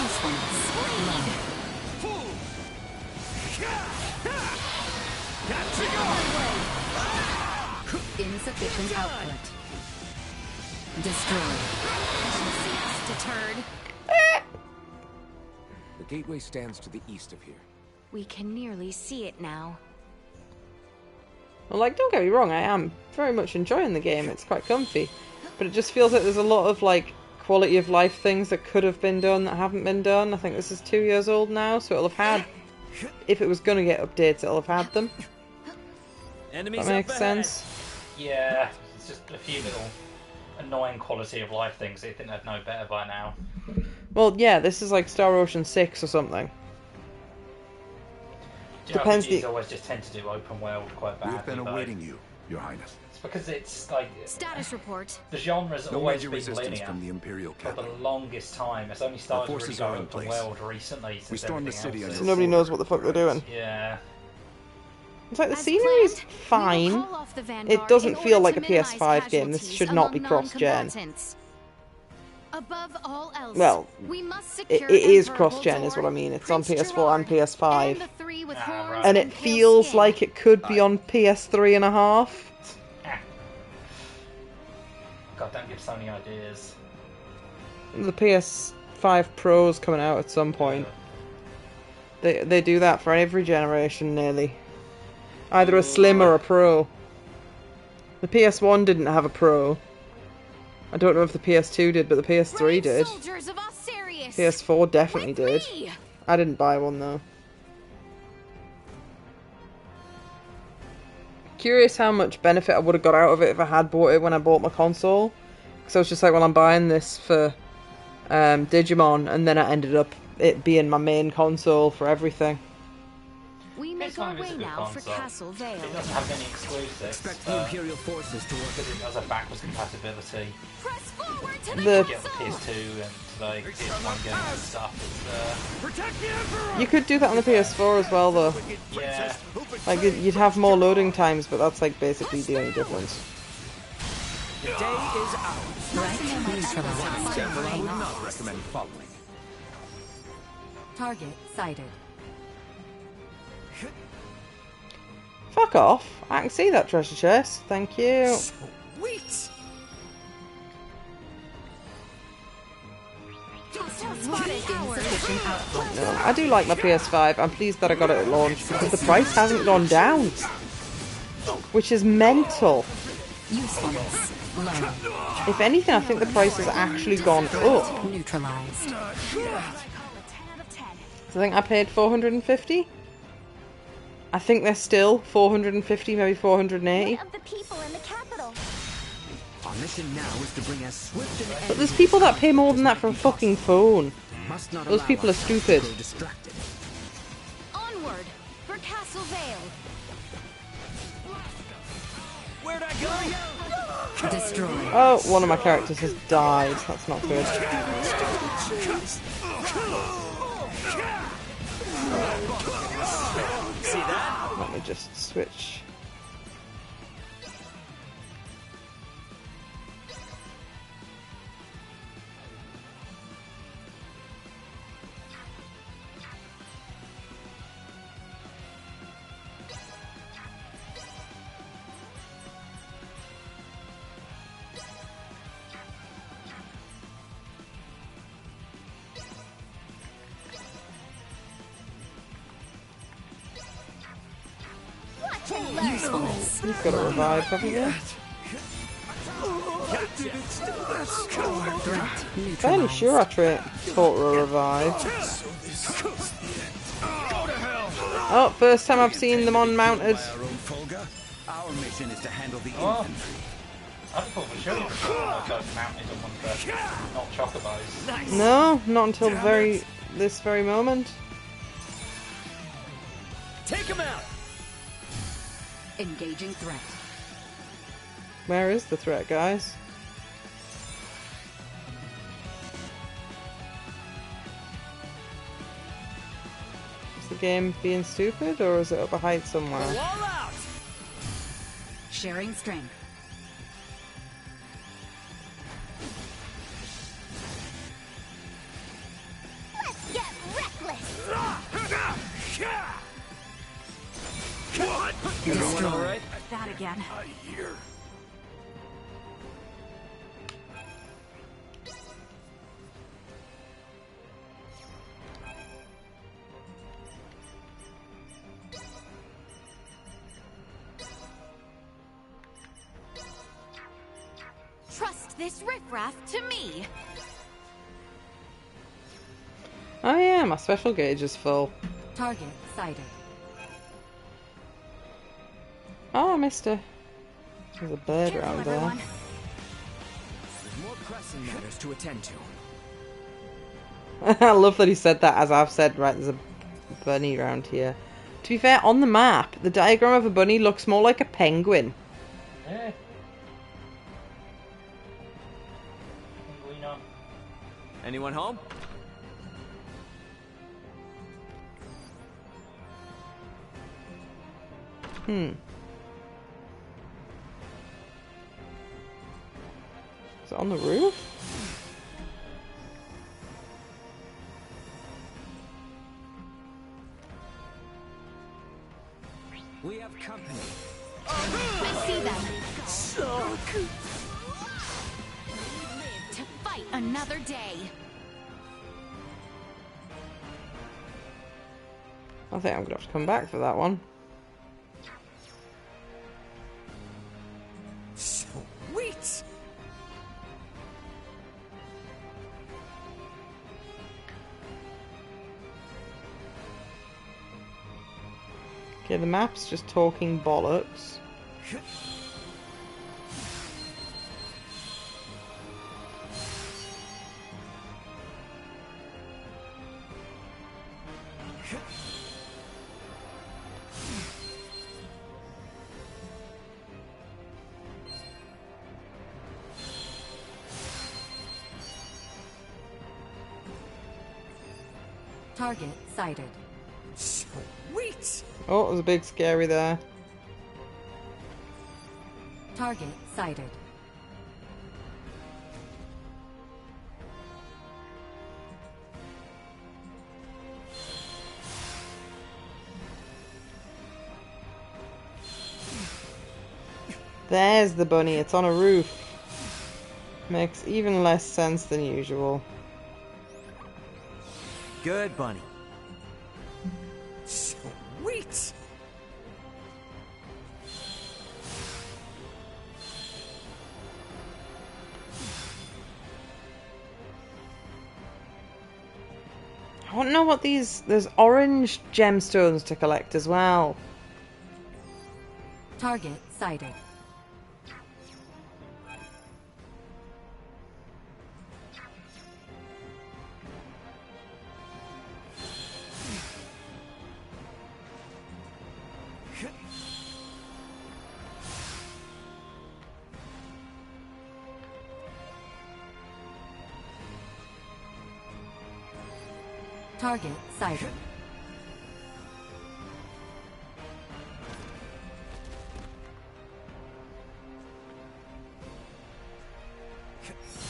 Insufficient output. Destroyed. Deterred. The gateway stands to the east of here. We can nearly see it now. Well, like, don't get me wrong, I am very much enjoying the game. It's quite comfy. But it just feels like there's a lot of, like, quality of life things that could have been done that haven't been done. I think this is 2 years old now, so it'll have had... If it was going to get updates, it'll have had them. Enemies that makes sense. Yeah, it's just a few little annoying quality of life things they think they'd know better by now. Well, yeah, this is like Star Ocean 6 or something. Depends. JRPGs always just tend to do open world quite badly. We've been awaiting you, Your Highness. It's because it's like status report. The genre's no always major been resistance linear from the Imperial for capital. the longest time. It's only started to really go are in open place. world recently. Since we stormed the city so nobody knows what the fuck they're doing. Yeah. It's like the scenery is fine. It doesn't feel like a PS5 game. This should not be cross-gen. Above all else, well, we must it is cross-gen is what I mean. It's on PS4 and PS5. And it feels like it could be on PS3 and a half. God, don't give Sony ideas. The PS5 Pro is coming out at some point. They do that for every generation, nearly. Either a Slim or a Pro. The PS1 didn't have a Pro. I don't know if the PS2 did, but the PS3 did. PS4 definitely did. I didn't buy one though. curious how much benefit I would have got out of it if I had bought it when I bought my console. Because I was just like, well, I'm buying this for Digimon, and then I ended up it being my main console for everything. We make our way now for Castle Vale. It doesn't have any exclusives. Expect the Imperial forces to work. Because it has a backwards compatibility. Press forward to You the can get the PS2 and like PS1 games and stuff. Protect the Emperor! You could do that on the PS4 as well, though. Yeah. Like, you'd have more loading times, but that's like basically the only difference. The day is ours. I would not recommend following. Target sighted. Fuck off. I can see that treasure chest. Thank you. Sweet! No, I do like my PS5. I'm pleased that I got it at launch because the price hasn't gone down. Which is mental. Usefulness low. If anything, I think the price has actually gone up. Neutralized. So I think I paid 450. I think they're still 450, maybe 480. Of the people in the capital. Our mission now is to bring us swift and But there's people that pay more than that for a fucking phone. must not Those allow people are us to stupid. grow distracted. Onward for Castle Vale. Where'd I go? Destroy. Oh, one of my characters has died. That's not good. See that? Let me just switch. Usefulness. You've got a revive, haven't you? Fairly sure I taught her a revive. Oh, first time I've seen them unmounted. Our mission is to handle the Oh. I thought for sure mounted on one first, not chocobos. No, not until this very moment. Take him out! Engaging threat. Where is the threat, guys? Is the game being stupid, or is it up a height somewhere? All out! Sharing strength. Let's get reckless. What? Everyone all right? That again. I hear. Trust this riffraff to me. Oh yeah, my special gauge is full. Target sighted. Oh, I missed her. There's a bird Careful, around there. everyone. There's more pressing matters to attend to. I love that he said that, as I've said, right, there's a bunny around here. To be fair, on the map, the diagram of a bunny looks more like a penguin. Yeah. Anyone home? Is it on the roof? We have company. I see them. Suck. Live to fight another day. I think I'm gonna have to come back for that one. Sweet. Okay, the map's just talking bollocks. Target sighted. Sweet! Oh, there's a big scary there. Target sighted. There's the bunny. It's on a roof. Makes even less sense than usual. Good, bunny. Sweet! I want to know what these... There's orange gemstones to collect as well. Target sighted. Target sighted.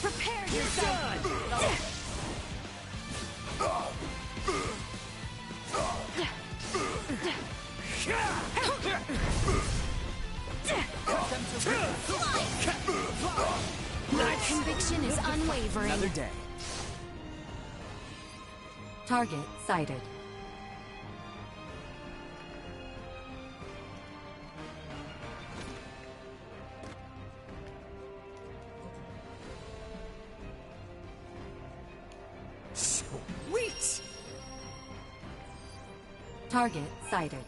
Prepare yourself! My conviction is unwavering. Another day. Target sighted. Sweet! Target sighted.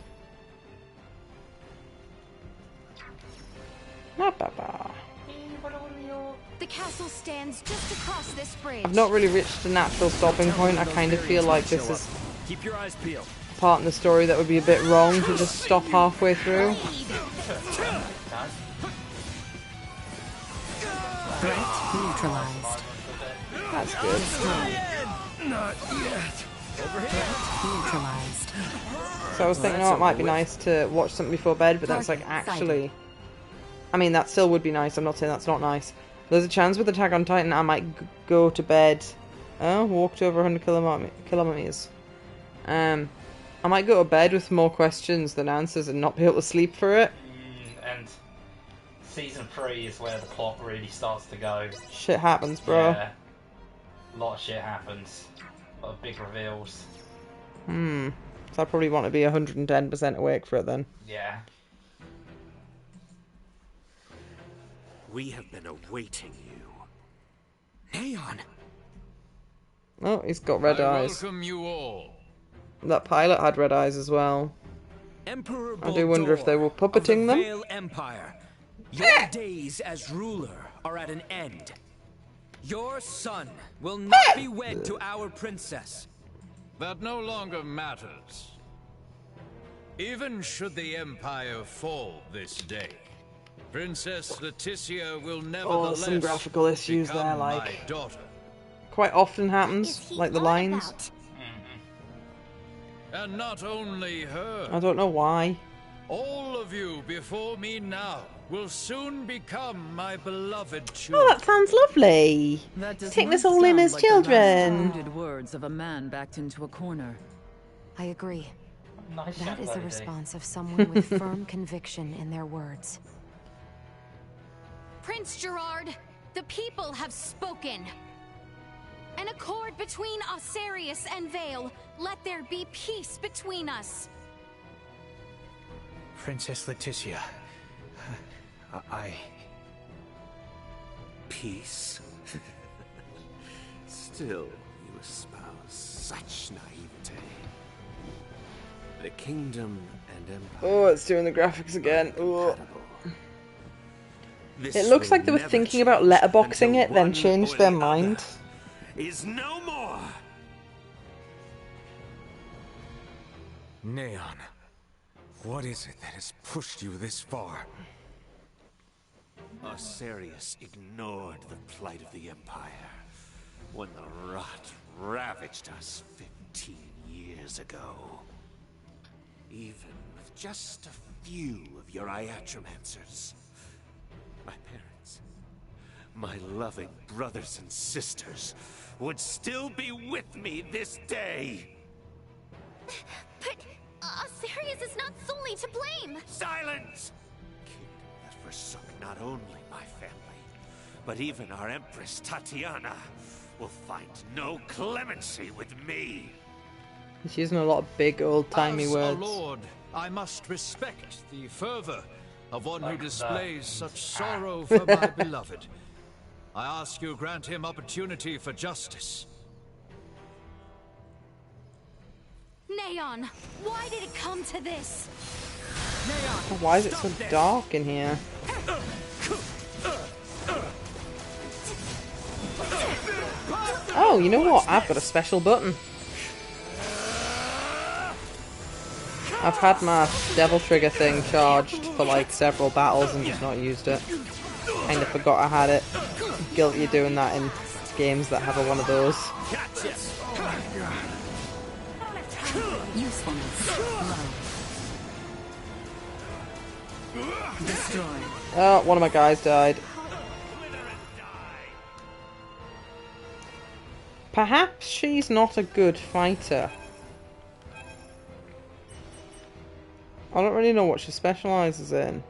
The castle stands just across this bridge. I've not really reached a natural stopping point. I kind of feel like this is Keep your eyes peeled. a part in the story that would be a bit wrong to just stop halfway through. Threat neutralized. That's good. Not yet. Neutralized. So I was thinking, oh, it might be nice to watch something before bed, but that's like actually... I mean, that still would be nice. I'm not saying that's not nice. There's a chance with Attack on Titan I might go to bed. Oh, walked over 100 kilometers. I might go to bed with more questions than answers and not be able to sleep for it. And season 3 is where the plot really starts to go. Shit happens, bro. Yeah. A lot of shit happens. A lot of big reveals. So I probably want to be 110% awake for it then. Yeah. We have been awaiting you. Aeon! Oh, he's got red eyes. Welcome you all. That pilot had red eyes as well. Emperor I do wonder if they were of the puppeting them. Vale Empire, your days as ruler are at an end. Your son will not be wed to our princess. That no longer matters. Even should the Empire fall this day, Princess Leticia will nevertheless some graphical issues become there, my like... daughter. Quite often happens, like the lines. And not only her. I don't know why. All of you before me now will soon become my beloved children. Oh, that sounds lovely. That does Taking not us all in sound as like the children. last words of a man backed into a corner. I agree. Nice That is the lady. response of someone with firm conviction in their words. Prince Gerard, the people have spoken. An accord between Osarius and Vale. Let there be peace between us. Princess Leticia, Peace? Still, you espouse such naivete. The kingdom and empire... Oh, it's doing the graphics again. Oh. This It looks will like they were never thinking about change letterboxing until it, then one changed or their the mind. other is no more. Neon, what is it that has pushed you this far? Osirius ignored the plight of the Empire when the rot ravaged us 15 years ago. Even with just a few of your iatromancers, my parents, my loving brothers and sisters, would still be with me this day. But Sirius is not solely to blame. Silence! Kingdom that forsook not only my family, but even our Empress Tatiana will find no clemency with me. He's using a lot of big old-timey As words. a lord, I must respect the fervor of one who displays such sorrow for my beloved. I ask you grant him opportunity for justice. Neon, why did it come to this? Oh, why is it so dark in here? Oh, you know what? I've got a special button. I've had my devil trigger thing charged for like several battles and just not used it. Kind of forgot I had it. Guilty of doing that in games that have one of those. Oh, one of my guys died. Perhaps she's not a good fighter. I don't really know what she specialises in.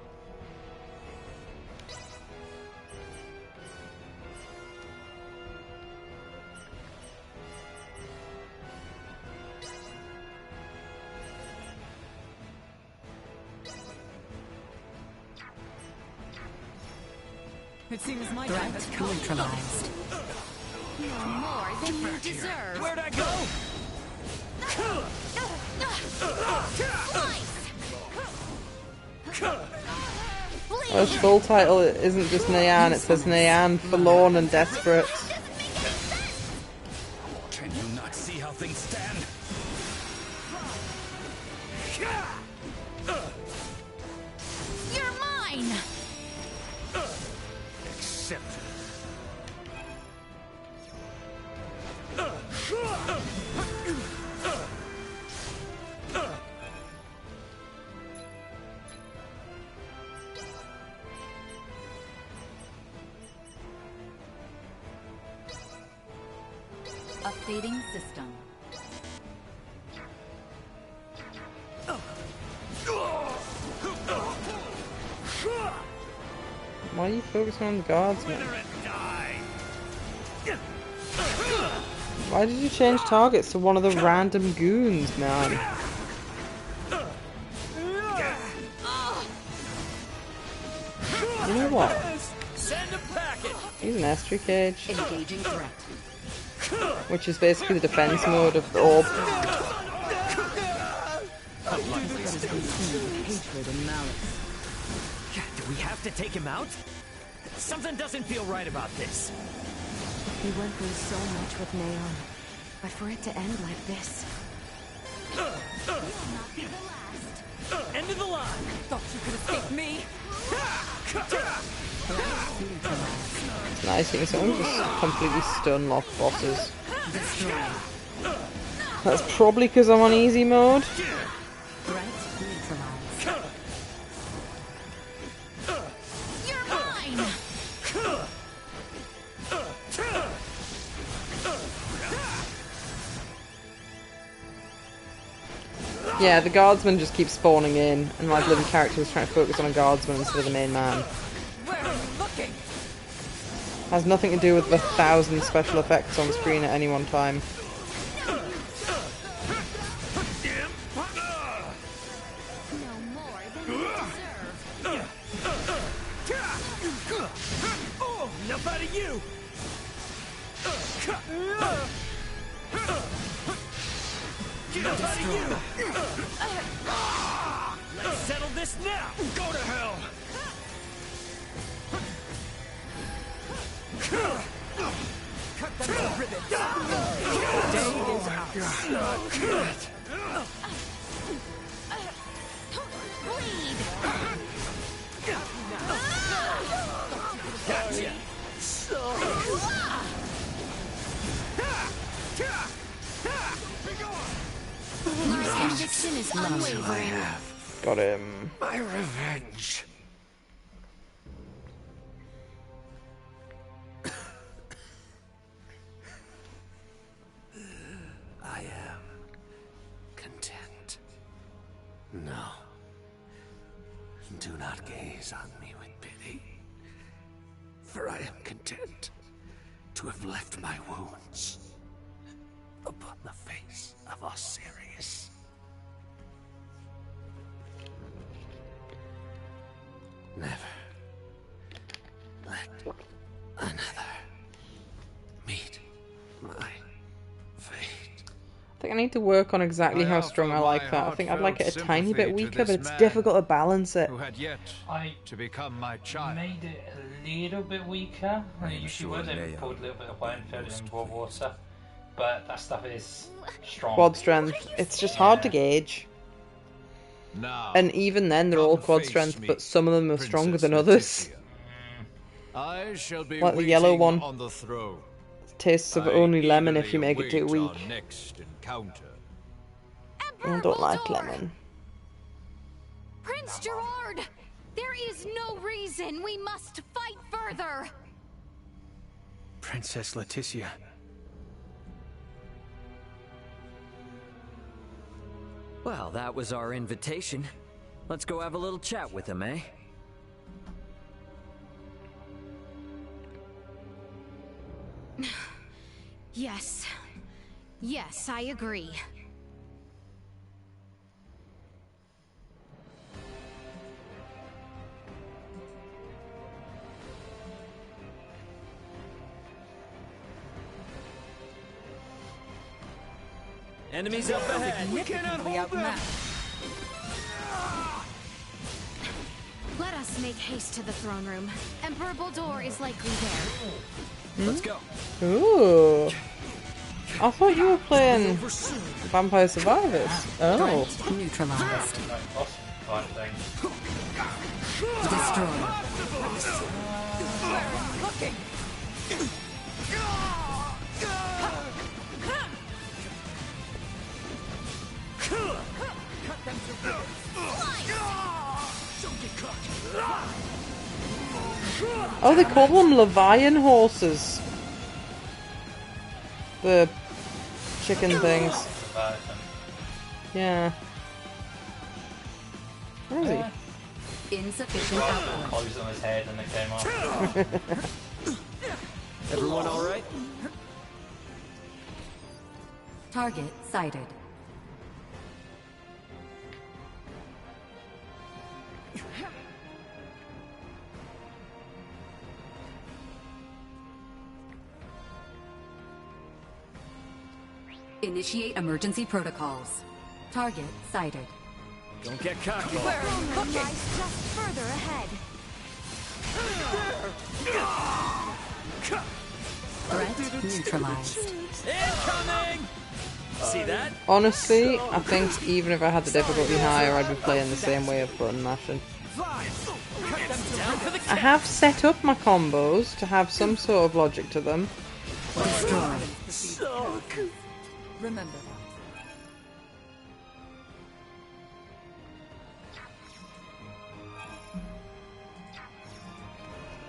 It seems my Threat time has come. neutralized. You're more than you deserve. Where'd I go? Her full title isn't just Nayan, it says Nayan, Forlorn and Desperate. Can you not see how things stand? You're mine! Accept Updating system. Why are you focusing on the guardsman? Why did you change targets to one of the random goons, man? You know what? Send a packet. He's an Estri cage. Engaging threat. Which is basically the defense mode of the orb. Hatred and malice. Do we have to take him out? Something doesn't feel right about this. We went through so much with Neon, but for it to end like this. End of the line. Thought you could escape me. It's nice seeing someone just completely stun lock bosses. That's probably because I'm on easy mode. You're mine! Yeah, the guardsman just keeps spawning in, and my bloody character was trying to focus on a guardsman instead of the main man. Where are you looking? Has nothing to do with the 1,000 special effects on screen at any one time. Enough out of you. Enough out of you. Let's settle this now. Go to hell. Cut them to ribbons. Day is out. Bleed! Gotcha. My conviction is unwavering. Got him. My revenge. I am content. No. Do not gaze on me with pity. For I am content to have left my wounds upon the face of Osiris. Never let another meet my fate. I think I need to work on exactly how strong I like that. I think I'd like it a tiny bit weaker, but it's difficult to balance it. Who had yet to become my child. Made it a little bit weaker. I mean, usually would. They poured a little bit of wine, filled it in raw water. But that stuff is strong. Quad strength. It's just hard to gauge. Now, and even then, they're all quad strength, but some of them are stronger than others. I shall be like the yellow one. on the throne. Tastes of only lemon if you make it too weak. Next encounter. I don't like lemon. Prince Gerard! There is no reason we must fight further! Princess Leticia. Well, that was our invitation. Let's go have a little chat with him, eh? Yes. Yes, I agree. Enemies up ahead. We cannot hold them. Let us make haste to the throne room. Emperor Boldur is likely there. Let's go. Ooh. I thought you were playing Vampire Survivors. Oh. Neutralized. Oh, they call them Levian horses. The chicken things. Yeah. Where is he? Insufficient output. Closed on his head and it came off. Everyone all right? Target sighted. Initiate emergency protocols. Target sighted. Don't get cocky. Where lies just further ahead. Threat neutralized. Incoming! See that? Honestly, I think even if I had the difficulty higher, I'd be playing the same way of button mashing. I have set up my combos to have some sort of logic to them. Destroy. Remember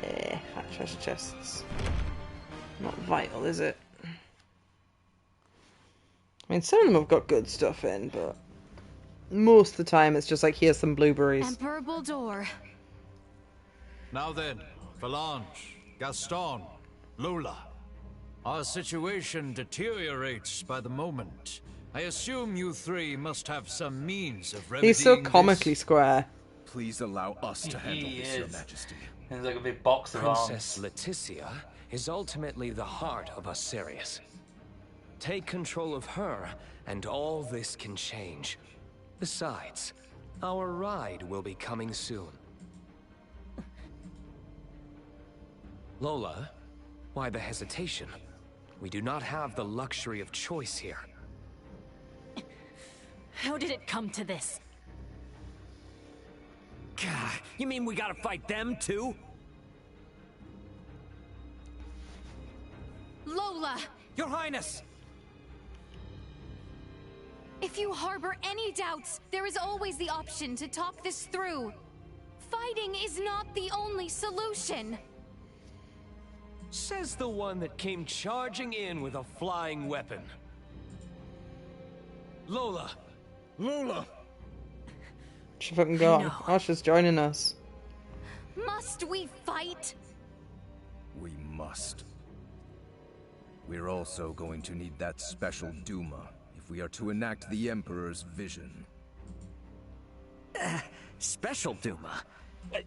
that. Fat treasure chests. Not vital, is it? I mean, some of them have got good stuff in, but most of the time it's just like, here's some blueberries. Emperor Boldur. Now then, Valange, Gaston, Lola. Our situation deteriorates by the moment. I assume you three must have some means of remedying He's so comically square. Please allow us to handle this, Your Majesty. There's like a big box of Princess arms. Leticia is ultimately the heart of Osiris. Take control of her, and all this can change. Besides, our ride will be coming soon. Lola, Why the hesitation? We do not have the luxury of choice here. How did it come to this? God, you mean we gotta fight them too? Lola! Your Highness! If you harbor any doubts, there is always the option to talk this through. Fighting is not the only solution. Says the one that came charging in with a flying weapon. Lola! Lola! She fucking gone. Oh, she's joining us. Must we fight? We must. We're also going to need that special Duma if we are to enact the Emperor's vision. Special Duma?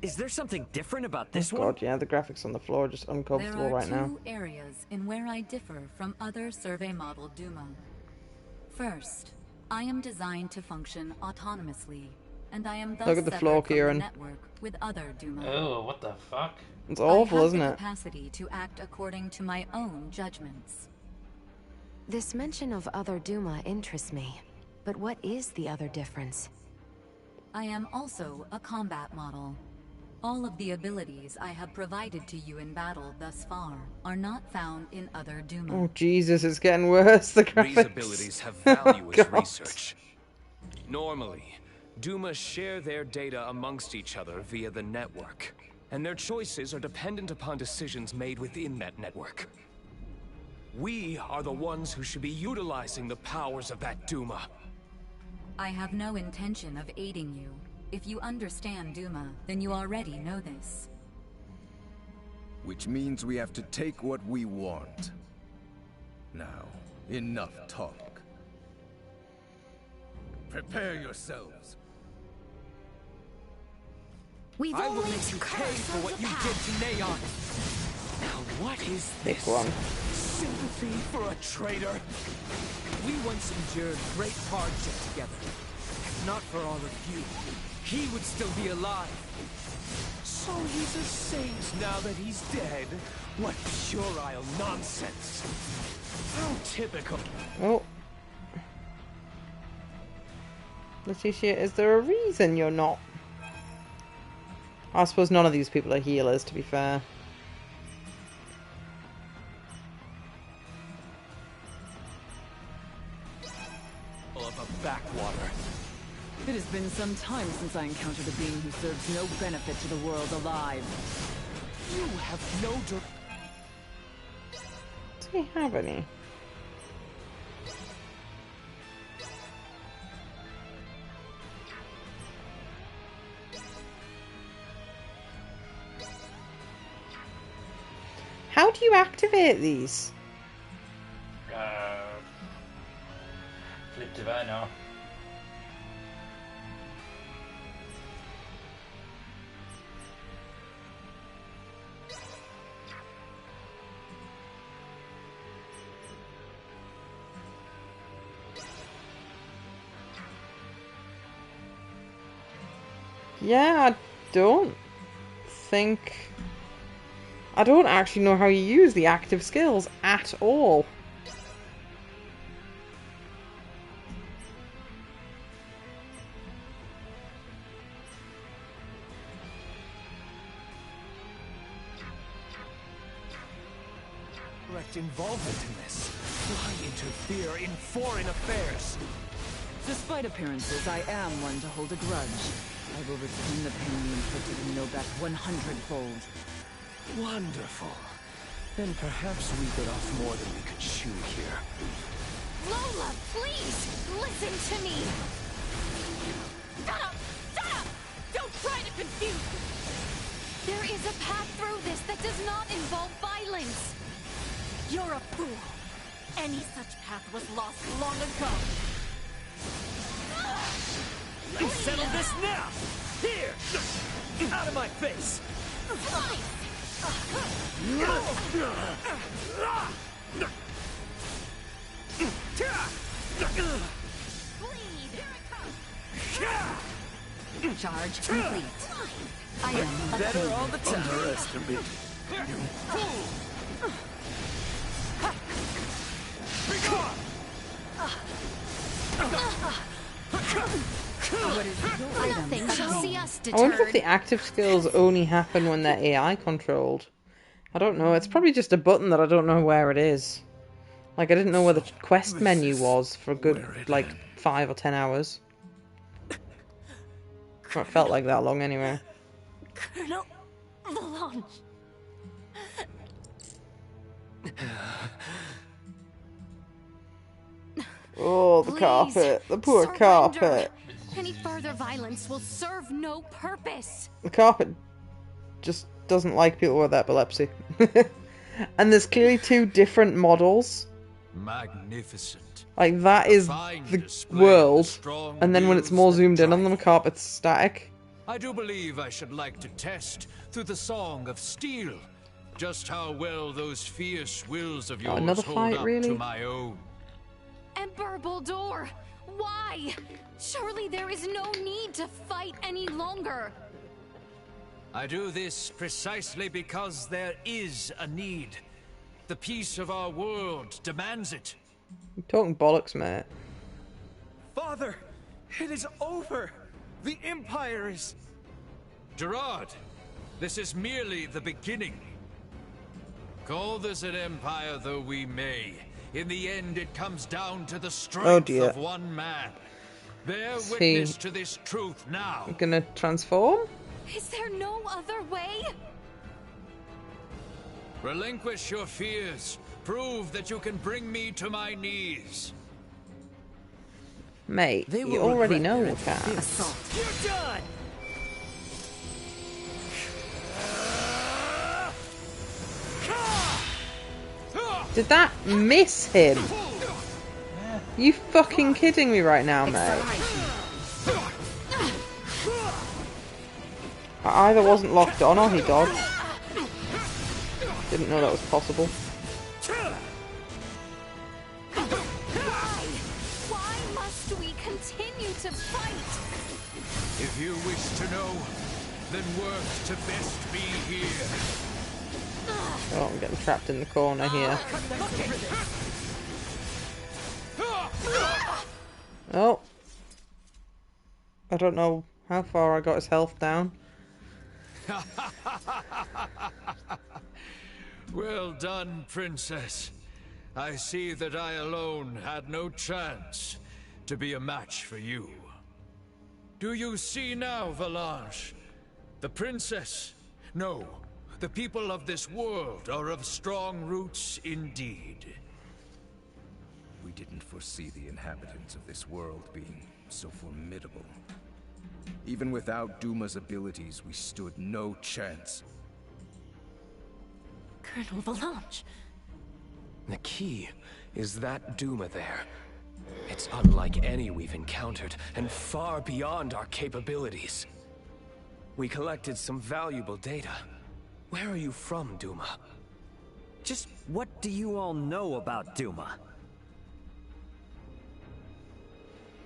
Is there something different about this Oh one? god, yeah, the graphics on the floor are just uncomfortable There are right now. two areas in where I differ from other survey model Duma. First, I am designed to function autonomously, and I am thus Look at the floor, separate from Kieran. the network with other Duma. Oh, what the fuck? It's awful, I have isn't the it? capacity to act according to my own judgments. This mention of other Duma interests me. But what is the other difference? I am also a combat model. All of the abilities I have provided to you in battle thus far are not found in other Duma. Oh Jesus, it's getting worse, the graphics. These abilities have value as research. Normally, Duma share their data amongst each other via the network, and their choices are dependent upon decisions made within that network. We are the ones who should be utilizing the powers of that Duma. I have no intention of aiding you. If you understand Duma, then you already know this. Which means we have to take what we want. Now, enough talk. Prepare yourselves. We've I will only make you cut pay for what ourselves you a did path. to Neon. Now what is this? Big one. Sympathy for a traitor? We once endured great hardship together. If not for all of you, he would still be alive. So he's a saint now that he's dead? What puerile nonsense. How typical. Oh. Leticia, is there a reason you're not? I suppose none of these people are healers, to be fair. Of a backwater. It has been some time since I encountered a being who serves no benefit to the world alive. You have no Do we have any? How do you activate these? Flip to that now. Yeah, I don't actually know how you use the active skills at all. direct involvement in this. Why interfere in foreign affairs? Despite appearances, I am one to hold a grudge. I will return the pain you inflicted and know back 100-fold. Wonderful. Then perhaps we bit off more than we could chew here. Lola, please! Listen to me! Shut up! Shut up! Don't try to confuse me! There is a path through this that does not involve violence! You're a fool! Any such path was lost long ago! Let's settle this now! Here! Out of my face! Charge complete. I am Better a all the time. underestimate. Nothing shall see us I wonder if deterred. the active skills only happen when they're AI controlled. I don't know. It's probably just a button that I don't know where it is. Like, I didn't know where the quest menu was for a good, like, 5 or 10 hours. Or it felt like that long anyway. Colonel Valance. Oh, the Please, carpet. The poor surrender. carpet. Any further violence will serve no purpose. The carpet just doesn't like people with epilepsy. And there's clearly 2 different models. Magnificent. Like, that is the world. And then when it's more zoomed in on them, the carpet's static. I do believe I should like to test, through the song of steel, just how well those fierce wills of yours another hold fight, up really? to my own. Emperor Boldur, why? Surely there is no need to fight any longer. I do this precisely because there is a need. The peace of our world demands it. You're talking bollocks, mate. Father, it is over. The Empire is... Gerard, this is merely the beginning. Call this an empire though we may, in the end it comes down to the strength of one man. Bear witness to this truth now. Gonna transform? Is there no other way? Relinquish your fears. Prove that you can bring me to my knees. Mate, you already know we can. You're done. Did that miss him? You fucking kidding me right now, mate? I either wasn't locked on or he dodged. Didn't know that was possible. Why must we continue to fight? If you wish to know, then work to best be here. Oh, I'm getting trapped in the corner here. Oh. I don't know how far I got his health down. Well done, Princess. I see that I alone had no chance to be a match for you. Do you see now, Valanche? The Princess? No, the people of this world are of strong roots indeed. We didn't foresee the inhabitants of this world being so formidable. Even without Duma's abilities, we stood no chance. Colonel Valanche. The key is that Duma there. It's unlike any we've encountered, and far beyond our capabilities. We collected some valuable data. Where are you from, Duma? Just what do you all know about Duma?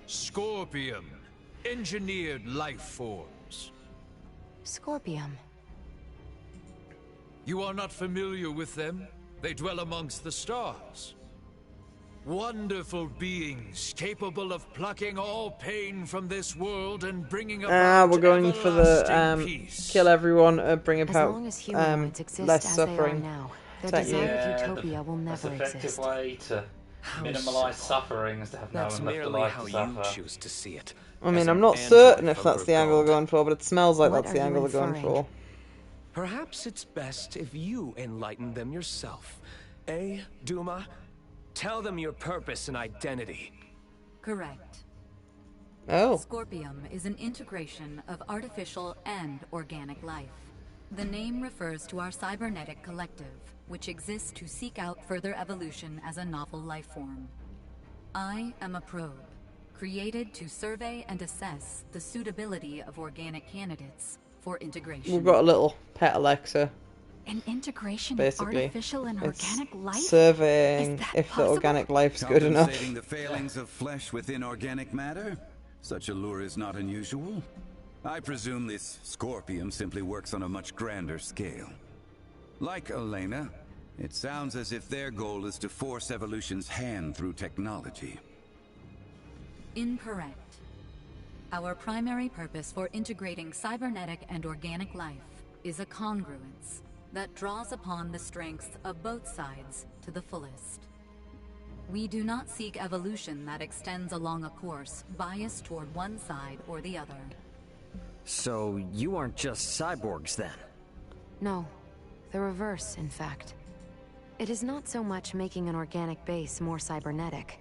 Scorpium. Engineered life forms. Scorpium. You are not familiar with them? They dwell amongst the stars. Wonderful beings, capable of plucking all pain from this world and bringing about we're going for the peace. kill everyone, bring about long as humanoids exist less as they are suffering. now, their desired utopia will That's never an effective exist. way to minimalise suffering is to have no That's one left merely alive how to you suffer. choose to see it. I mean, As I'm an not android certain if from that's the angle we're going for, but it smells like that's the angle we're going for. Perhaps it's best if you enlighten them yourself. Eh, Duma? Tell them your purpose and identity. Correct. Oh. Scorpium is an integration of artificial and organic life. The name refers to our cybernetic collective, which exists to seek out further evolution as a novel life form. I am a probe, created to survey and assess the suitability of organic candidates for integration. We've got a little pet Alexa. An integration Basically, of artificial and organic life? surveying if the organic life's good enough. Compensating the failings of flesh within organic matter? Such a lure is not unusual. I presume this Scorpium simply works on a much grander scale. Like Elena, It sounds as if their goal is to force evolution's hand through technology. Incorrect. Our primary purpose for integrating cybernetic and organic life is a congruence that draws upon the strengths of both sides to the fullest. We do not seek evolution that extends along a course biased toward one side or the other. So you aren't just cyborgs then? No, the reverse, in fact. It is not so much making an organic base more cybernetic,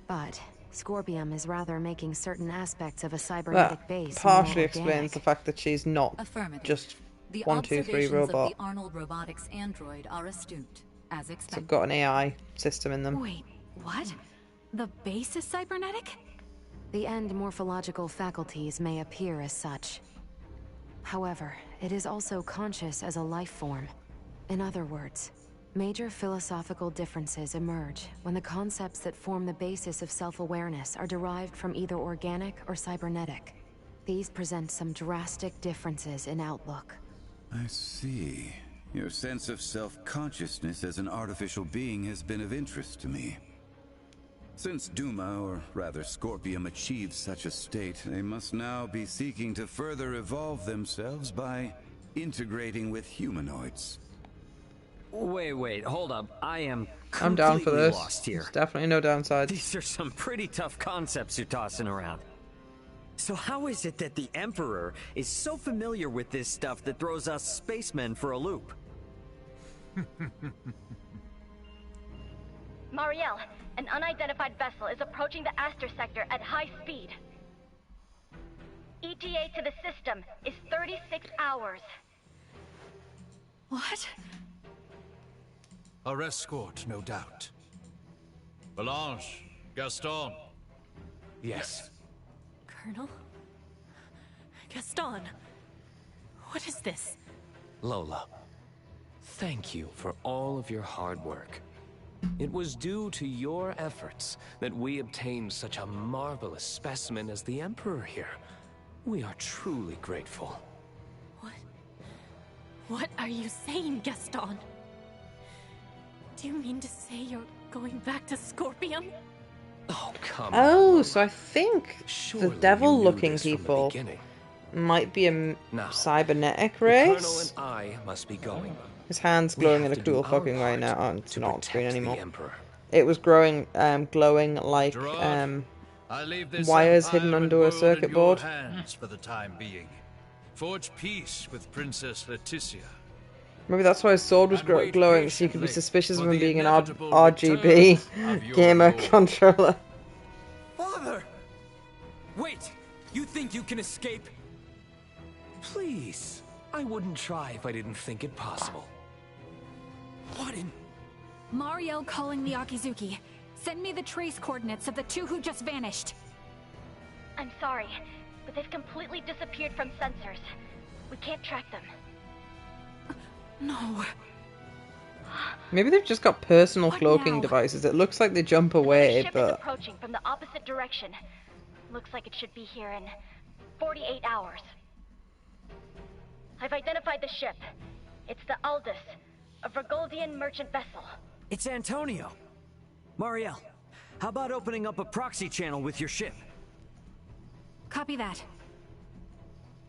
but Scorpium is rather making certain aspects of a cybernetic base partially more explains organic. the fact that she's not just The 1, 2, 3 observations robot. of the Arnold Robotics android are astute, as So expected. they've got an AI system in them. Wait, what? The base is cybernetic? The end morphological faculties may appear as such. However, it is also conscious as a life form. In other words, major philosophical differences emerge when the concepts that form the basis of self-awareness are derived from either organic or cybernetic. These present some drastic differences in outlook. I see. Your sense of self-consciousness as an artificial being has been of interest to me. Since Duma, or rather Scorpium, achieved such a state, they must now be seeking to further evolve themselves by integrating with humanoids. Wait, hold up. I am I'm down for completely this. lost here. There's definitely no downsides. These are some pretty tough concepts you're tossing around. So how is it that the Emperor is so familiar with this stuff that throws us spacemen for a loop? Marielle, an unidentified vessel is approaching the Aster sector at high speed. ETA to the system is 36 hours. What? Our escort, no doubt. Valanche, Gaston. Yes. Colonel? Gaston? What is this? Lola, thank you for all of your hard work. It was due to your efforts that we obtained such a marvelous specimen as the Emperor here. We are truly grateful. What are you saying, Gaston? Do you mean to say you're going back to Scorpium? Oh, come Oh, on. so I think Surely the you devil-looking knew this from the people beginning. might be a Now, cybernetic The Colonel race. and I must be going. His hand's We glowing have in a to do cool our fucking way part now. Oh, it's to not on screen protect the anymore. Emperor. It was glowing like Gerard, I leave this wires empire hidden and under a world circuit in your board. hands for the time being. Forge peace with Princess Leticia. Maybe that's why his sword was And wait glowing, so you could be patiently suspicious of for him the being an inevitable RGB return of your gamer lord. controller. Father! Wait! You think you can escape? Please. I wouldn't try if I didn't think it possible. What in... Marielle calling the Akizuki. Send me the trace coordinates of the two who just vanished. I'm sorry, but they've completely disappeared from sensors. We can't track them. No. Maybe they've just got personal What cloaking now? devices. It looks like they jump Another away, ship is but approaching from the opposite direction. Looks like it should be here in 48 hours. I've identified the ship. It's the Aldous, a Vergoldian merchant vessel. It's Antonio. Marielle, how about opening up a proxy channel with your ship? Copy that.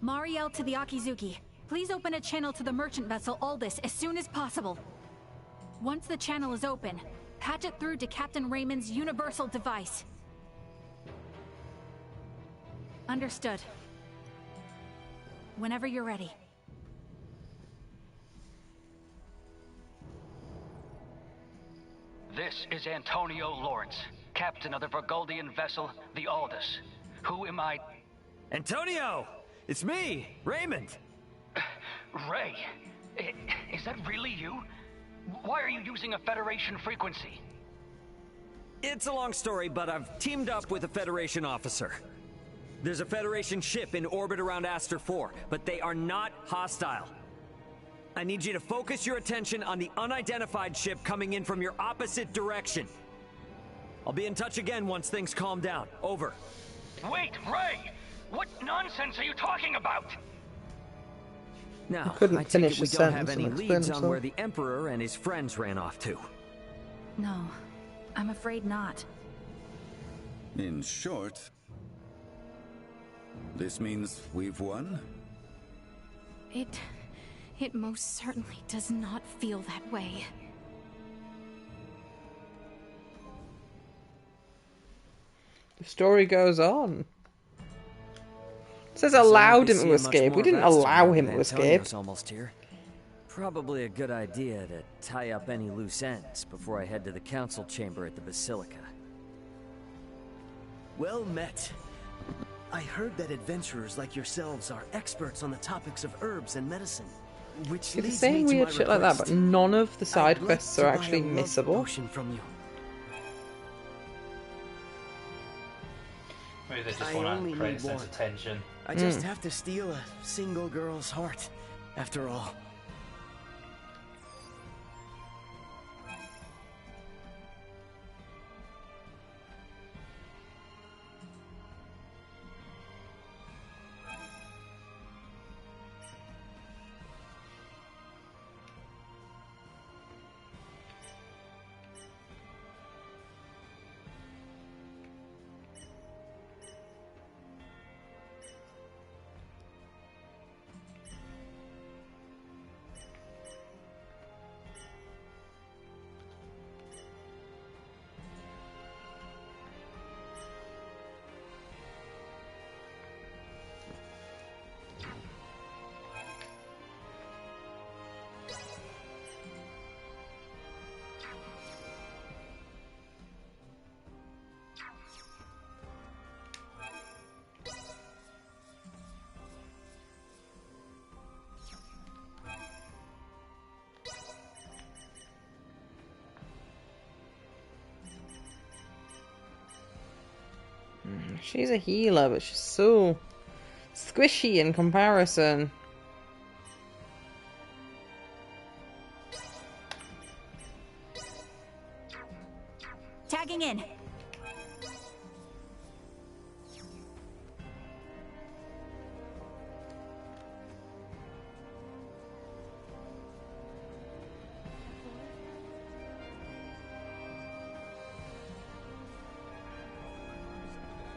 Marielle to the Akizuki. Please open a channel to the merchant vessel Aldous as soon as possible. Once the channel is open, patch it through to Captain Raymond's universal device. Understood. Whenever you're ready. This is Antonio Lawrence, captain of the Vergoldian vessel, the Aldous. Who am I? Antonio! It's me, Raymond! Ray, is that really you? Why are you using a Federation frequency? It's a long story, but I've teamed up with a Federation officer. There's a Federation ship in orbit around Aster 4, but they are not hostile. I need you to focus your attention on the unidentified ship coming in from your opposite direction. I'll be in touch again once things calm down. Over. Wait, Ray! What nonsense are you talking about? Now, couldn't I take finish it we his don't have sentence any and explain leads on himself. where the Emperor and his friends ran off to. No, I'm afraid not. In short, this means we've won? It most certainly does not feel that way. The story goes on. It says So allowed won't be him to seeing much escape. more We of didn't Aston allow now him that to escape. Antonio's almost here. Probably a good idea to tie up any loose ends before I head to the council chamber at the Basilica. Well met. I heard that adventurers like yourselves are experts on the topics of herbs and medicine, which It's leads saying me to weird my shit like that, request. but none of the side I'd like quests to are buy actually a love missable. potion from you. Maybe they just I want only to create a need sense one. of tension. I just have to steal a single girl's heart, after all. She's a healer, but she's so squishy in comparison. Tagging in.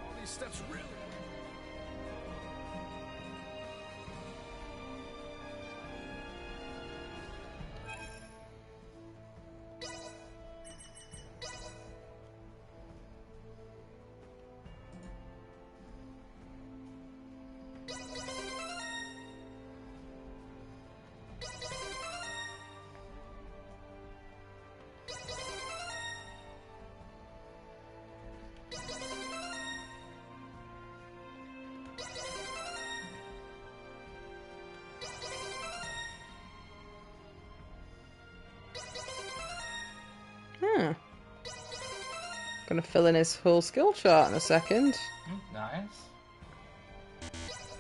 All these steps really... Gonna fill in his whole skill chart in a second. Nice.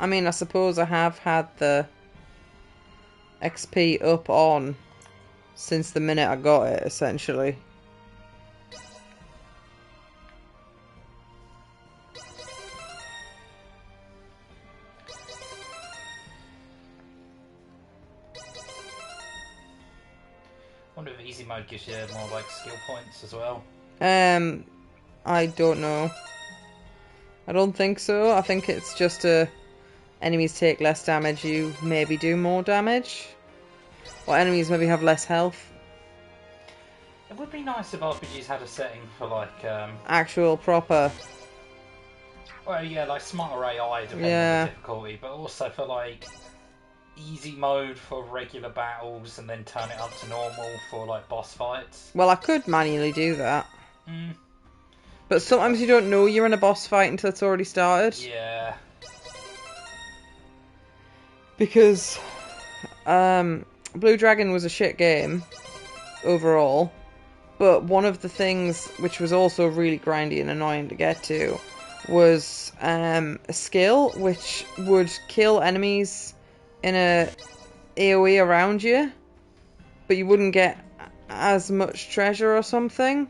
I mean, I suppose I have had the XP up on since the minute I got it, essentially. Wonder if easy mode gives you more like skill points as well. I don't know. I don't think so. I think it's just enemies take less damage, you maybe do more damage. Or enemies maybe have less health. It would be nice if RPGs had a setting for like Actual proper. well, yeah, like smarter AI depending Yeah. on the difficulty, but also for like easy mode for regular battles and then turn it up to normal for like boss fights. Well, I could manually do that. Mm. But sometimes you don't know you're in a boss fight until it's already started. Yeah. Because Blue Dragon was a shit game overall, but one of the things which was also really grindy and annoying to get to was a skill which would kill enemies in a AoE around you, but you wouldn't get as much treasure or something.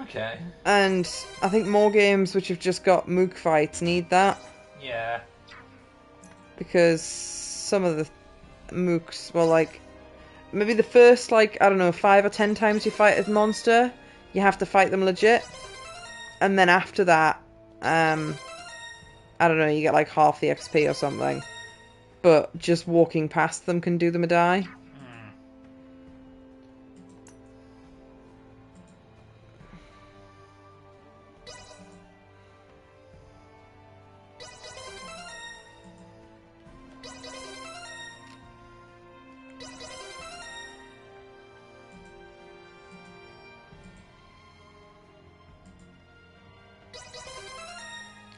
Okay. And I think more games which have just got mook fights need that. Yeah. because some of the mooks were like, maybe the first, like, I don't know, 5 or 10 times you fight a monster, you have to fight them legit. And then after that, I don't know, you get like half the XP or something. But just walking past them can do them a die.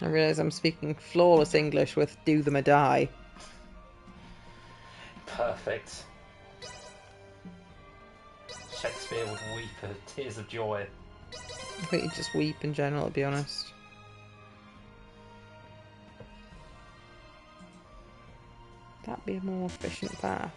I realise I'm speaking flawless English with do them a die. Perfect. Shakespeare would weep tears of joy. I think he'd just weep in general, to be honest. That'd be a more efficient path.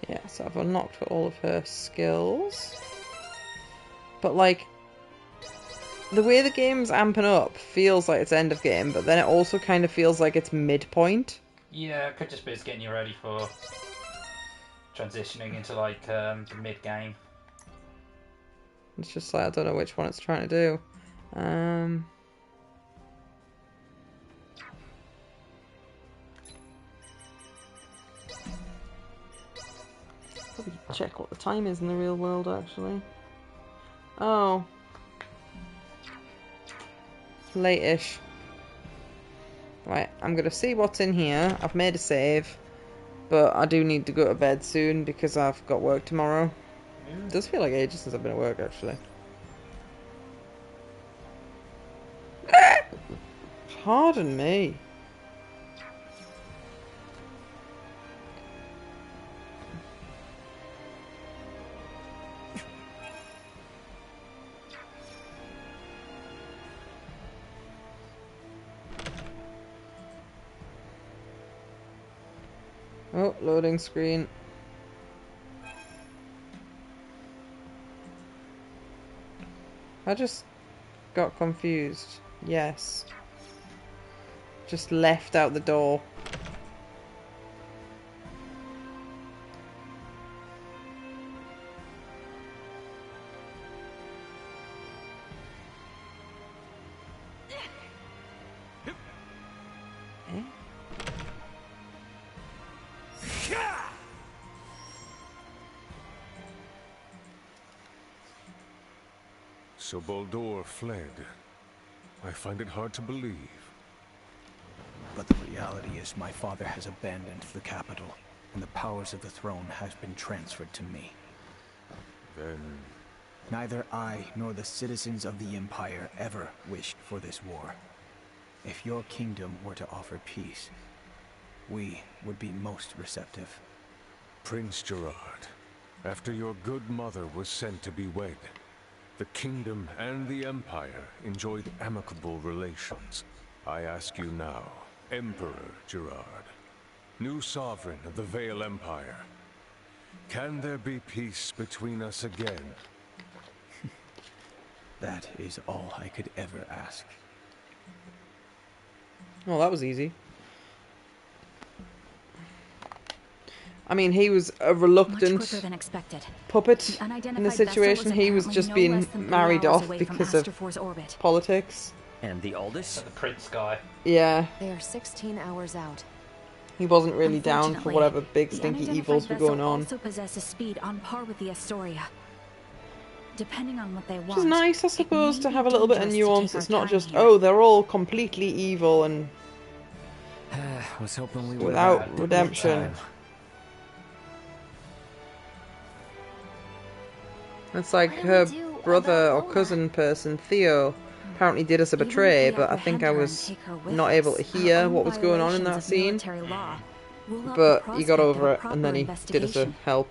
Yeah, so I've unlocked all of her skills. But, like, the way the game's amping up feels like it's end of game, but then it also kind of feels like it's midpoint. Yeah, it could just be it's getting you ready for transitioning into, like, the mid-game. It's just like, I don't know which one it's trying to do. Probably check what the time is in the real world, actually. Oh. Late-ish. Right, I'm gonna see what's in here. I've made a save. But I do need to go to bed soon because I've got work tomorrow. It does feel like ages since I've been at work, actually. Pardon me. Oh, loading screen. I just got confused. Yes. Just left out the door. So Baldur fled. I find it hard to believe. But the reality is my father has abandoned the capital, and the powers of the throne has been transferred to me. Then... Neither I nor the citizens of the Empire ever wished for this war. If your kingdom were to offer peace, we would be most receptive. Prince Gerard, after your good mother was sent to be wed, the kingdom and the Empire enjoyed amicable relations. I ask you now, Emperor Gerard, new sovereign of the Vale Empire, can there be peace between us again? That is all I could ever ask. Well, that was easy. I mean, he was a reluctant puppet in the situation. He was just being married off because of politics. And the oldest? The prince guy. Yeah. They are 16 hours out. He wasn't really down for whatever big stinky evils were going on. Also possesses speed on par with the Astoria. Depending on what they want. Which is nice, I suppose, to have a little bit of nuance. It's not just, oh, they're all completely evil and was hoping we without redemption. It's like her brother or cousin person, Theo, apparently did us a betray, but I think I was not able to hear what was going on in that scene. But he got over it, and then he did us a help.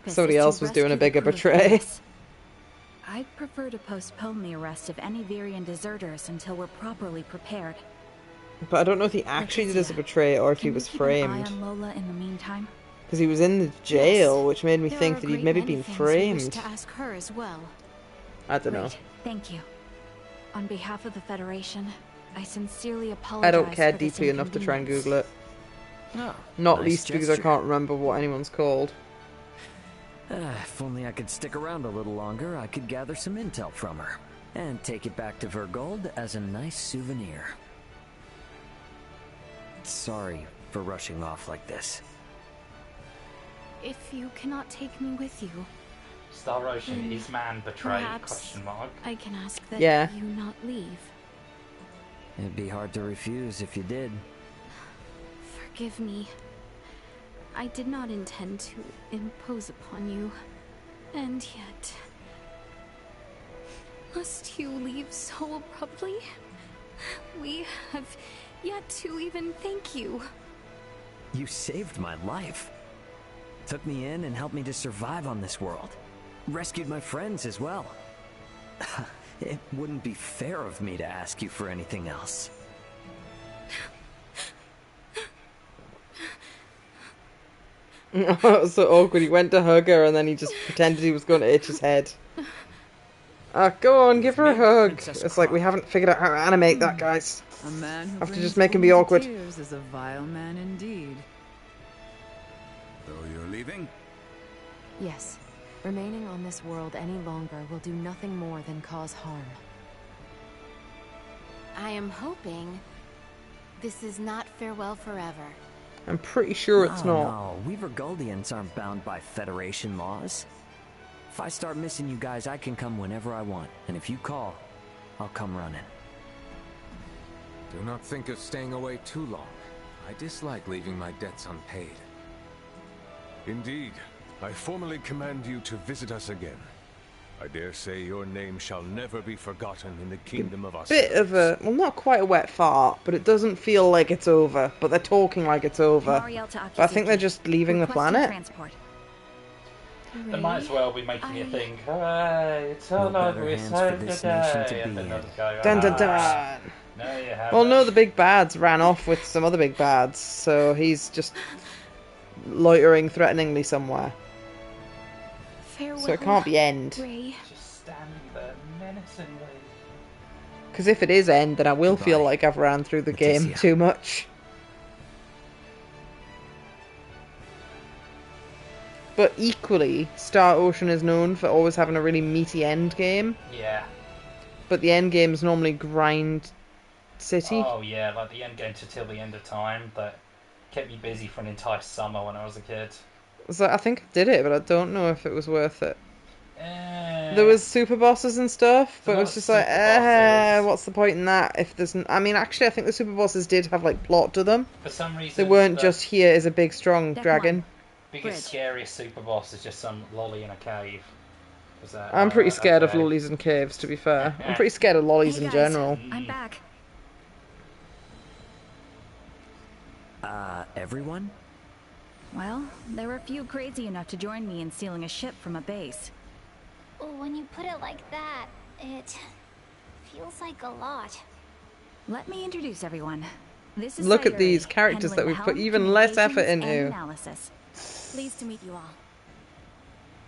Somebody else was doing a bigger betray. I'd prefer to postpone the arrest of any Virian deserters until we're properly prepared. But I don't know if he actually did as a betrayal or if he was framed. Can you keep an eye on Lola in the meantime? Because he was in the jail, which made me There think are that he'd great maybe many been things we wish framed. to ask her as well. I don't know. Great. Thank you. On behalf of the Federation, I sincerely apologize. I don't care for this deeply enough to try and Google it. Oh, Not nice least because I gesture. can't remember what anyone's called. If only I could stick around a little longer, I could gather some intel from her. And take it back to Vergold as a nice souvenir. Sorry for rushing off like this. If you cannot take me with you, Star Ocean, is man betrayed? perhaps Question mark. I can ask that Yeah. you not leave. It'd be hard to refuse if you did. Forgive me. I did not intend to impose upon you. And yet... Must you leave so abruptly? We have yet to even thank you. You saved my life. Took me in and helped me to survive on this world. Rescued my friends as well. It wouldn't be fair of me to ask you for anything else. It was so awkward. He went to hug her and then he just pretended he was going to itch his head. Go on, give her a hug. It's like we haven't figured out how to animate that, guys. A man who Have to brings just make him be women to awkward. tears is a vile man indeed. So you're leaving? Yes. Remaining on this world any longer will do nothing more than cause harm. I am hoping this is not farewell forever. I'm pretty sure it's not. No, we Vergoldians aren't bound by Federation laws. If I start missing you guys, I can come whenever I want. And if you call, I'll come running. Do not think of staying away too long. I dislike leaving my debts unpaid. Indeed, I formally command you to visit us again. I dare say your name shall never be forgotten in the kingdom of us. Bit of a, well, not quite a wet fart, but it doesn't feel like it's over. But they're talking like it's over. But I think they're just leaving the planet. They might as well be making you think, hey, it's all over, we saved the day. And then they'll go, Dun dun "Ah, dun. no, you haven't." Well, no, the big bads ran off with some other big bads, so he's just loitering threateningly somewhere. Farewell, So it can't be end. Ray. Just standing there menacingly. Because if it is end, then I will feel like I've ran through the game Leticia. too much. But equally, Star Ocean is known for always having a really meaty end game. Yeah. But the end game's normally grind city. Oh yeah, like the end game to Till the End of Time that kept me busy for an entire summer when I was a kid. So I think I did it, but I don't know if it was worth it. Eh, There was super bosses and stuff, but it Not was just like, super bosses. what's the point in that? If there's, I mean, actually, I think the super bosses did have like plot to them. For some reason, They weren't the just here is a big strong dragon. biggest, scariest super boss is just some lolly in a cave. Was that, I'm pretty scared of okay. lollies and caves, to be fair. I'm pretty scared of lollies Hey in guys, general. I'm back. Everyone? Well, there were a few crazy enough to join me in stealing a ship from a base. When you put it like that, it feels like a lot. Let me introduce everyone. This is Look at Sayuri, these characters that handling we've put helm, even less effort communications, and into. analysis. Pleased to meet you all.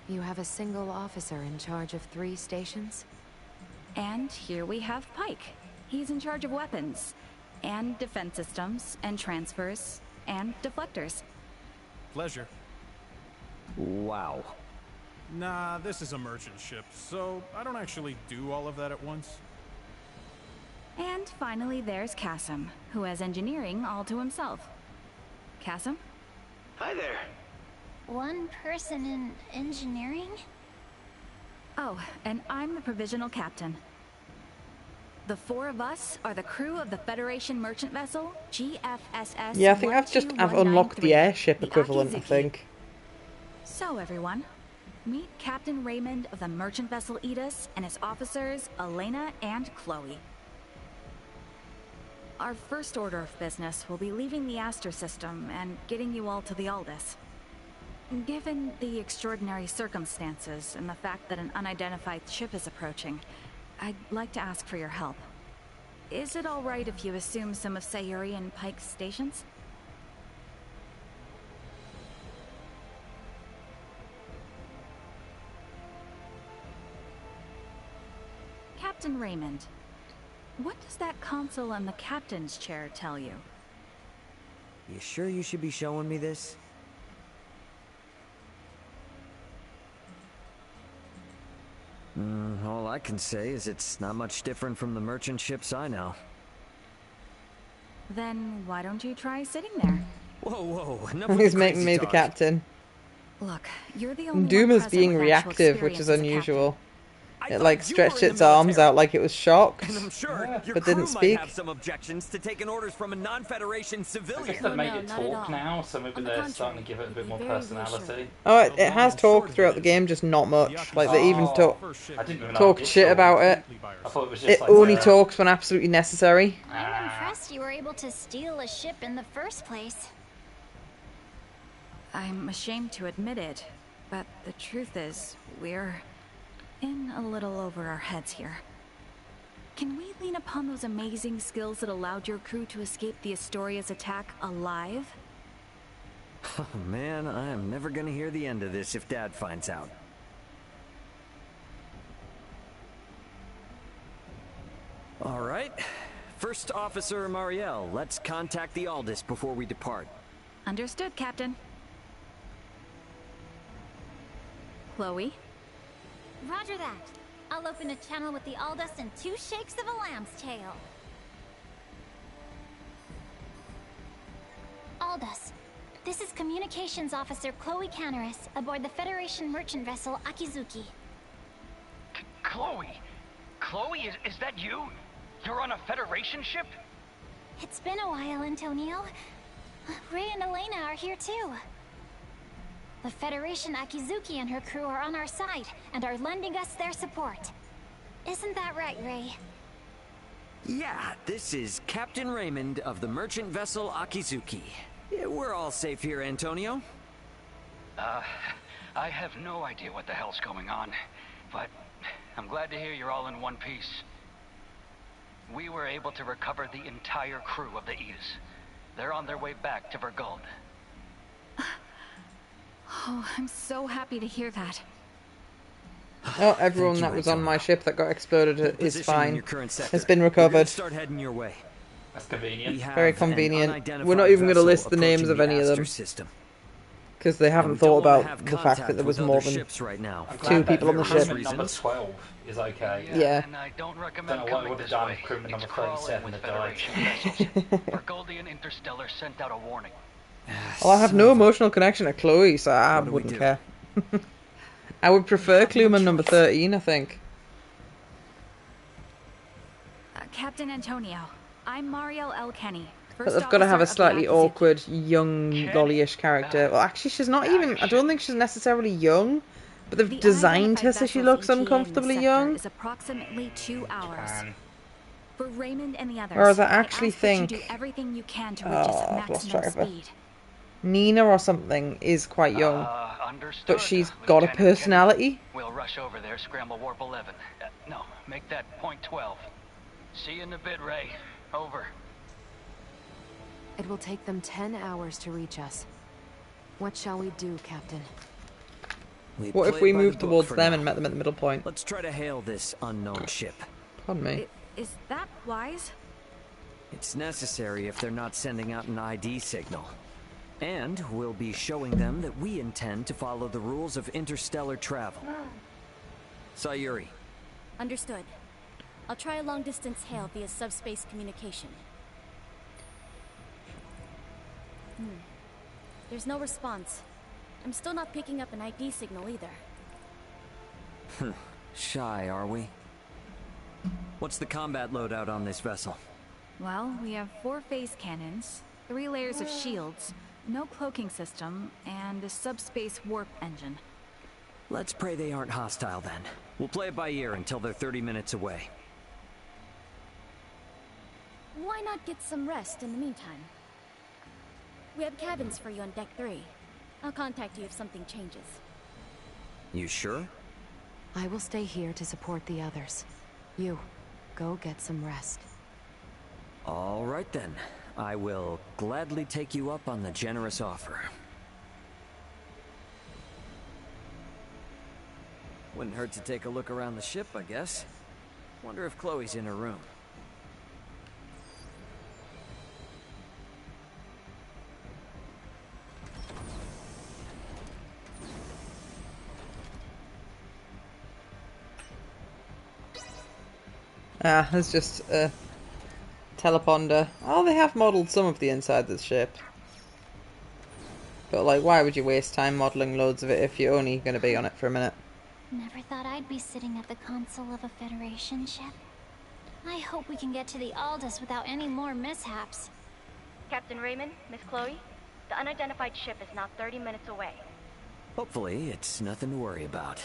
You have a single officer in charge of 3 stations? And here we have Pike. He's in charge of weapons, and defense systems, and transfers, and deflectors. Pleasure. Wow. Nah, this is a merchant ship, so I don't actually do all of that at once. And finally, there's Kasim, who has engineering all to himself. Kasim? Hi there. One person in engineering? Oh, and I'm the provisional captain. The 4 of us are the crew of the Federation merchant vessel, GFSS. Yeah, I think I've unlocked the airship equivalent, I think. So, everyone, meet Captain Raymond of the merchant vessel Edis and his officers, Elena and Chloe. Our first order of business will be leaving the Aster system and getting you all to the Aldous. Given the extraordinary circumstances and the fact that an unidentified ship is approaching, I'd like to ask for your help. Is it all right if you assume some of Sayuri and Pike's stations? Captain Raymond, what does that console on the captain's chair tell you? You sure you should be showing me this? All I can say is it's not much different from the merchant ships I know. Then why don't you try sitting there? Whoa, enough He's with the making crazy me the talk. captain. Look, you're the only Doom one is present being with actual reactive, which experience is as a unusual. I It thought like you stretched were in its the arms military. out like it was shocked, And I'm sure your but crew didn't might speak. have some objections to taking orders from a non-Federation I civilian. guess they've made it talk now, so maybe they're starting to give it a bit more personality. Oh, it has talked throughout the game, just not much. Like they even I didn't even know talked it shit talk. about it. I thought it was It just like only talks when absolutely necessary. I'm impressed you were able to steal a ship in the first place. I'm ashamed to admit it, but the truth is, we're in a little over our heads here. Can we lean upon those amazing skills that allowed your crew to escape the Astoria's attack alive? Oh man, I am never gonna hear the end of this if Dad finds out. All right. First Officer Marielle, let's contact the Aldous before we depart. Understood, Captain. Chloe? Roger that. I'll open a channel with the Aldous in 2 shakes of a lamb's tail. Aldous, this is Communications Officer Chloe Canaris aboard the Federation merchant vessel Akizuki. Chloe? Chloe, is that you? You're on a Federation ship? It's been a while, Antonio. Ray and Elena are here too. The Federation Akizuki and her crew are on our side and are lending us their support. Isn't that right, Ray? Yeah, this is Captain Raymond of the merchant vessel Akizuki. Yeah, we're all safe here, Antonio. I have no idea what the hell's going on, but I'm glad to hear you're all in one piece. We were able to recover the entire crew of the Aegis. They're on their way back to Vergold. Oh, I'm so happy to hear that. Oh, everyone that was on my ship that got exploded is Position in fine. your current sector. Has been We're recovered. gonna start heading your way. That's convenient. Very convenient. We're not even going to list the names of any of them. Because they haven't thought about the fact that there was more than right now. 2 people on the ship. Crewman number 12 is okay. Yeah. And I don't Don't recommend know what coming would have this done way. if crewman number It's crawling 37 with had died. Federation vessels. Vergoldian Interstellar sent out a warning. Well, I have no emotional connection to Chloe, so I What do we wouldn't do? care. I would prefer crewman number 13, I think. Captain Antonio, I'm Marielle L. Kenny. But they've got to have a slightly awkward, young, lollyish character. Well, actually, she's not even... I don't think she's necessarily young. But they've designed her so she looks uncomfortably young. Is approximately 2 hours. For Raymond and the others, Whereas I actually ask that you think... do everything you can to reach us at I've lost maximum track of her. speed. Nina or something is quite young. Understood, But she's got a Lieutenant personality. Kenny. We'll rush over there, scramble warp 11. No, make that point 12. See you in a bit, Ray. Over. It will take them 10 hours to reach us. What shall we do, Captain? What if we moved towards them and met them at the middle point? Let's try to hail this unknown ship. Pardon me. Is that wise? It's necessary if they're not sending out an ID signal. And we'll be showing them that we intend to follow the rules of interstellar travel. Sayuri. Understood. I'll try a long-distance hail via subspace communication. There's no response. I'm still not picking up an ID signal either. Shy, are we? What's the combat loadout on this vessel? Well, we have 4 phase cannons, 3 layers of shields, no cloaking system, and a subspace warp engine. Let's pray they aren't hostile then. We'll play it by ear until they're 30 minutes away. Why not get some rest in the meantime? We have cabins for you on deck 3. I'll contact you if something changes. You sure? I will stay here to support the others. You, go get some rest. All right then. I will gladly take you up on the generous offer. Wouldn't hurt to take a look around the ship, I guess. Wonder if Chloe's in her room. Ah, there's just a teleponder. Oh, they have modelled some of the inside of the ship. But, like, why would you waste time modelling loads of it if you're only going to be on it for a minute? Never thought I'd be sitting at the console of a Federation ship. I hope we can get to the Aldous without any more mishaps. Captain Raymond, Miss Chloe, the unidentified ship is now 30 minutes away. Hopefully, it's nothing to worry about.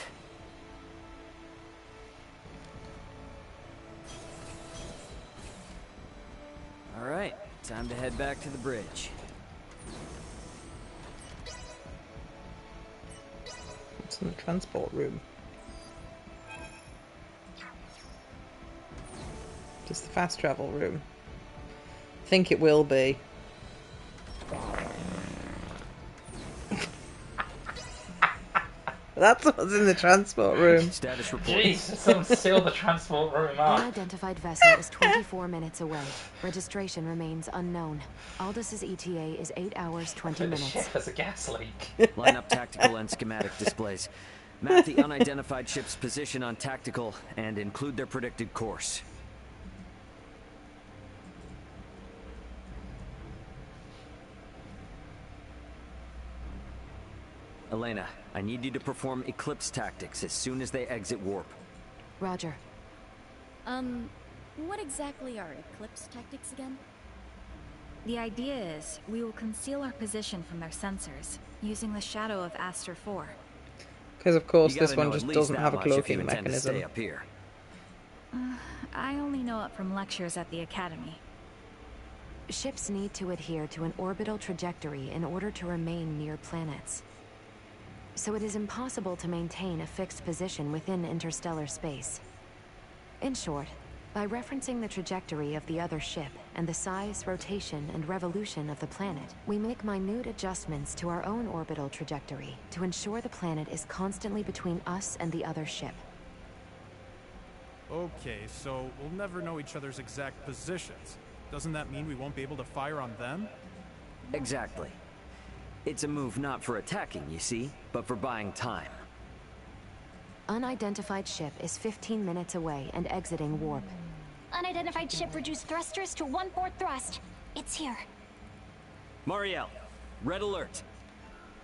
All right, time to head back to the bridge. What's in the transport room? Just the fast travel room. I think it will be. That's what's in the transport room. Status report. Jeez, someone seal the transport room up. Unidentified vessel is 24 minutes away. Registration remains unknown. Aldous' ETA is 8 hours, 20 The minutes. ship has a gas leak. Line up tactical and schematic displays. Map the unidentified ship's position on tactical and include their predicted course. Elena, I need you to perform eclipse tactics as soon as they exit warp. Roger. What exactly are eclipse tactics again? The idea is we will conceal our position from their sensors, using the shadow of Aster 4. Because of course You this gotta one know just at least doesn't that have a much if you cloaking intend to mechanism. stay up here. I only know it from lectures at the Academy. Ships need to adhere to an orbital trajectory in order to remain near planets. So it is impossible to maintain a fixed position within interstellar space. In short, by referencing the trajectory of the other ship and the size, rotation, and revolution of the planet, we make minute adjustments to our own orbital trajectory to ensure the planet is constantly between us and the other ship. Okay, so we'll never know each other's exact positions. Doesn't that mean we won't be able to fire on them? Exactly. It's a move not for attacking, you see, but for buying time. Unidentified ship is 15 minutes away and exiting warp. Unidentified ship reduced thrusters to 1/4 thrust. It's here. Marielle, red alert.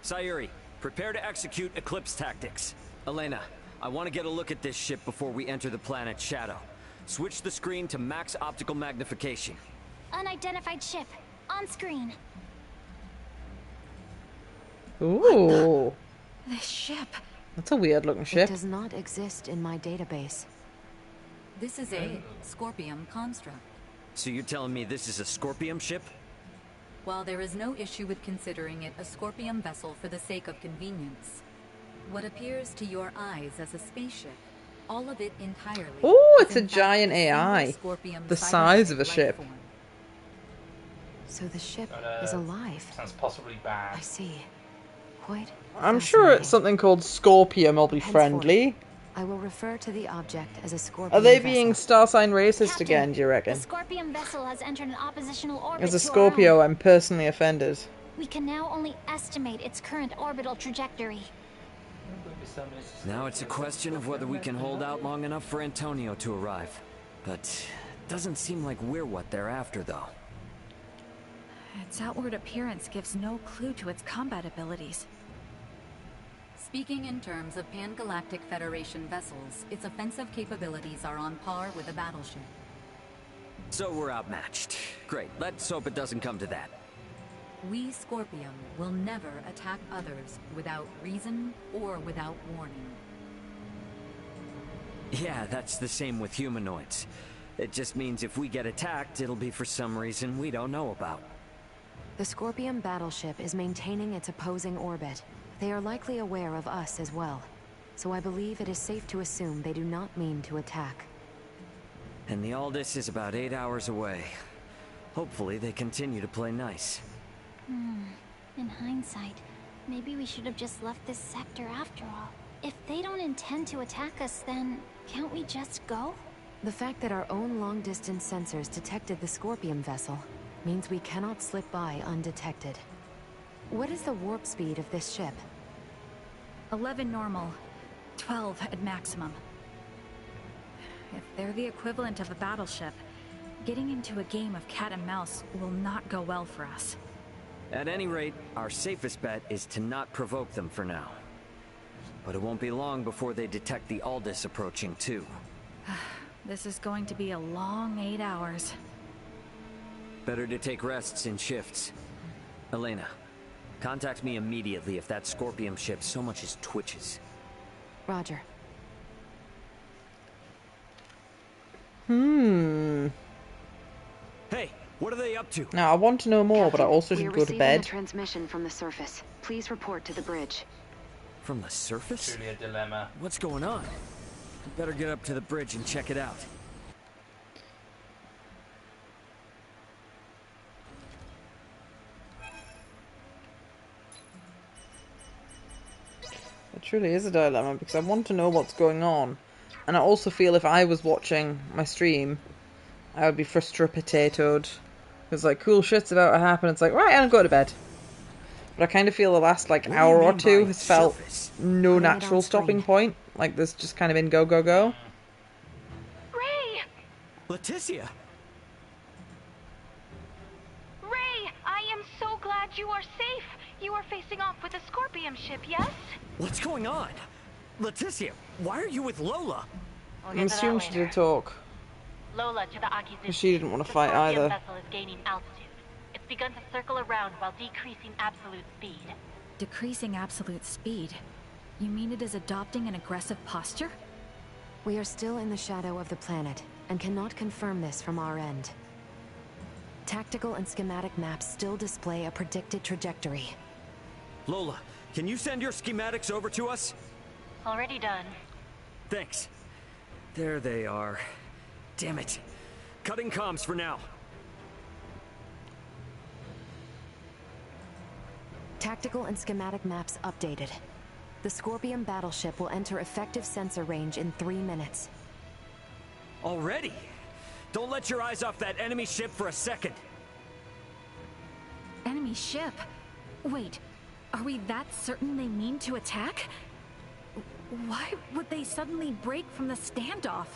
Sayuri, prepare to execute eclipse tactics. Elena, I want to get a look at this ship before we enter the planet's shadow. Switch the screen to max optical magnification. Unidentified ship. On screen. Ooh. This ship. That's a weird looking It ship. does not exist in my database. This is a Scorpium construct. So you're telling me this is a Scorpium ship? While there is no issue with considering it a Scorpium vessel for the sake of convenience, what appears to your eyes as a spaceship, all of it entirely. Oh, is it's a in fact giant single AI. Scorpium The size of a cybernetic ship. life form. So the ship is alive. Sounds possibly bad. I see. Quite. I'm sure it's something called Scorpium will be friendly. I will refer to the object as a Scorpium Are they vessel. being star sign racist Captain, again, do you The reckon? Scorpion vessel has entered an oppositional orbit As a to our Scorpio, own. I'm personally offended. We can now only estimate its current orbital trajectory. Now it's a question of whether we can hold out long enough for Antonio to arrive. But doesn't seem like we're what they're after, though. Its outward appearance gives no clue to its combat abilities. Speaking in terms of Pan-Galactic Federation vessels, its offensive capabilities are on par with a battleship. So we're outmatched. Great, let's hope it doesn't come to that. We, Scorpium, will never attack others without reason or without warning. Yeah, that's the same with humanoids. It just means if we get attacked, it'll be for some reason we don't know about. The Scorpion battleship is maintaining its opposing orbit. They are likely aware of us as well. So I believe it is safe to assume they do not mean to attack. And the Aldous is about 8 hours away. Hopefully they continue to play nice. In hindsight, maybe we should have just left this sector after all. If they don't intend to attack us, then can't we just go? The fact that our own long-distance sensors detected the Scorpion vessel means we cannot slip by undetected. What is the warp speed of this ship? 11 normal, 12 at maximum. If they're the equivalent of a battleship, getting into a game of cat and mouse will not go well for us. At any rate, our safest bet is to not provoke them for now. But it won't be long before they detect the Aldous approaching too. This is going to be a long 8 hours. Better to take rests in shifts. Elena, contact me immediately if that Scorpion ship so much as twitches. Roger. Hey, what are they up to? Now, I want to know more, but I also We should are go to receiving bed. a transmission from the surface. Please report to the bridge. From the surface? Truly a dilemma. What's going on? We better get up to the bridge and check it out. It truly is a dilemma because I want to know what's going on. And I also feel if I was watching my stream, I would be frustrated. Because, like, cool shit's about to happen. It's like, right, I'll go to bed. But I kind of feel the last, like, What do hour you or mean two by has felt surface? no Putting it on natural screen. stopping point. Like, there's just kind of been go, go, go. Ray! Leticia! Ray, I am so glad you are safe. You are facing off with a Scorpion ship, yes? What's going on? Leticia, why are you with Lola? We'll I'm get to that assuming she later. did talk. Lola to the Akizuki. Because she didn't want to fight The Scorpion either. vessel is gaining altitude. It's begun to circle around while decreasing absolute speed. Decreasing absolute speed? You mean it is adopting an aggressive posture? We are still in the shadow of the planet and cannot confirm this from our end. Tactical and schematic maps still display a predicted trajectory. Lola, can you send your schematics over to us? Already done. Thanks. There they are. Damn it. Cutting comms for now. Tactical and schematic maps updated. The Scorpion battleship will enter effective sensor range in 3 minutes. Already? Don't let your eyes off that enemy ship for a second. Enemy ship? Wait, are we that certain they mean to attack? Why would they suddenly break from the standoff?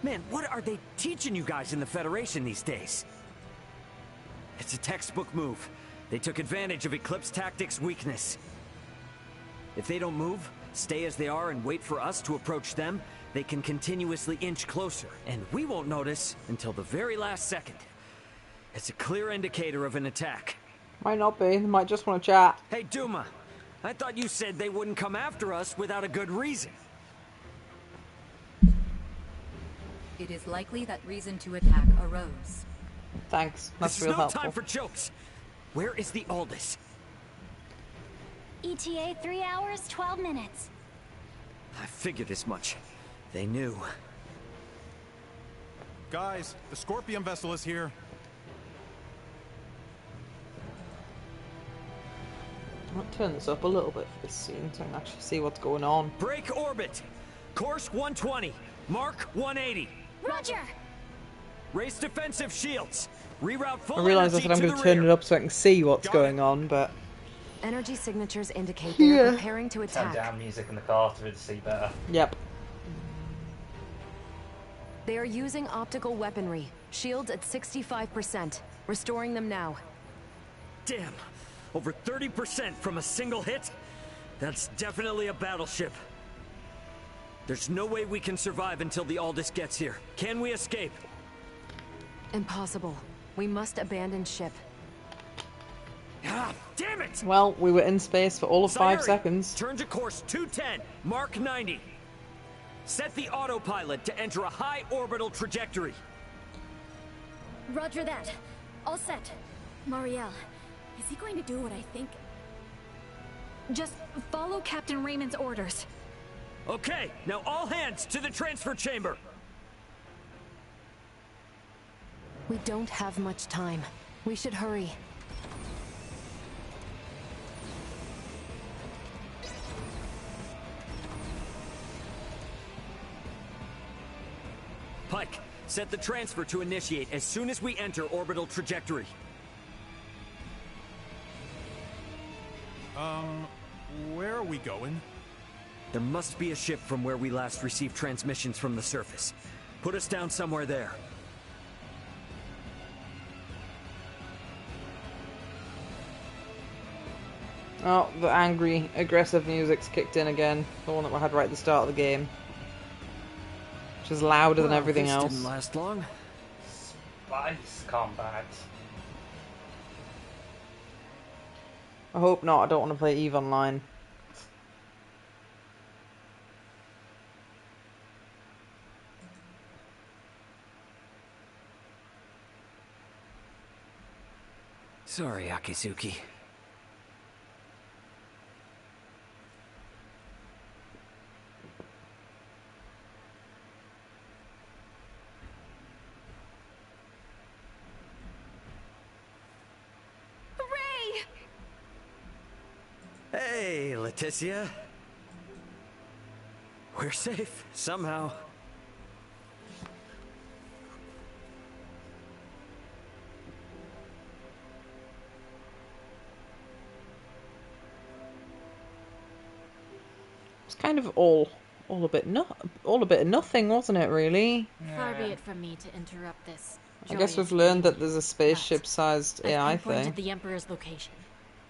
Man, what are they teaching you guys in the Federation these days? It's a textbook move. They took advantage of Eclipse Tactics' weakness. If they don't move, stay as they are and wait for us to approach them, they can continuously inch closer, and we won't notice until the very last second. It's a clear indicator of an attack. Might not be. They might just want to chat. Hey, Duma, I thought you said they wouldn't come after us without a good reason. It is likely that reason to attack arose. Thanks. That's This is real no helpful. time for jokes. Where is the Aldous? ETA 3 hours, 12 minutes. I figured as much. They knew. Guys, the Scorpion vessel is here. I'll turn this up a little bit for this scene so I can actually see what's going on. Break orbit. Course 120. Mark 180. Roger! Race defensive shields. Reroute full I realise I energy said I'm to going the to turn rear. it up so I can see what's going on, but... Energy signatures indicate they are Yeah. preparing to Turn attack. down music in the car to see better. Yep. They are using optical weaponry. Shields at 65%. Restoring them now. Damn. Over 30% from a single hit? That's definitely a battleship. There's no way we can survive until the Aldous gets here. Can we escape? Impossible. We must abandon ship. Ah, damn it! Well, we were in space for all of 5 Sayuri, seconds. Turn to course 210, Mark 90. Set the autopilot to enter a high orbital trajectory. Roger that. All set. Marielle, is he going to do what I think? Just follow Captain Raymond's orders. Okay, now all hands to the transfer chamber! We don't have much time. We should hurry. Pike, set the transfer to initiate as soon as we enter orbital trajectory. Where are we going? There must be a ship from where we last received transmissions from the surface. Put us down somewhere there. Oh, the angry, aggressive music's kicked in again. The one that we had right at the start of the game. Which is louder than everything this else. Didn't last long. Space combat. I hope not. I don't want to play EVE Online. Sorry, Akizuki. Hooray! Hey, Leticia. We're safe, somehow. It's kind of all a bit of nothing, wasn't it? Really. Far be it from me to interrupt this. I guess we've learned that there's a spaceship-sized AI I've pinpointed thing. the Emperor's location.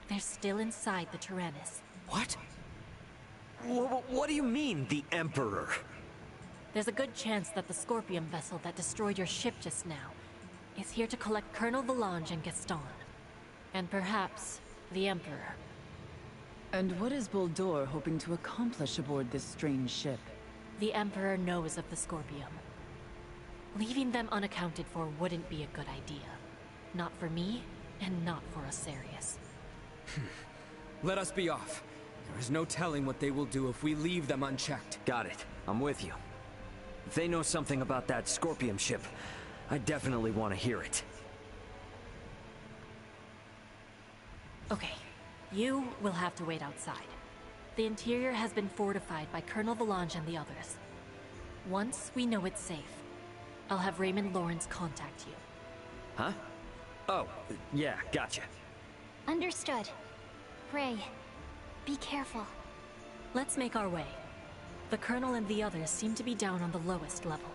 They're still inside the Tyrannus. What? What do you mean, the Emperor? There's a good chance that the Scorpion vessel that destroyed your ship just now is here to collect Colonel Valange and Gaston. And perhaps the Emperor. And what is Boldor hoping to accomplish aboard this strange ship? The Emperor knows of the Scorpion. Leaving them unaccounted for wouldn't be a good idea. Not for me, and not for Asarius. Let us be off. There is no telling what they will do if we leave them unchecked. Got it. I'm with you. If they know something about that Scorpion ship, I definitely want to hear it. Okay, you will have to wait outside. The interior has been fortified by Colonel Valange and the others. Once we know it's safe, I'll have Raymond Lawrence contact you. Huh? Oh, yeah, gotcha. Understood. Ray, be careful. Let's make our way. The Colonel and the others seem to be down on the lowest level.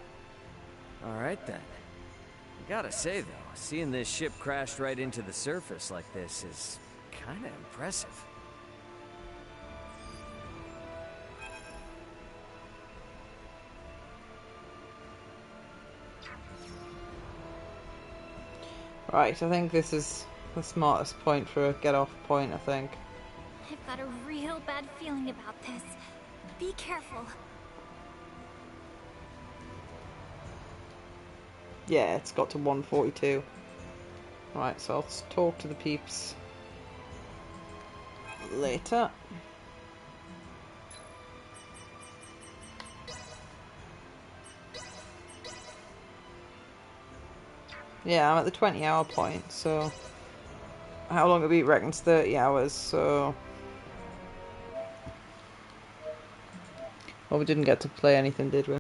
Alright then. I gotta say though, seeing this ship crash right into the surface like this is kinda impressive. Right, I think this is the smartest point for a get-off point, I think. I've got a real bad feeling about this. Be careful. Yeah, it's got to 142. Right, so I'll talk to the peeps later. Yeah, I'm at the 20-hour point, so how long it'll be? Reckons 30 hours, so well, we didn't get to play anything, did we?